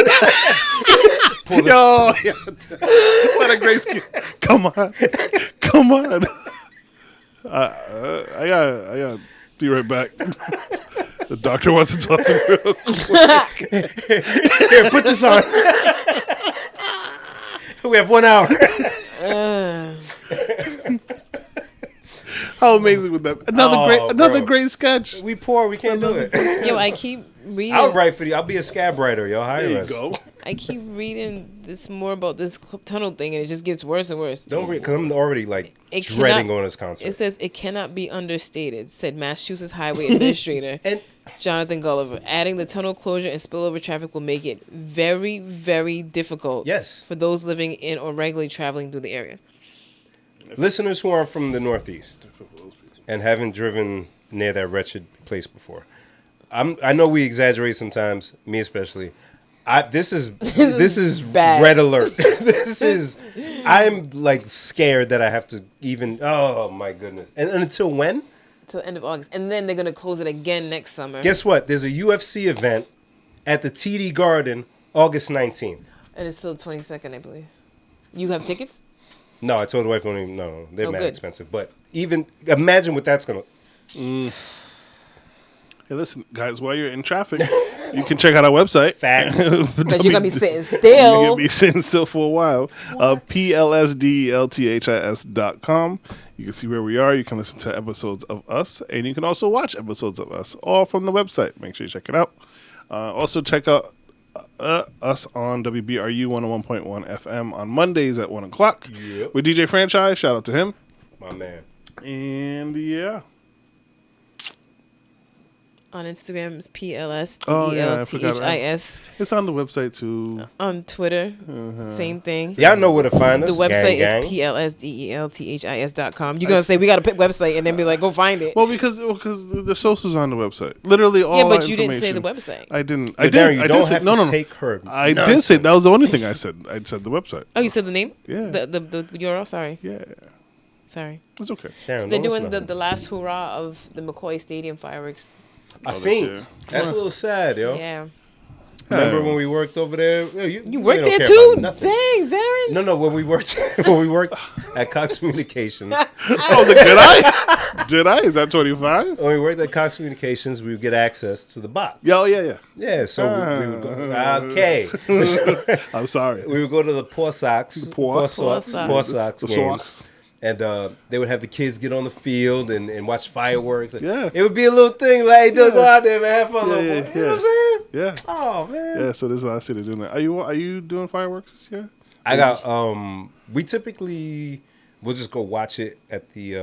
Pull the Yo, what a great skin. Come on. Come on. I got be right back. The doctor wants to talk to me real quick. Here, put this on. We have 1 hour. How amazing would that be? Another bro. great sketch. We poor. We can't do it. Yo, I keep reading. I'll write for you. I'll be a scab writer. Y'all hire There you us. go. I keep reading this more about this tunnel thing, and it just gets worse and worse. Don't read, because I'm already like It dreading cannot- going to this concert. It says it cannot be understated, said Massachusetts Highway Administrator And Jonathan Gulliver. Adding the tunnel closure and spillover traffic will make it very, very difficult yes, for those living in or regularly traveling through the area. listeners who are from the Northeast and haven't driven near that wretched place before. I know we exaggerate sometimes, me especially. This is bad. red alert. I'm like scared that I have to even. Oh my goodness! And until when? Till the end of August. And then they're going to close it again next summer. Guess what? There's a UFC event at the TD Garden, August 19th. And it's till the 22nd, I believe. You have tickets? No, I told the wife, no, they're Oh, mad good. expensive. But even imagine what that's gonna. Hey, listen, guys, while you're in traffic, you can check out our website. Facts. Because you're going to be sitting You're still. going to be sitting still for a while. PLSDLTHIS.com. You can see where we are. You can listen to episodes of us. And you can also watch episodes of us, all from the website. Make sure you check it out. Also, check out us on WBRU 101.1 FM on Mondays at 1 o'clock Yep. with DJ Franchise. Shout out to him. My man. And, yeah. On Instagram, it's PLS Oh, yeah, I forgot. DELTHIS. It's on the website too. On Twitter, same thing. Y'all know where to find The us. website gang, is PLSDELTHIS.com. You're going to say, we got to pick website and then be like, go find it. Well, because the socials on the website. Literally all. Yeah, but our you didn't say the information. website. I didn't. Yo, I Darren, did. you I don't did say, have no. to take her. I did nonsense. say that was the only thing I said. I said the website. Oh, you said the name? Yeah. The URL? Sorry. Yeah, Sorry. it's okay. Darren, They're don't doing listen to the last hurrah of the McCoy Stadium fireworks. I Oh, seen. this year. That's a little sad, yo. Yeah. Remember when we worked over there? Yo, You worked don't there care too? about nothing. Dang, Darren. No, when we worked at Cox Communications. Oh, did I? Did I? Is that 25? When we worked at Cox Communications, we would get access to the box. Yeah, oh, yeah. Yeah, so we would go. Okay. I'm sorry. We would go to the Poor Sox Sox. The games. Sox. And they would have the kids get on the field and watch fireworks. Yeah. It would be a little thing like, hey, go out there, man, have fun, Yeah, little yeah, boy. You know what I'm saying? Yeah. Oh, man. Yeah, so this is the last year they're doing that. Are you doing fireworks this year? I got, we typically, we'll just go watch it at the,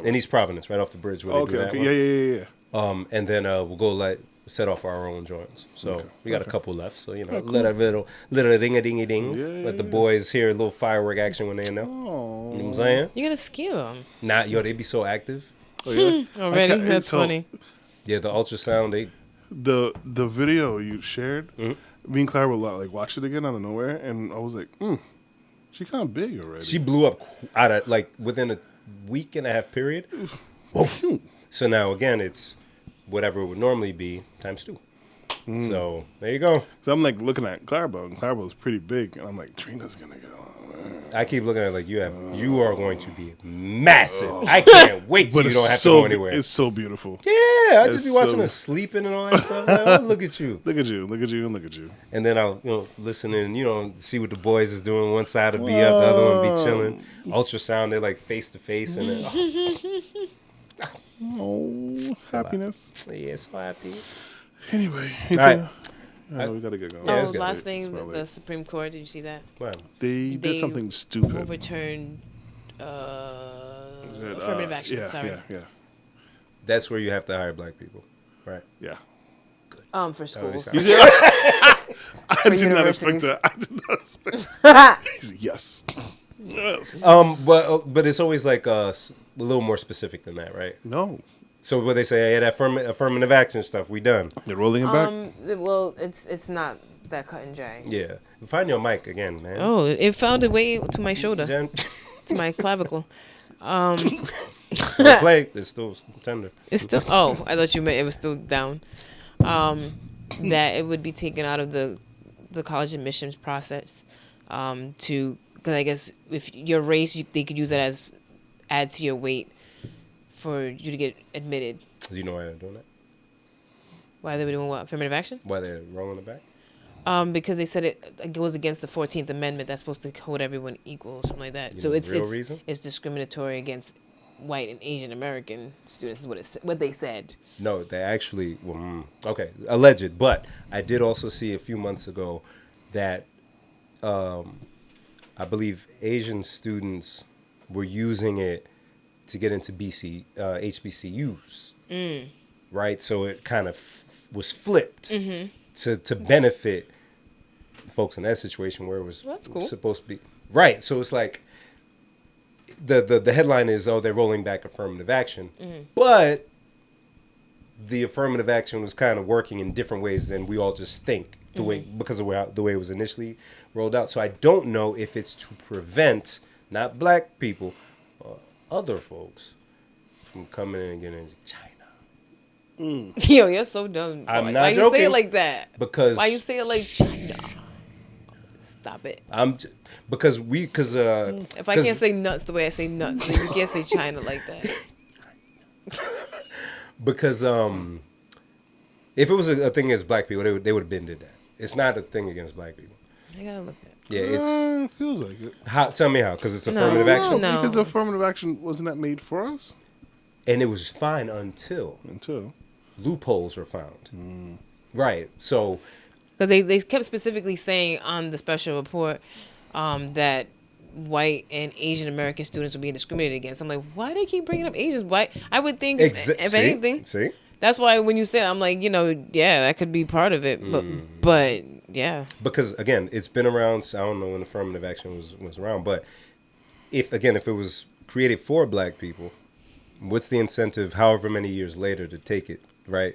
in East Providence, right off the bridge where they do that Okay. one. Yeah. And then we'll go set off our own joints. So we got a couple left. So, you know, cool. let a little ring-a-ding-a-ding. Yeah, Let the yeah. boys hear a little firework action when they're in there. You Oh. know what I'm saying? You're going to scare them. Nah, yo, they be so active. Oh, yeah. Already? can't- That's so- funny. Yeah, the ultrasound, they... The video you shared, Mhm. me and Clara were like watched it again out of nowhere, and I was like, she kind of big already. She blew up out of, like, within a week and a half period. So now, again, it's whatever it would normally be times 2. So, there you go. So I'm like looking at Clarabelle, and Clarabelle's pretty big, and I'm like, Trina's gonna get on. I keep looking at it like you are going to be massive. I can't wait till But you don't have to so go anywhere. It's so beautiful. Yeah, I just It's be watching so- her sleeping and all that stuff. Like, oh, look at you. Look at you, look at you, and look at you. And then I'll listen and see what the boys is doing. One side will be up, the other one be chilling. Ultrasound, they're like face to face, and then Oh, happiness. yeah, so happy. Anyway, All right. we gotta get going. Yeah, Oh, it's good. last thing, It's probably- the Supreme Court, did you see that? Wow. They They did something stupid. Overturned Is it, affirmative action. Yeah, Sorry. yeah. That's where you have to hire black people, right? Yeah. For schools. sound- I did not expect universities. that. I did not expect that. He said, yes. Yes. But it's always like a little more specific than that, right? No. So what they say, hey, that affirmative action stuff, we done. They're rolling it back. Well, it's not that cut and dry. Yeah. Find your mic again, man. Oh, it found a way to my shoulder, Jen, to my clavicle. don't play. It's still tender. It's still. Oh, I thought you meant it was still down. That it would be taken out of the college admissions process. Because I guess if your race, they could use that as add to your weight for you to get admitted. Do you know why they're doing that? Why they were doing what? Affirmative action? Why they're rolling it back? Because they said it goes against the 14th Amendment that's supposed to hold everyone equal or something like that. You So know it's the real reason? it's discriminatory against white and Asian American students is what they said. No, they actually, okay, alleged. But I did also see a few months ago that I believe Asian students were using it to get into HBCUs, right? So it kind of was flipped to benefit folks in that situation where it was Well, that's cool. supposed to be. Right, so it's like the headline is, oh, they're rolling back affirmative action, but the affirmative action was kind of working in different ways than we all just think because of the way it was initially rolled out. So I don't know if it's to prevent not black people, other folks from coming in and getting into China. Yo, you're so dumb. I'm Why not you say it joking. like that? Because Why you say it like China? Stop it. because If I can't say nuts the way I say nuts, then you can't say China like that. because if it was a thing against black people, they would have been did that. It's not a thing against black people. I gotta look at it. Yeah, it's It feels like it. tell me how, because it's No. affirmative action, No. Because affirmative action wasn't that made for us and it was fine until until. loopholes were found. Right. So Because they kept specifically saying on the special report that white and Asian American students were being discriminated against. I'm like, why do they keep bringing up Asians? Why? I would think, if anything, see, That's why when you say it, I'm like, yeah, that could be part of it. But yeah. Because again, it's been around. So I don't know when affirmative action was around, but if it was created for black people, what's the incentive? However many years later to take it, right?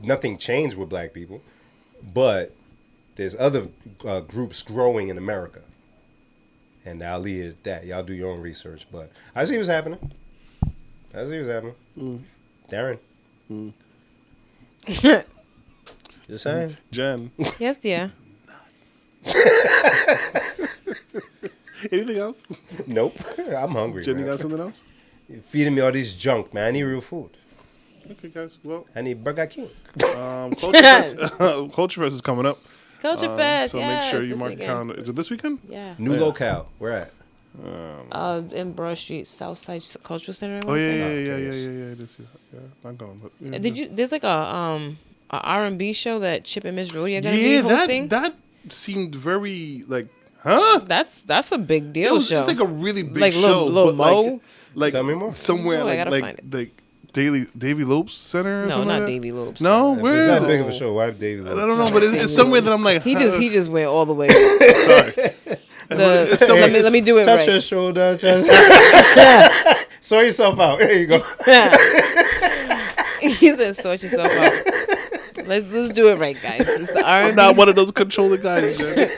Nothing changed with black people, but there's other groups growing in America, and I'll leave it at that. Y'all do your own research, but I see what's happening. Darren. Just saying. Jen. Yes, dear. Anything else? Nope. I'm hungry. Jen, you man. got something else? You're feeding me all this junk, man. I need real food. Okay, guys. Well, I need Burger King. Culture Fest is coming up. Culture Fest. So make sure you mark your calendar. Is it this weekend? Yeah. New locale. Where at? In Broad Street, Southside Cultural Center. I Oh wanna yeah, say. yeah. It is. Yeah, not going. But yeah. Did you? There's like a R&B show that Chip and Miss Rhodey are gonna be hosting. that seemed very like, huh? That's a big deal show. It's like a really big Like show. Lil but Mo? like Tell me more. somewhere Oh, I gotta find it. like Davy Lopes Center. Or No, something not like that? Davy Lopes. No, If where it's is that it? big of a show, why Davey I don't know, but it's somewhere that I'm like, He just went all the way. sorry. Let me do it Touch right. your shoulder. Sort yourself out. There you go. He said, "Sort yourself out." Let's do it right, guys. It's the R&B. I'm not one of those controlling guys. Man.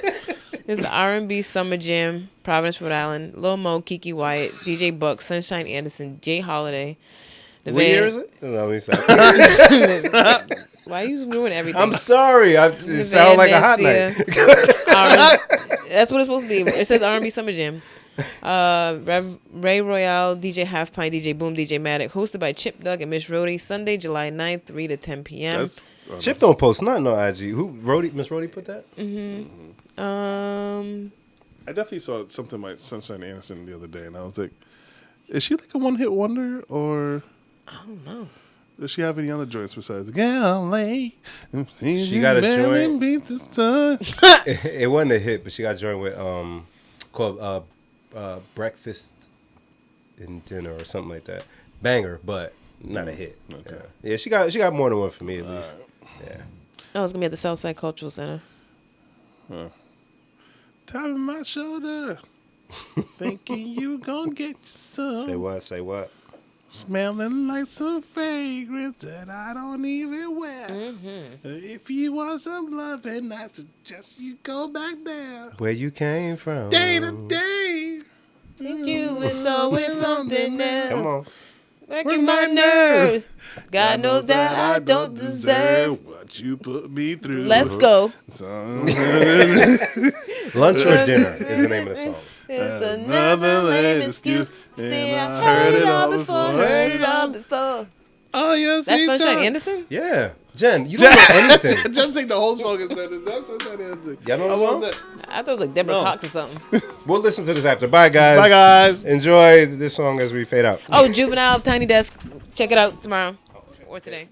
It's the R&B Summer Jam, Providence, Rhode Island. Lil Mo, Kiki Wyatt, DJ Buck, Sunshine Anderson, Jay Holiday. What year is it? No, let me stop. Why are you doing everything? I'm sorry. It sounds like a hot night. That's what it's supposed to be. It says R&B Summer Jam. Ray Royale, DJ Half Pint, DJ Boom, DJ Maddox. Hosted by Chip, Doug, and Miss Rhodey. Sunday, July 9th, 3 to 10 p.m. Chip don't post nothing on IG. Who Miss Rhodey put that? I definitely saw something like Sunshine Anderson the other day, and I was like, is she like a one-hit wonder, or I don't know. does she have any other joints besides Galley? She got a joint. Beat the sun. It wasn't a hit, but she got a joint with called Breakfast and Dinner or something like that. Banger, but not a hit. Okay. Yeah, she got more than one for me at least. Yeah. Oh, it's gonna be at the Southside Cultural Center. Tapping my shoulder, thinking you gonna get some. Say what? Smelling like some fragrance that I don't even wear. If you want some loving, I suggest you go back there. Where you came from? Day to day. Thank you, it's always something else. Come on. Working my nerves. God knows that I don't deserve. what you put me through. Let's go. Lunch or Dinner is the name of the song. It's another lame excuse. See, I heard it all before. Oh, yes. That's Sunshine Anderson? Yeah. Jen, you don't know anything. Jen sang the whole song and said, that's Sunshine Anderson. Y'all know the song? I thought it was like Deborah Cox or something. We'll listen to this after. Bye, guys. Bye, guys. Enjoy this song as we fade out. Oh, Juvenile, Tiny Desk. Check it out tomorrow or today.